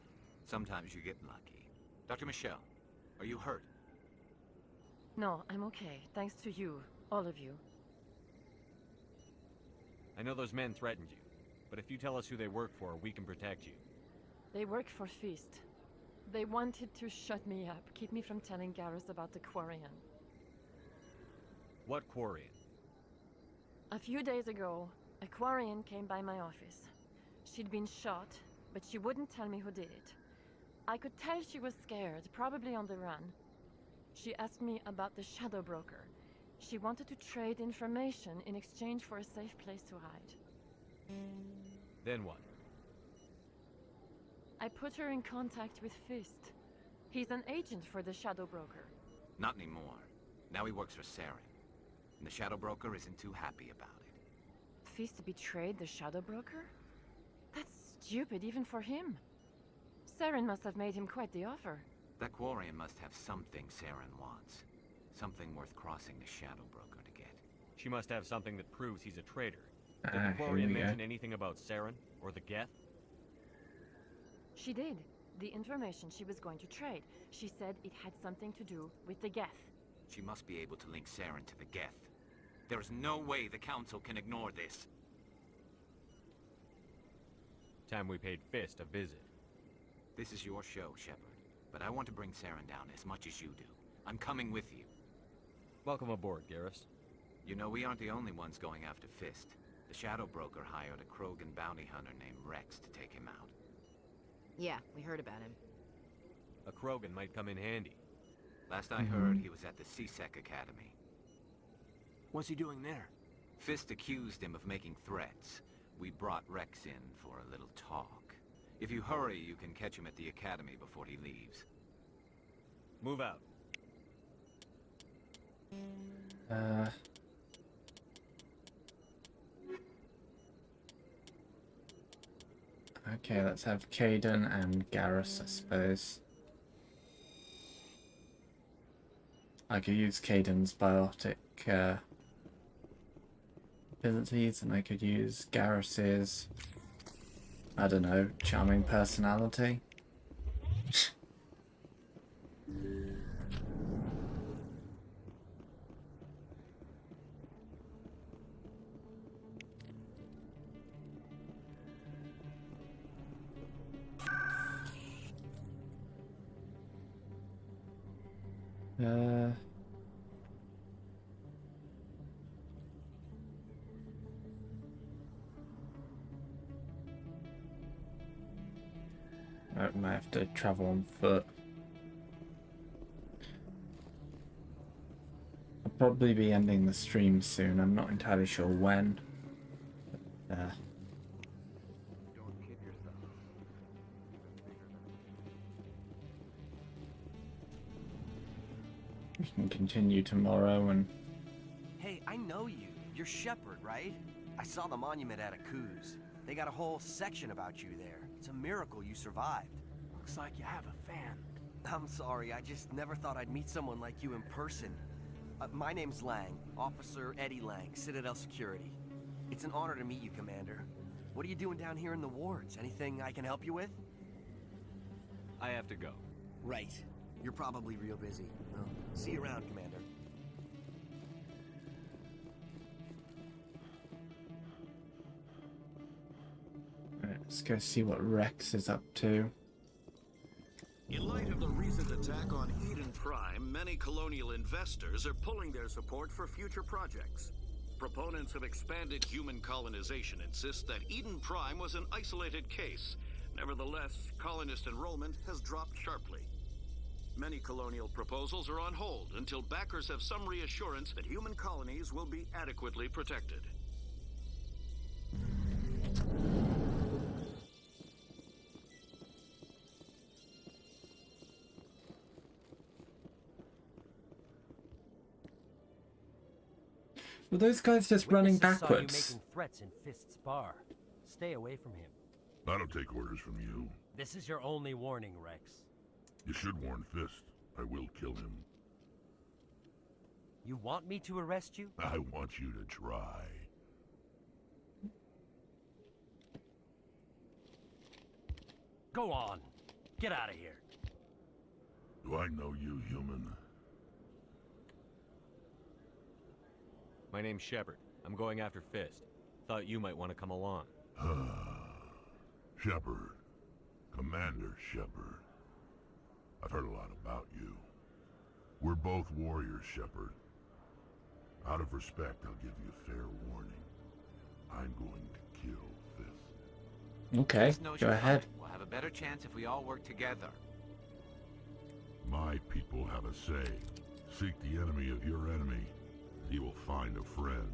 Sometimes you get lucky. Dr. Michelle, are you hurt? No, I'm okay. Thanks to you. All of you. I know those men threatened you. but if you tell us who they work for, we can protect you. They work for Feast. They wanted to shut me up, keep me from telling Garrus about the Quarian. What Quarian? A few days ago, a Quarian came by my office. She'd been shot, but she wouldn't tell me who did it. I could tell she was scared, probably on the run. She asked me about the Shadow Broker. She wanted to trade information in exchange for a safe place to hide. Then what? I put her in contact with Fist. He's an agent for the Shadow Broker. Not anymore. Now he works for Saren. And the Shadow Broker isn't too happy about it. Fist betrayed the Shadow Broker? That's stupid even for him. Saren must have made him quite the offer. That Quarian must have something Saren wants. Something worth crossing the Shadow Broker to get. She must have something that proves he's a traitor. Did Ah, the here Quarian we go. mention anything about Saren or the Geth? She did. The information she was going to trade. She said it had something to do with the Geth. She must be able to link Saren to the Geth. There is no way the Council can ignore this. Time we paid Fist a visit. This is your show, Shepard. But I want to bring Saren down as much as you do. I'm coming with you. Welcome aboard, Garrus. You know, we aren't the only ones going after Fist. The Shadow Broker hired a Krogan bounty hunter named Rex to take him out. Yeah, we heard about him. A Krogan might come in handy. Last I heard, he was at the C-Sec Academy. What's he doing there? Fist accused him of making threats. We brought Rex in for a little talk. If you hurry, you can catch him at the Academy before he leaves. Move out. Okay, let's have Kaidan and Garrus, I suppose. I could use Kaidan's biotic abilities, and I could use Garrus's, I don't know, charming personality. I might have to travel on foot. I'll probably be ending the stream soon. I'm not entirely sure when. But, Don't kid yourself. we can continue tomorrow and... Hey, I know you. You're Shepard, right? I saw the monument at Akuz. They got a whole section about you there. It's a miracle you survived. Looks like you have a fan. I'm sorry, I just never thought I'd meet someone like you in person. My name's Lang, Officer Eddie Lang, Citadel Security. It's an honor to meet you, Commander. What are you doing down here in the wards? Anything I can help you with? I have to go. Right. You're probably real busy. Well, see you around, Commander. Alright, let's go see what Rex is up to. In light of the recent attack on Eden Prime, many colonial investors are pulling their support for future projects. Proponents of expanded human colonization insist that Eden Prime was an isolated case. Nevertheless, colonist enrollment has dropped sharply. Many colonial proposals are on hold until backers have some reassurance that human colonies will be adequately protected. Were those guys just running Witnesses saw you backwards? making threats in Fist's bar. Stay away from him. I don't take orders from you. This is your only warning, Rex. You should warn Fist. I will kill him. You want me to arrest you? I want you to try. Go on. Get out of here. Do I know you, human? My name's Shepard. I'm going after Fist. Thought you might want to come along. Shepard. Commander Shepard. I've heard a lot about you. We're both warriors, Shepard. Out of respect, I'll give you fair warning. I'm going to kill Fisk. Okay, This knows go you're ahead. coming. We'll have a better chance if we all work together. My people have a say. Seek the enemy of your enemy. He will find a friend.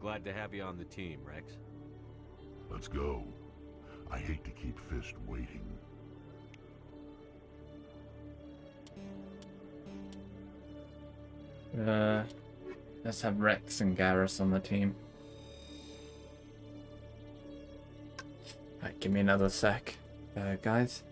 Glad to have you on the team, Rex. Let's go. I hate to keep Fist waiting. Let's have Rex and Garrus on the team. Right, give me another sec, guys.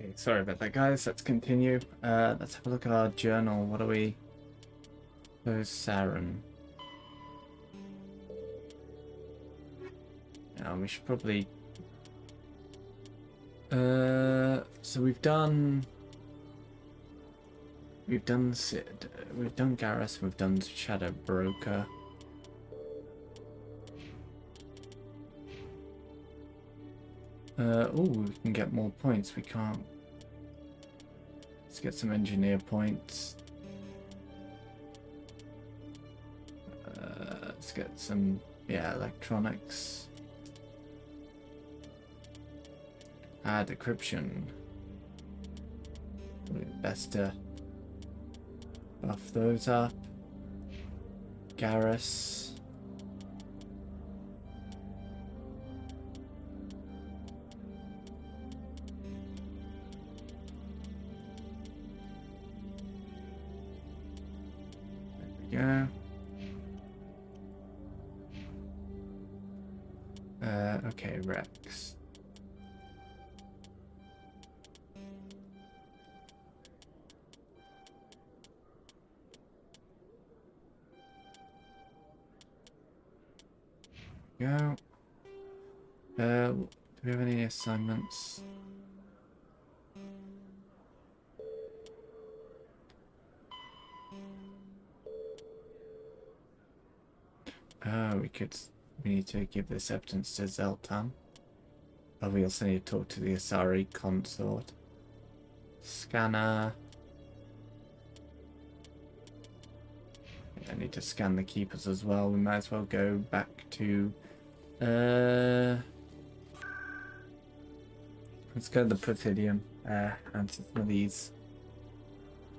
Okay, sorry about that, guys. Let's continue. Let's have a look at our journal. What are we? There's Saren. We should probably... so we've done Sid, we've done Garrus, we've done Shadow Broker. Oh, we can get more points. We can't. Let's get some engineer points. Let's get some, yeah, electronics. Decryption. Best to buff those up. Garrus. There we go. Okay, Rex. Go. Do we have any assignments? We need to give this evidence to Zeltan. Oh, we also need to talk to the Asari consort. Scanner. I need to scan the keepers as well. We might as well go back to... let's go to the Presidium. Answer some of these.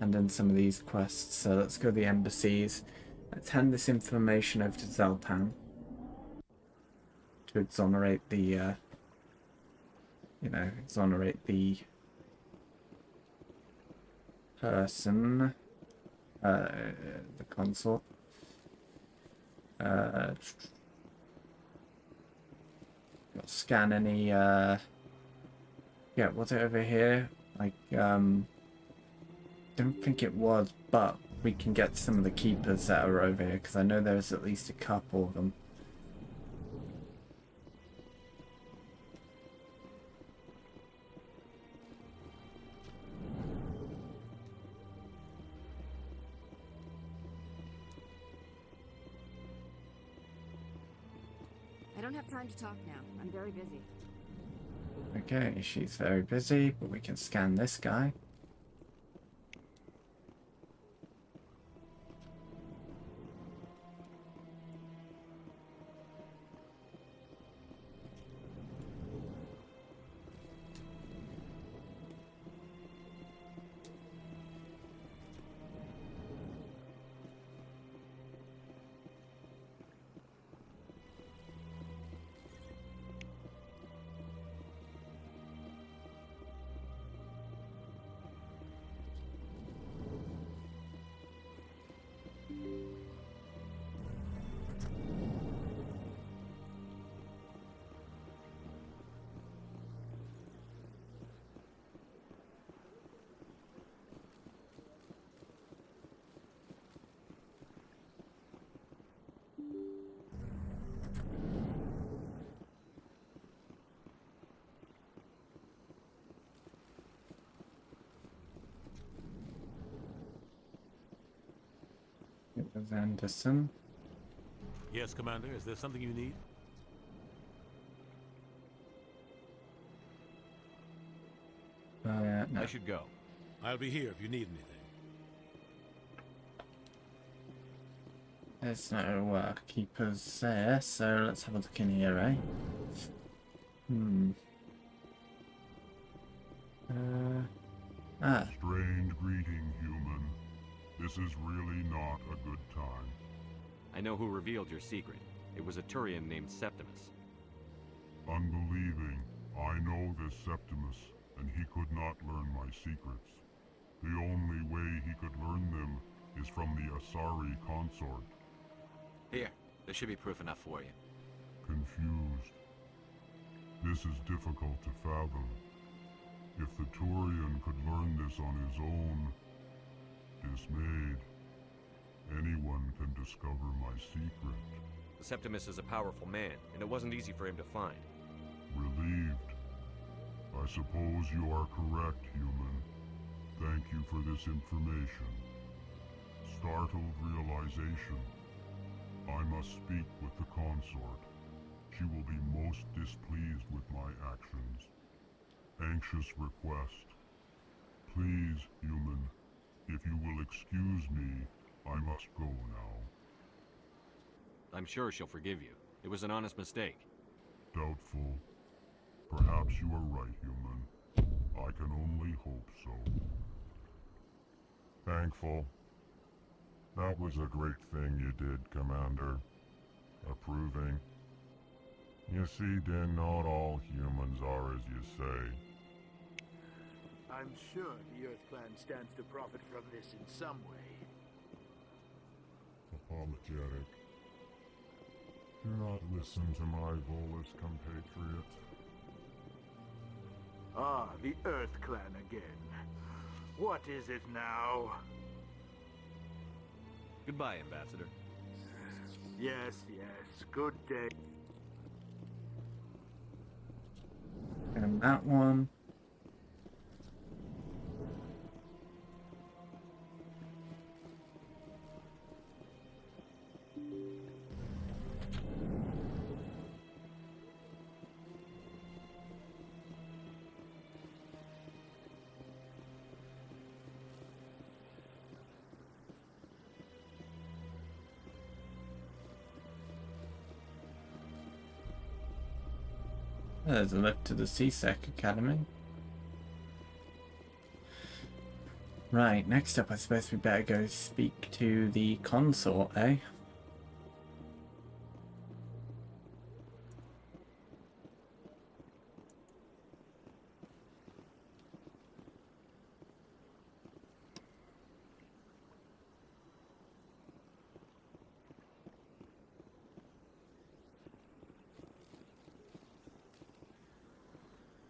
And then some of these quests. So let's go to the embassies. Let's hand this information over to Zeltan. To exonerate the... exonerate the... person. The console. Scan any, yeah, was it over here? Like, don't think it was, but we can get some of the keepers that are over here, because I know there's at least a couple of them. I don't have time to talk now. I'm very busy. Okay, she's very busy, but we can scan this guy. It was Anderson. Yes, Commander. Is there something you need? No. I should go. I'll be here if you need anything. There's no keepers there, so let's have a look in here, eh? Strange greeting, human. This is really not a good time. I know who revealed your secret. It was a Turian named Septimus. Unbelieving. I know this Septimus, and he could not learn my secrets. The only way he could learn them is from the Asari consort. Here, there should be proof enough for you. Confused. This is difficult to fathom. If the Turian could learn this on his own, dismayed, anyone can discover my secret. The Septimus is a powerful man, and it wasn't easy for him to find. Relieved. I suppose you are correct, human. Thank you for this information. Startled realization. I must speak with the consort. She will be most displeased with my actions. Anxious request. Please, human, if you will excuse me, I must go now. I'm sure she'll forgive you. It was an honest mistake. Doubtful. Perhaps you are right, human. I can only hope so. Thankful. That was a great thing you did, Commander. Approving. You see, Din, not all humans are as you say. I'm sure the Earth Clan stands to profit from this in some way. Apologetic. Do not listen to my Volus compatriot. Ah, the Earth Clan again. What is it now? Goodbye, Ambassador. Yes, yes. Good day. And that one. There's a look to the C-Sec Academy. Right, next up I suppose we better go speak to the consort, eh?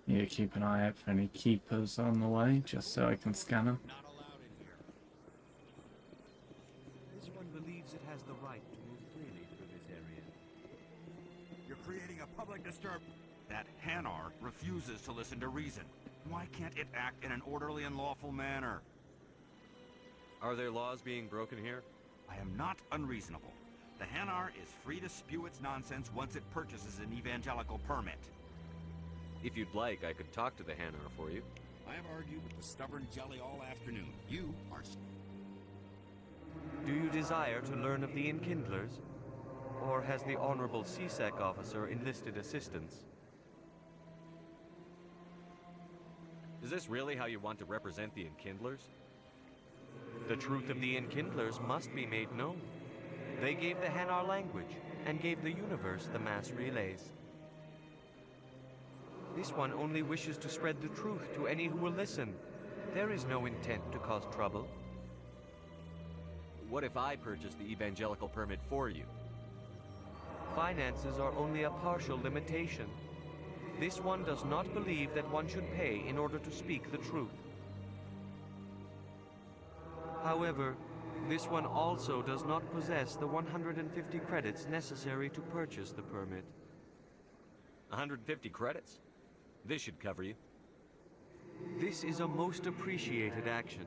Need to keep an eye out for any keepers on the way, just so I can scan them. This one believes it has the right to move freely through this area. You're creating a public disturb. That Hanar refuses to listen to reason. Why can't it act in an orderly and lawful manner? Are there laws being broken here? I am not unreasonable. The Hanar is free to spew its nonsense once it purchases an evangelical permit. If you'd like, I could talk to the Hanar for you. I have argued with the stubborn jelly all afternoon. You are... Do you desire to learn of the Enkindlers? Or has the Honorable C-Sec officer enlisted assistance? Is this really how you want to represent the Enkindlers? The truth of the Enkindlers must be made known. They gave the Hanar language, and gave the universe the mass relays. This one only wishes to spread the truth to any who will listen. There is no intent to cause trouble. What if I purchase the evangelical permit for you? Finances are only a partial limitation. This one does not believe that one should pay in order to speak the truth. However, this one also does not possess the 150 credits necessary to purchase the permit. 150 credits? This should cover you. This is a most appreciated action.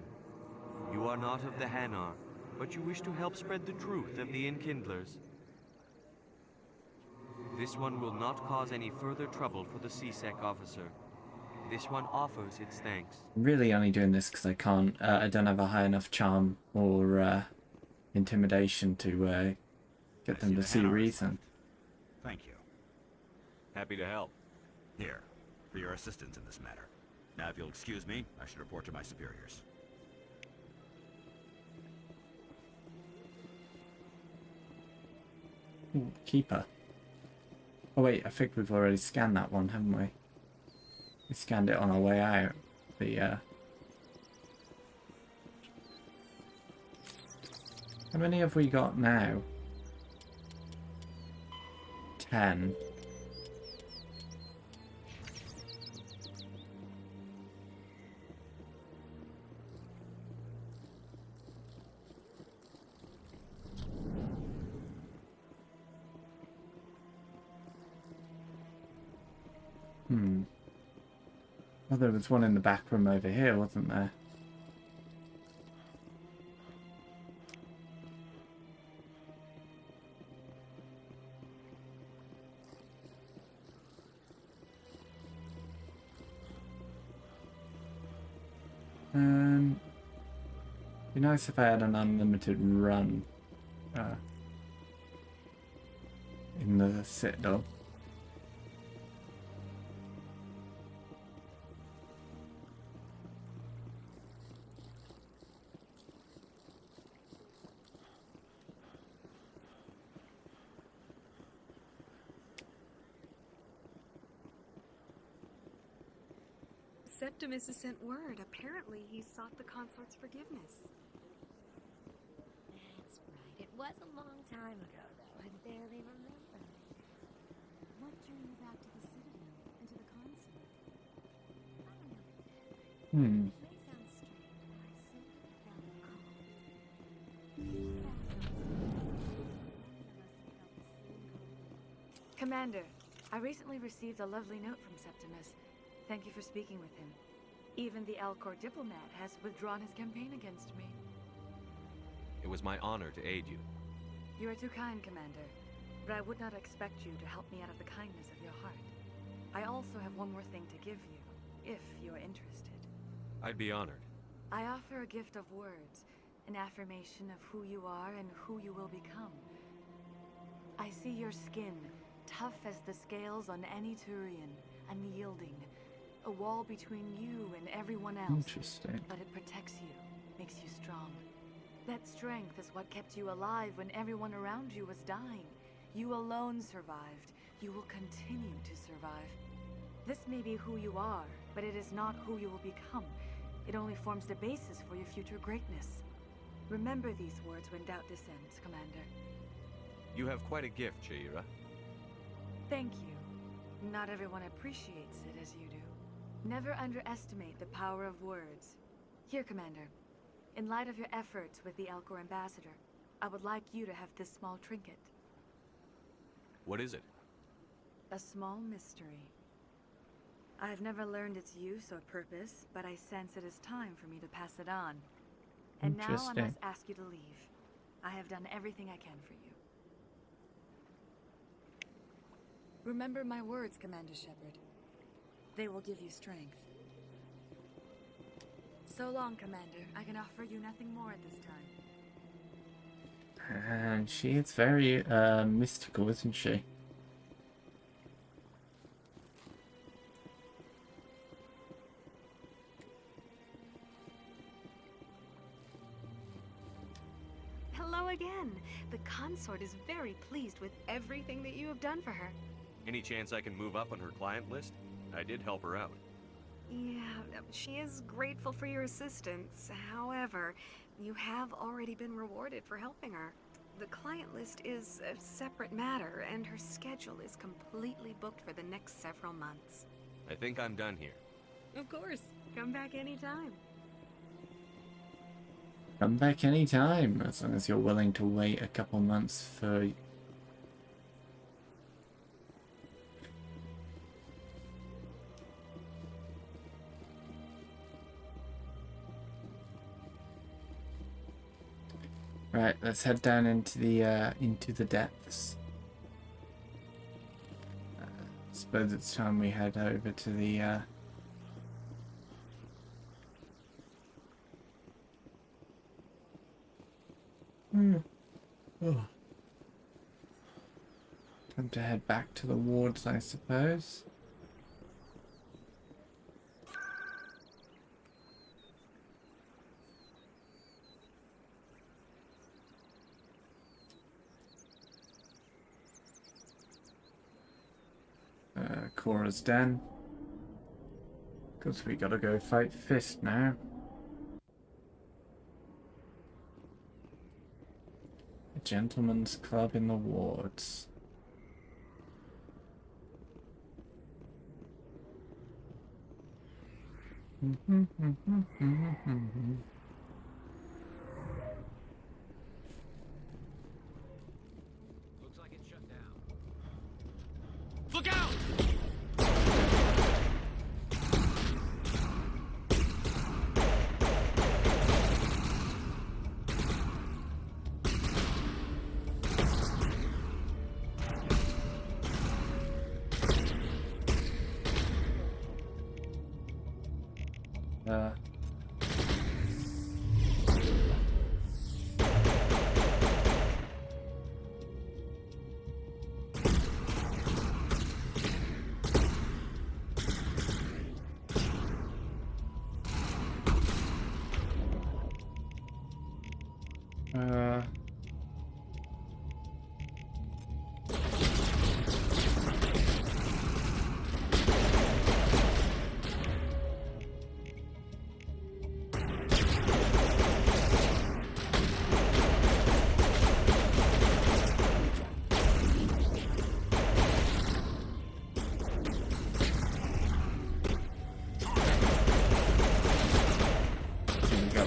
You are not of the Hanar, but you wish to help spread the truth of the Enkindlers. This one will not cause any further trouble for the C-Sec officer. This one offers its thanks. I'm really only doing this because I don't have a high enough charm or intimidation to get them to see reason. Thank you. Happy to help. Here, for your assistance in this matter. Now, if you'll excuse me, I should report to my superiors. Ooh, keeper. Oh wait, I think we've already scanned that one, haven't we? We scanned it on our way out. How many have we got now? 10. Well, there was one in the back room over here, wasn't there? Be nice if I had an unlimited run in the Citadel. Septimus has sent word. Apparently, he sought the consort's forgiveness. That's right. It was a long time ago, though. I barely remember. What drew you back to the Citadel and to the consort? I don't know exactly. It may sound strange, but I simply felt called. Commander, I recently received a lovely note from Septimus. Thank you for speaking with him. Even the Alcor diplomat has withdrawn his campaign against me. It was my honor to aid you. You are too kind, Commander. But I would not expect you to help me out of the kindness of your heart. I also have one more thing to give you, if you are interested. I'd be honored. I offer a gift of words, an affirmation of who you are and who you will become. I see your skin, tough as the scales on any Turian, unyielding. A wall between you and everyone else. Interesting. But it protects you, makes you strong. That strength is what kept you alive when everyone around you was dying. You alone survived. You will continue to survive. This may be who you are, but it is not who you will become. It only forms the basis for your future greatness. Remember these words when doubt descends, Commander. You have quite a gift, Jaira. Thank you. Not everyone appreciates it as you do. Never underestimate the power of words. Here, Commander. In light of your efforts with the Alcor ambassador, I would like you to have this small trinket. What is it? A small mystery. I have never learned its use or purpose, but I sense it is time for me to pass it on. And now I must ask you to leave. I have done everything I can for you. Remember my words, Commander Shepard. They will give you strength. So long, Commander. I can offer you nothing more at this time. And she is very mystical, isn't she? Hello again. The consort is very pleased with everything that you have done for her. Any chance I can move up on her client list? I did help her out. Yeah, she is grateful for your assistance. However, you have already been rewarded for helping her. The client list is a separate matter, and her schedule is completely booked for the next several months. I think I'm done here. Of course. Come back anytime. Come back anytime, as long as you're willing to wait a couple months for... Right, let's head down into the depths. I suppose it's time we head over to the time to head back to the wards, I suppose. Cora's den. Because we gotta go fight Fist now. A gentleman's club in the wards. Look out!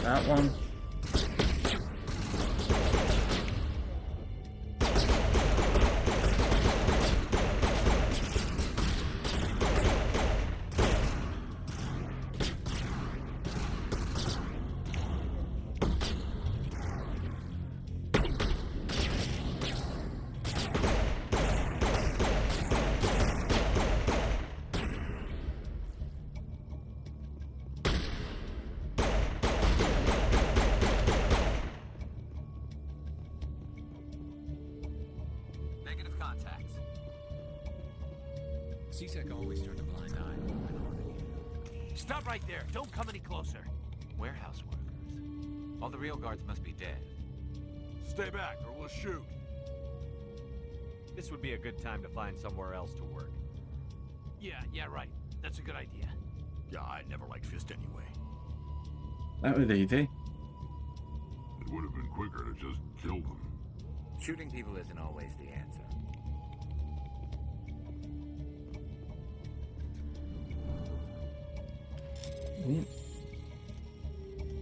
That one. Negative contacts. CSEC always turned a blind eye to what went on in here. Stop right there. Don't come any closer. Warehouse workers. All the real guards must be dead. Stay back or we'll shoot. This would be a good time to find somewhere else to work. Yeah, right. That's a good idea. Yeah, I never liked Fist anyway. That was easy. It would have been quicker to just kill them. Shooting people isn't always the answer.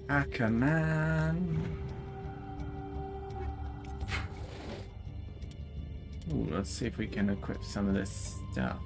Ackerman. Ooh, let's see if we can equip some of this stuff.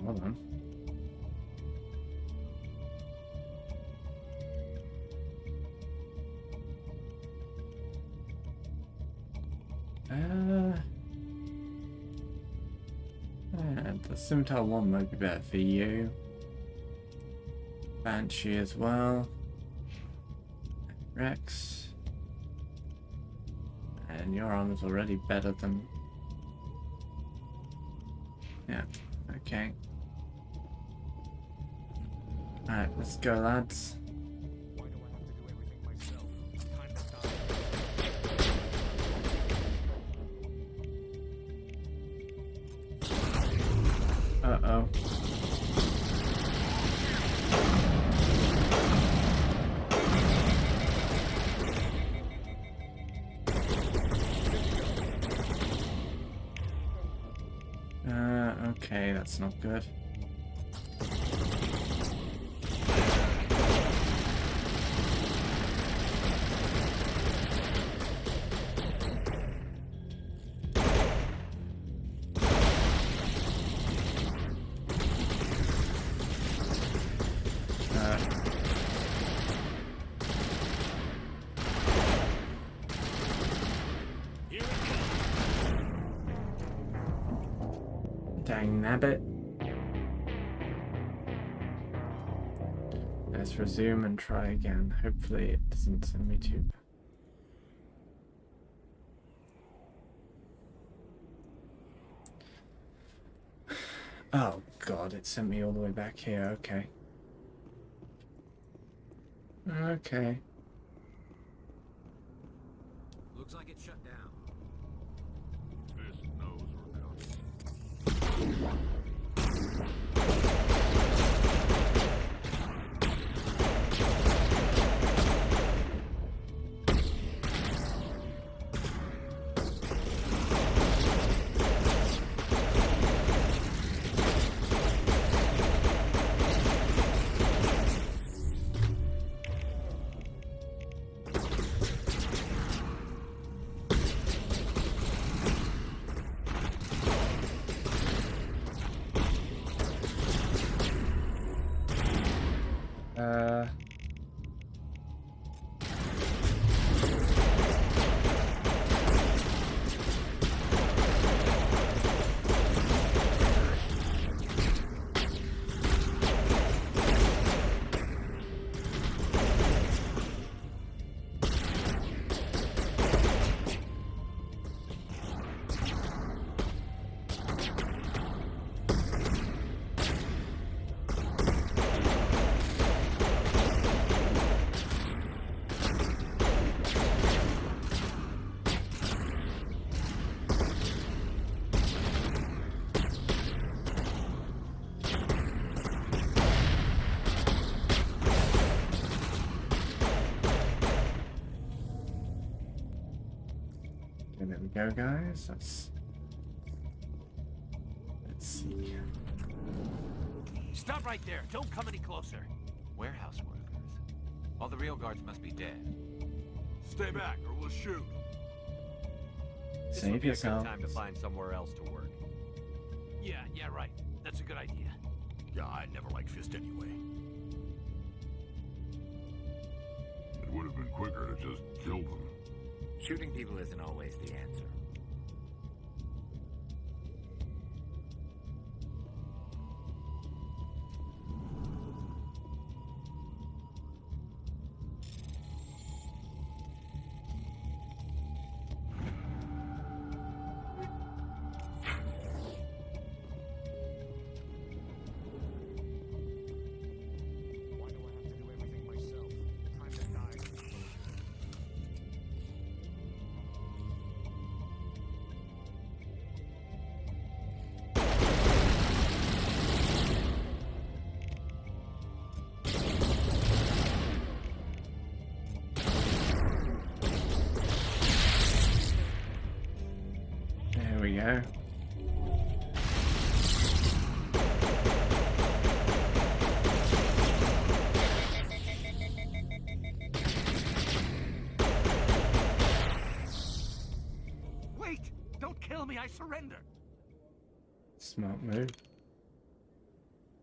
Hold on. The Scimitar 1 might be better for you. Banshee as well. Rex. And your armor's already better than... Yeah, okay. Alright, let's go, lads. Why do I have to do everything myself? Time to die. Uh-oh. Okay, that's not good. Dang nabbit. Let's resume and try again. Hopefully it doesn't send me to... Oh god, it sent me all the way back here. Okay. Okay. Looks like it's shut down. Fist knows we're coming. go, guys. Let's see. Stop right there. Don't come any closer. Warehouse workers. All the real guards must be dead. Stay back, or we'll shoot. This Save would be yourself. a good time to find somewhere else to work. Yeah, right. That's a good idea. Yeah, I never liked Fist anyway. It would have been quicker to just kill them. Shooting people isn't always the answer. There we go. Wait! Don't kill me. I surrender. Smart move.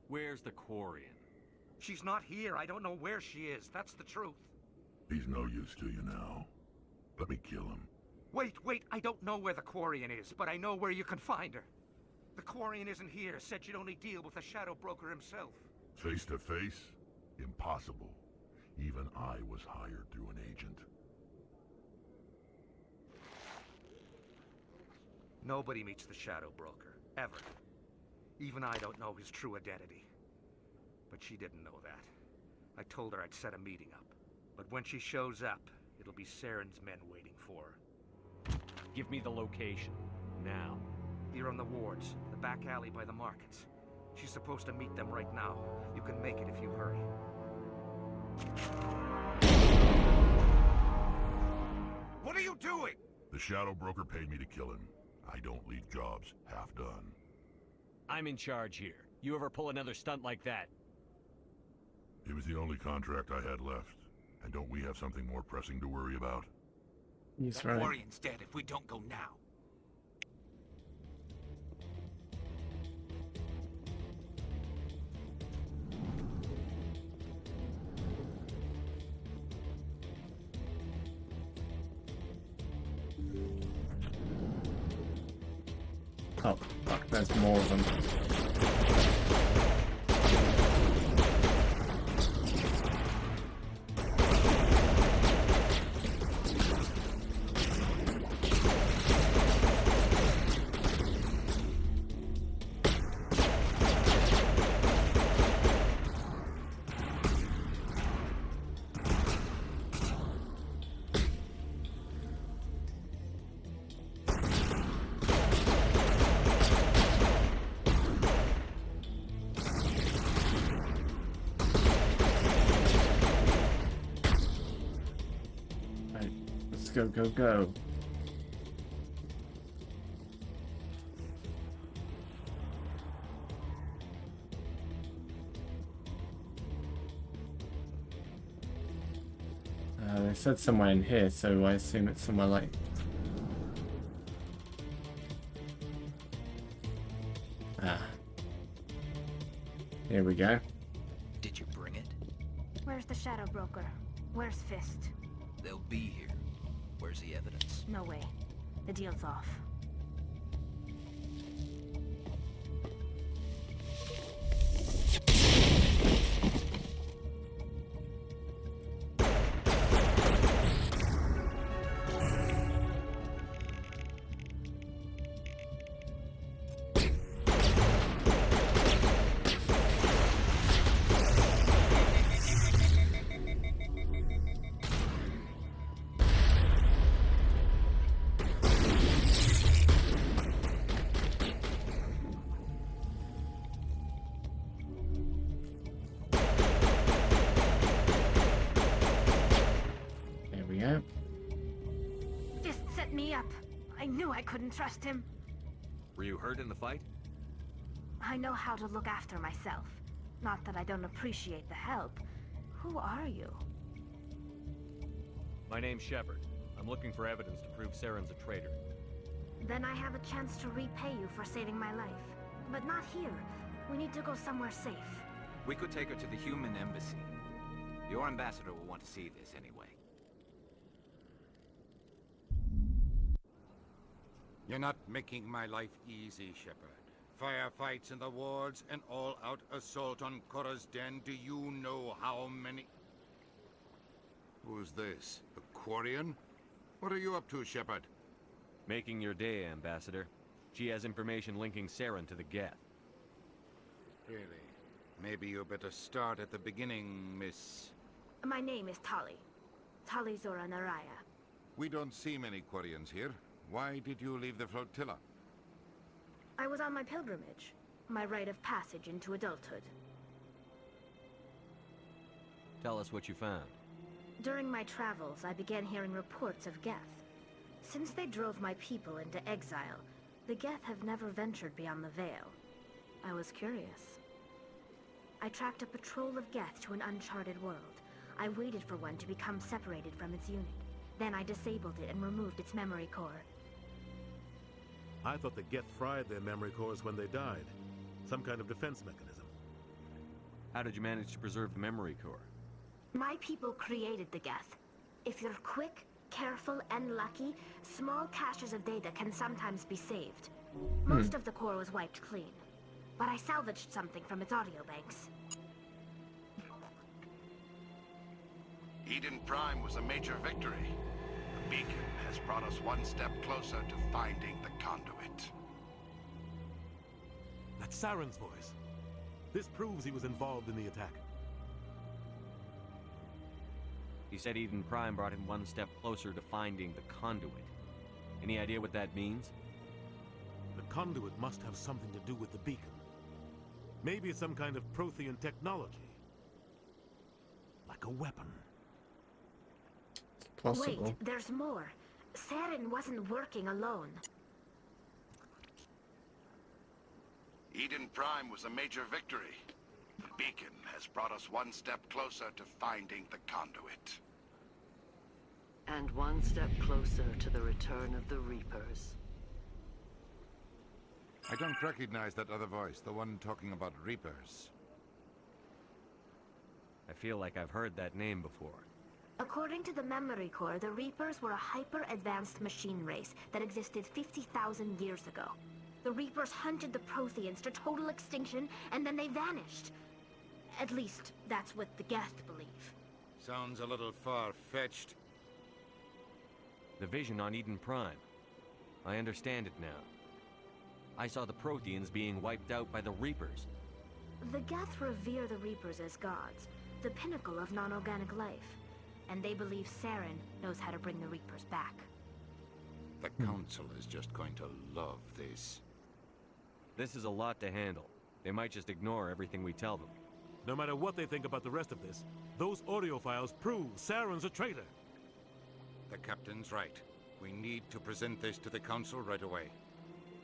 Where's the Quarian? She's not here. I don't know where she is. That's the truth. He's no use to you now. Let me kill him. Wait. I don't know where the Quarian is, but I know where you can find her. The Quarian isn't here. Said you'd only deal with the Shadow Broker himself. Face to face? Impossible. Even I was hired through an agent. Nobody meets the Shadow Broker. Ever. Even I don't know his true identity. But she didn't know that. I told her I'd set a meeting up. But when she shows up, it'll be Saren's men waiting for her. Give me the location. Now. Here on the wards, the back alley by the markets. She's supposed to meet them right now. You can make it if you hurry. What are you doing? The Shadow Broker paid me to kill him. I don't leave jobs half done. I'm in charge here. You ever pull another stunt like that? It was the only contract I had left. And don't we have something more pressing to worry about? He's The right. Quarian's dead if we don't go now. Oh, fuck, there's more of them. Right, let's go. They said somewhere in here, so I assume it's somewhere like... Ah. Here we go. Did you bring it? Where's the Shadow Broker? Where's Fist? They'll be here. Where's the evidence? No way. The deal's off. knew I couldn't trust him. Were you hurt in the fight? I know how to look after myself. Not that I don't appreciate the help. Who are you? My name's Shepard. I'm looking for evidence to prove Saren's a traitor. Then I have a chance to repay you for saving my life. But not here. We need to go somewhere safe. We could take her to the human embassy. Your ambassador will want to see this anyway. You're not making my life easy, Shepard. Firefights in the wards, an all-out assault on Korra's den. Do you know how many... Who's this? A Quarian? What are you up to, Shepard? Making your day, Ambassador. She has information linking Saren to the Geth. Really? Maybe you better start at the beginning, Miss... My name is Tali. Tali Zora Naraya. We don't see many Quarians here. Why did you leave the flotilla? I was on my pilgrimage. My rite of passage into adulthood. Tell us what you found. During my travels, I began hearing reports of Geth. Since they drove my people into exile, the Geth have never ventured beyond the Veil. I was curious. I tracked a patrol of Geth to an uncharted world. I waited for one to become separated from its unit. Then I disabled it and removed its memory core. I thought the Geth fried their memory cores when they died. Some kind of defense mechanism. How did you manage to preserve the memory core? My people created the Geth. If you're quick, careful, and lucky, small caches of data can sometimes be saved. Most of the core was wiped clean. But I salvaged something from its audio banks. Eden Prime was a major victory. The beacon has brought us one step closer to finding the conduit. That's Saren's voice. This proves he was involved in the attack. He said Eden Prime brought him one step closer to finding the conduit. Any idea what that means? The conduit must have something to do with the beacon. Maybe it's some kind of Prothean technology. Like a weapon. Possible. Wait, there's more. Saren wasn't working alone. Eden Prime was a major victory. The beacon has brought us one step closer to finding the conduit. And one step closer to the return of the Reapers. I don't recognize that other voice, the one talking about Reapers. I feel like I've heard that name before. According to the memory core, the Reapers were a hyper-advanced machine race that existed 50,000 years ago. The Reapers hunted the Protheans to total extinction, and then they vanished. At least, that's what the Geth believe. Sounds a little far-fetched. The vision on Eden Prime. I understand it now. I saw the Protheans being wiped out by the Reapers. The Geth revere the Reapers as gods, the pinnacle of non-organic life. And they believe Saren knows how to bring the Reapers back. The Council is just going to love this. This is a lot to handle. They might just ignore everything we tell them. No matter what they think about the rest of this, those audio files prove Saren's a traitor. The Captain's right. We need to present this to the Council right away.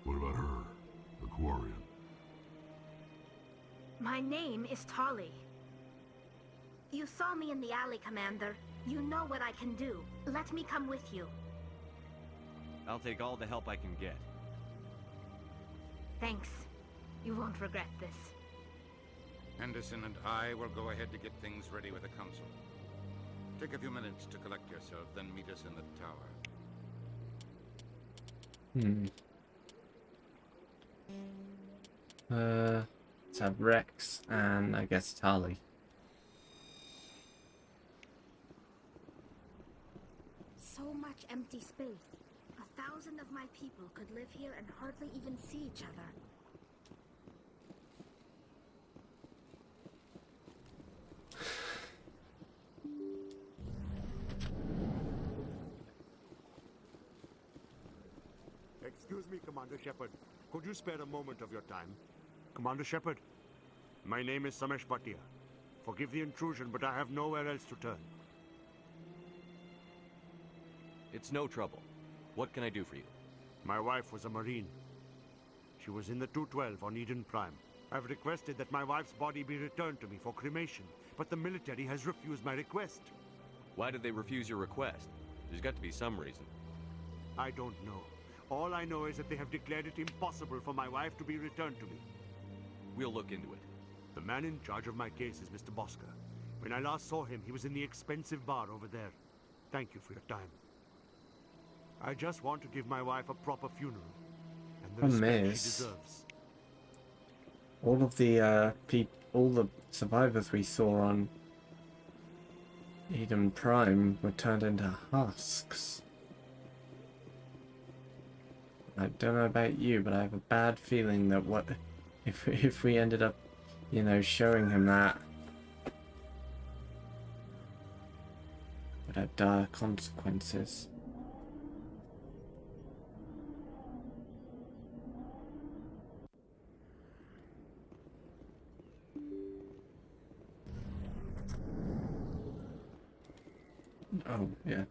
What about her? The Quarian? My name is Tali. You saw me in the alley, Commander. You know what I can do. Let me come with you. I'll take all the help I can get. Thanks. You won't regret this. Henderson and I will go ahead to get things ready with the Council. Take a few minutes to collect yourself, then meet us in the tower. Let's have Rex and I guess Tali. So much empty space. 1,000 of my people could live here and hardly even see each other. Excuse me, Commander Shepard. Could you spare a moment of your time? Commander Shepard, my name is Samesh Bhatia. Forgive the intrusion, but I have nowhere else to turn. It's no trouble. What can I do for you? My wife was a Marine. She was in the 212 on Eden Prime. I've requested that my wife's body be returned to me for cremation, but the military has refused my request. Why did they refuse your request? There's got to be some reason. I don't know. All I know is that they have declared it impossible for my wife to be returned to me. We'll look into it. The man in charge of my case is Mr. Bosca. When I last saw him, he was in the expensive bar over there. Thank you for your time. I just want to give my wife a proper funeral, and the respect she deserves. All of the all the survivors we saw on Eden Prime were turned into husks. I don't know about you, but I have a bad feeling that if we ended up, you know, showing him that, would have dire consequences. Oh, yeah.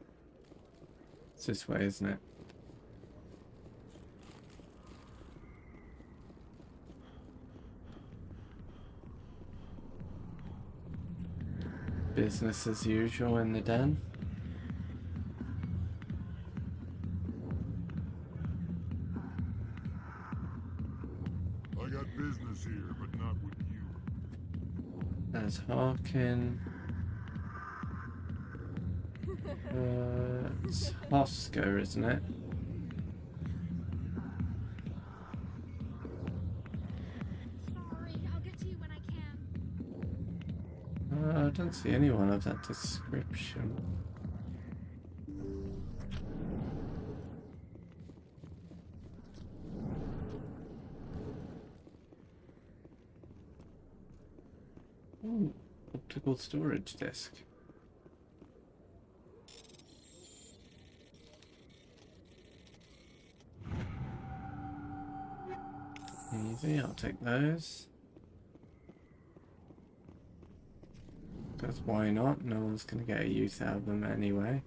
It's this way, isn't it? Business as usual in the den. I got business here, but not with you. There's Harkin. It's Hosker, isn't it? Sorry, I'll get to you when I can. I don't see anyone of that description. Ooh, optical storage disk. Easy, I'll take those. Because why not? No one's going to get a use out of them anyway.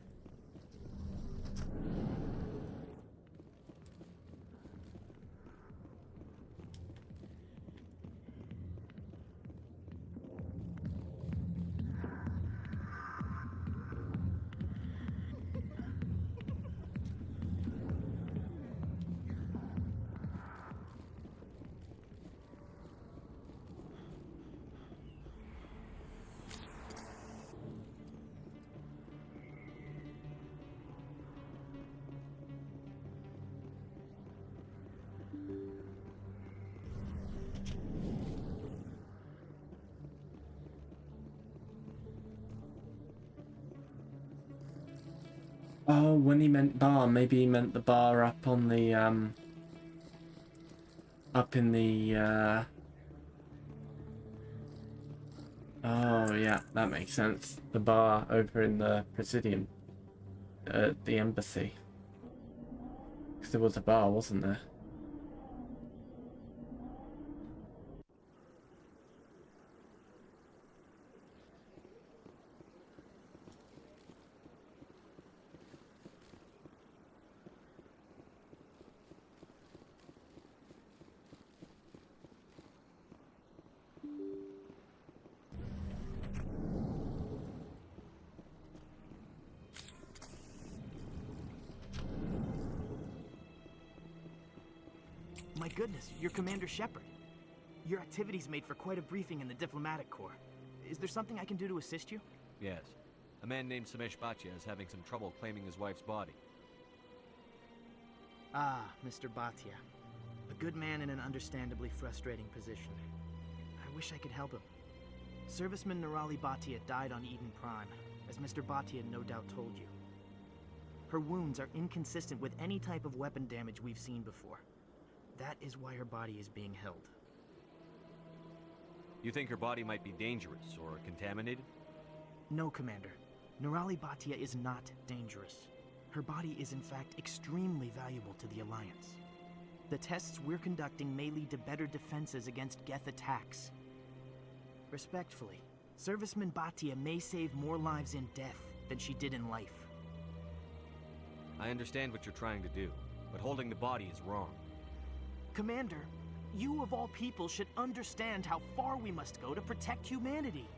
Oh, when he meant bar, maybe he meant the bar up on the, up in the, oh, yeah, that makes sense. The bar over in the Presidium, at the embassy. Because there was a bar, wasn't there? My goodness, you're Commander Shepard. Your activities made for quite a briefing in the Diplomatic Corps. Is there something I can do to assist you? Yes. A man named Samesh Bhatia is having some trouble claiming his wife's body. Ah, Mr. Bhatia. A good man in an understandably frustrating position. I wish I could help him. Serviceman Nirali Bhatia died on Eden Prime, as Mr. Bhatia no doubt told you. Her wounds are inconsistent with any type of weapon damage we've seen before. That is why her body is being held. You think her body might be dangerous or contaminated? No, Commander. Nirali Bhatia is not dangerous. Her body is in fact extremely valuable to the Alliance. The tests we're conducting may lead to better defenses against Geth attacks. Respectfully, Serviceman Bhatia may save more lives in death than she did in life. I understand what you're trying to do. but holding the body is wrong. Commander, you of all people should understand how far we must go to protect humanity.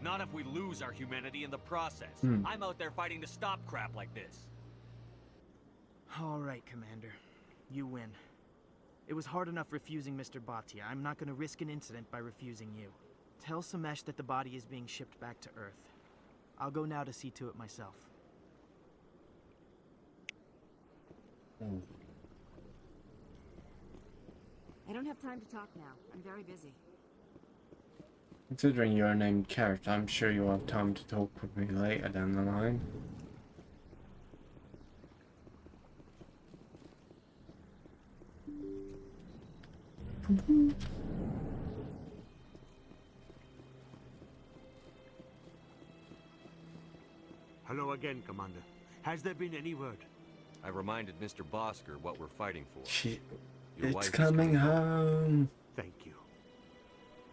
Not if we lose our humanity in the process. I'm out there fighting to stop crap like this. All right, Commander. You win. It was hard enough refusing Mr. Bhatia. I'm not going to risk an incident by refusing you. Tell Samesh that the body is being shipped back to Earth. I'll go now to see to it myself. I don't have time to talk now. I'm very busy. Considering you're a named character, I'm sure you'll have time to talk with me later down the line. Hello again, Commander. Has there been any word? I reminded Mr. Bosker what we're fighting for. Your It's wife is coming home. Thank you.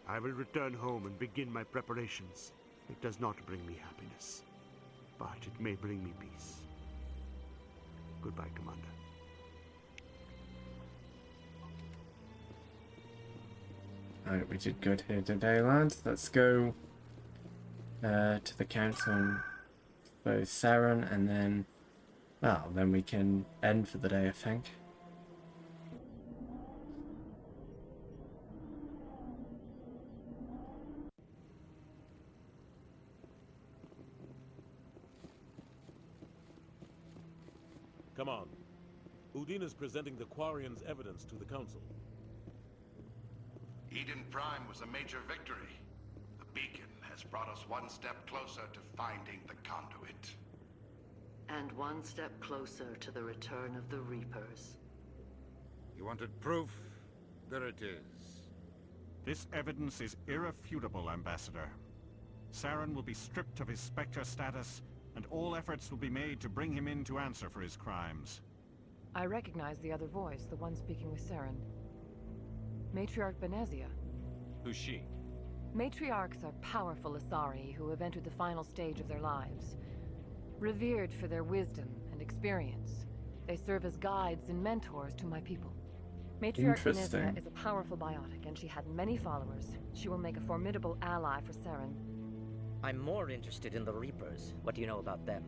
I will return home and begin my preparations. It does not bring me happiness, but it may bring me peace. Goodbye, Commander. Alright, we did good here today, lads. Let's go to the council and expose Saren, and then, well, then we can end for the day, I think. Come on. Udina's presenting the Quarian's evidence to the Council. Eden Prime was a major victory. The beacon has brought us one step closer to finding the conduit. And one step closer to the return of the Reapers. You wanted proof? There it is. This evidence is irrefutable, Ambassador. Saren will be stripped of his Spectre status, and all efforts will be made to bring him in to answer for his crimes. I recognize the other voice, the one speaking with Saren. Matriarch Benezia. Who's she? Matriarchs are powerful Asari who have entered the final stage of their lives. Revered for their wisdom and experience, they serve as guides and mentors to my people. Matriarch Benezia is a powerful biotic, and she had many followers. She will make a formidable ally for Saren. I'm more interested in the Reapers. What do you know about them?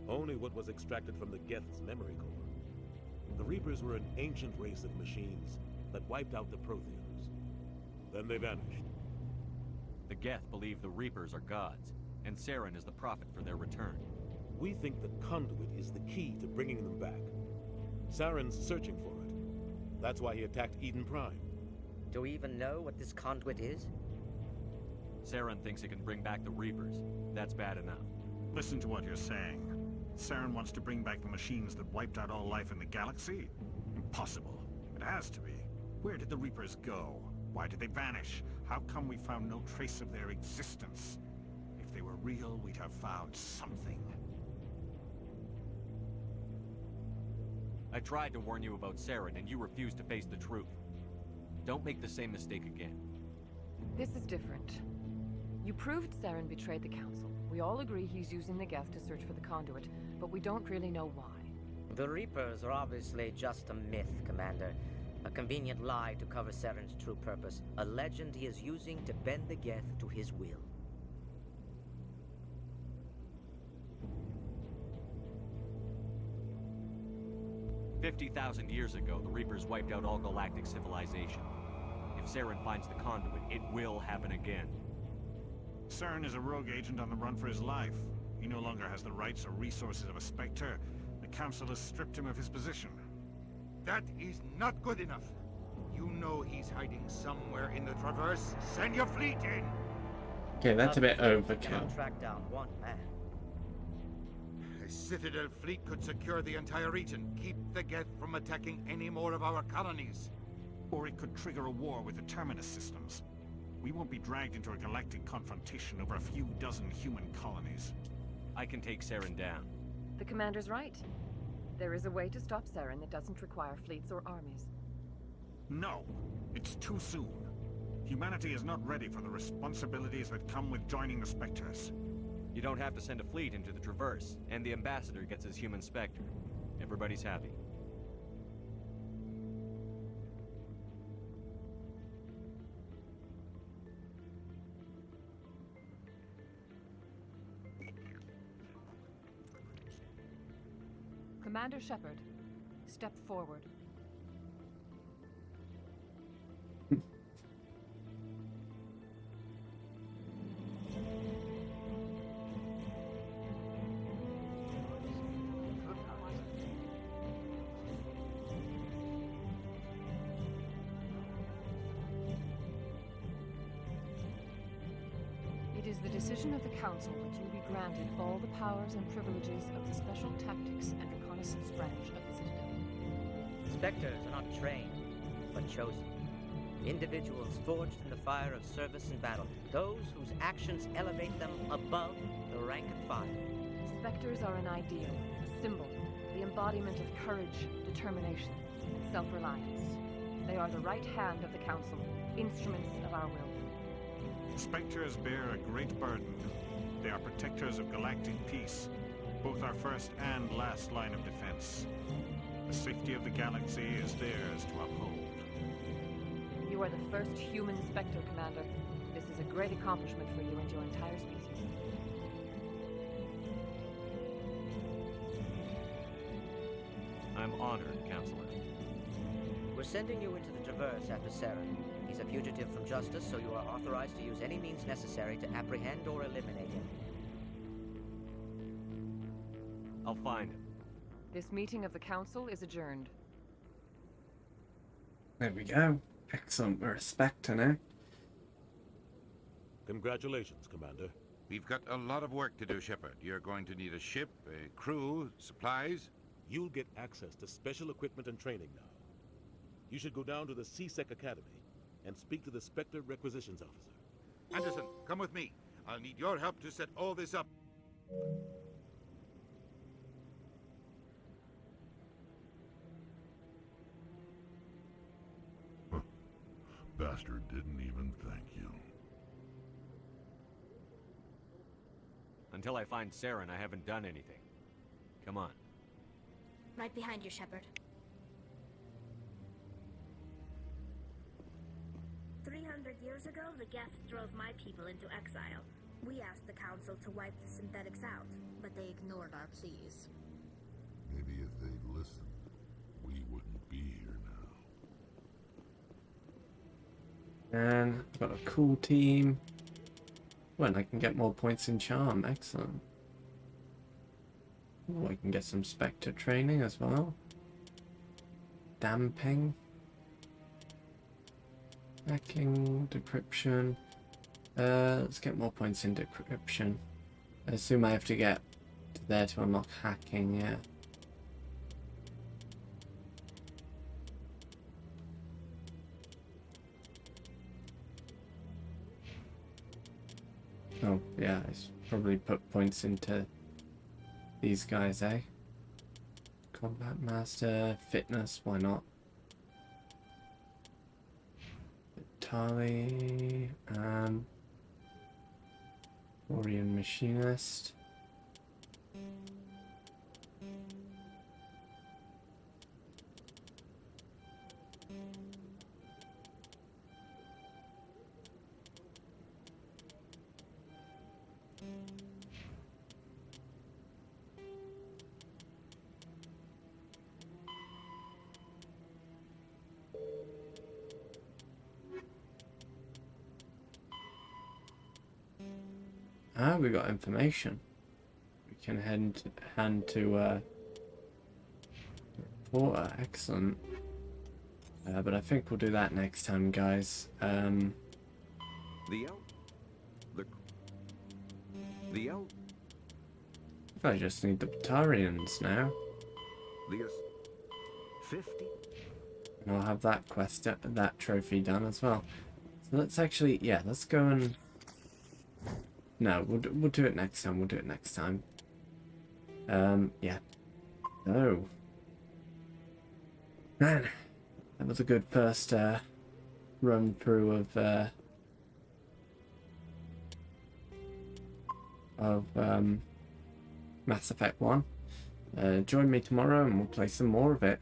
Only what was extracted from the Geth's memory core. The Reapers were an ancient race of machines that wiped out the Protheans. Then they vanished. The Geth believe the Reapers are gods, and Saren is the prophet for their return. We think the conduit is the key to bringing them back. Saren's searching for it. That's why he attacked Eden Prime. Do we even know what this conduit is? Saren thinks it can bring back the Reapers. That's bad enough. Listen to what you're saying. Saren wants to bring back the machines that wiped out all life in the galaxy? Impossible. It has to be. Where did the Reapers go? Why did they vanish? How come we found no trace of their existence? If they were real, we'd have found something. I tried to warn you about Saren, and you refused to face the truth. Don't make the same mistake again. This is different. You proved Saren betrayed the Council. We all agree he's using the Geth to search for the conduit, but we don't really know why. The Reapers are obviously just a myth, Commander. A convenient lie to cover Saren's true purpose. A legend he is using to bend the Geth to his will. "50,000 years ago, the Reapers wiped out all galactic civilization. If Saren finds the conduit, it will happen again. Saren is a rogue agent on the run for his life. He no longer has the rights or resources of a Spectre. The Council has stripped him of his position. That is not good enough. You know he's hiding somewhere in the Traverse. Send your fleet in! Okay, that's a bit Cannot overkill. track down one man. A Citadel fleet could secure the entire region. Keep the Geth from attacking any more of our colonies. Or it could trigger a war with the Terminus systems. We won't be dragged into a galactic confrontation over a few dozen human colonies. I can take Saren down. The Commander's right. There is a way to stop Saren that doesn't require fleets or armies. No, it's too soon. Humanity is not ready for the responsibilities that come with joining the Spectres. You don't have to send a fleet into the Traverse, and the Ambassador gets his human Spectre. Everybody's happy. Commander Shepard, step forward. It is the decision of the Council that you be granted all the powers and privileges of the Special Tactics and Reconnaissance branch of the Citadel. Spectres are not trained, but chosen. Individuals forged in the fire of service and battle. Those whose actions elevate them above the rank and file. Spectres are an ideal, a symbol, the embodiment of courage, determination, and self-reliance. They are the right hand of the Council, instruments of our will. Spectres bear a great burden. They are protectors of galactic peace, both our first and last line of defense. The safety of the galaxy is theirs to uphold. You are the first human Spectre, Commander. This is a great accomplishment for you and your entire species. I'm honored, Counselor. We're sending you into the Traverse after Saren. He's a fugitive from justice, so you are authorized to use any means necessary to apprehend or eliminate him. I'll find him. This meeting of the Council is adjourned. There we go. Excellent. We're a Spectre now. Congratulations, Commander. We've got a lot of work to do, Shepard. You're going to need a ship, a crew, supplies. You'll get access to special equipment and training now. You should go down to the C-Sec Academy and speak to the Spectre Requisitions Officer. Anderson, come with me. I'll need your help to set all this up. Bastard didn't even thank you. Until I find Saren, I haven't done anything. Come on. Right behind you, Shepard. 300 years ago, the Geth drove my people into exile. We asked the Council to wipe the synthetics out, but they ignored our pleas. Maybe if they'd listened, we wouldn't be here now. And I've got a cool team. Well, and I can get more points in charm. Excellent. Oh, I can get some Spectre training as well. Damping. Hacking, decryption. Let's get more points in decryption. I assume I have to get to there to unlock hacking, yeah. Oh, yeah, I should probably put points into these guys, eh? Combat Master, Fitness, why not? Vitali, Orion Machinist. Ah, we got information. We can hand to reporter. Excellent. But I think we'll do that next time, guys. The I just need the Batarians now. 50. And I'll have that quest, that trophy done as well. So let's actually, yeah, let's go and... No, we'll do it next time. We'll do it next time. Yeah. Oh. Man, that was a good first run through of Mass Effect 1. Join me tomorrow and we'll play some more of it.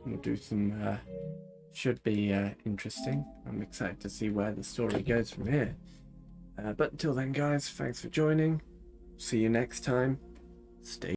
We'll do some, should be interesting. I'm excited to see where the story goes from here. But until then, guys, thanks for joining. See you next time. Stay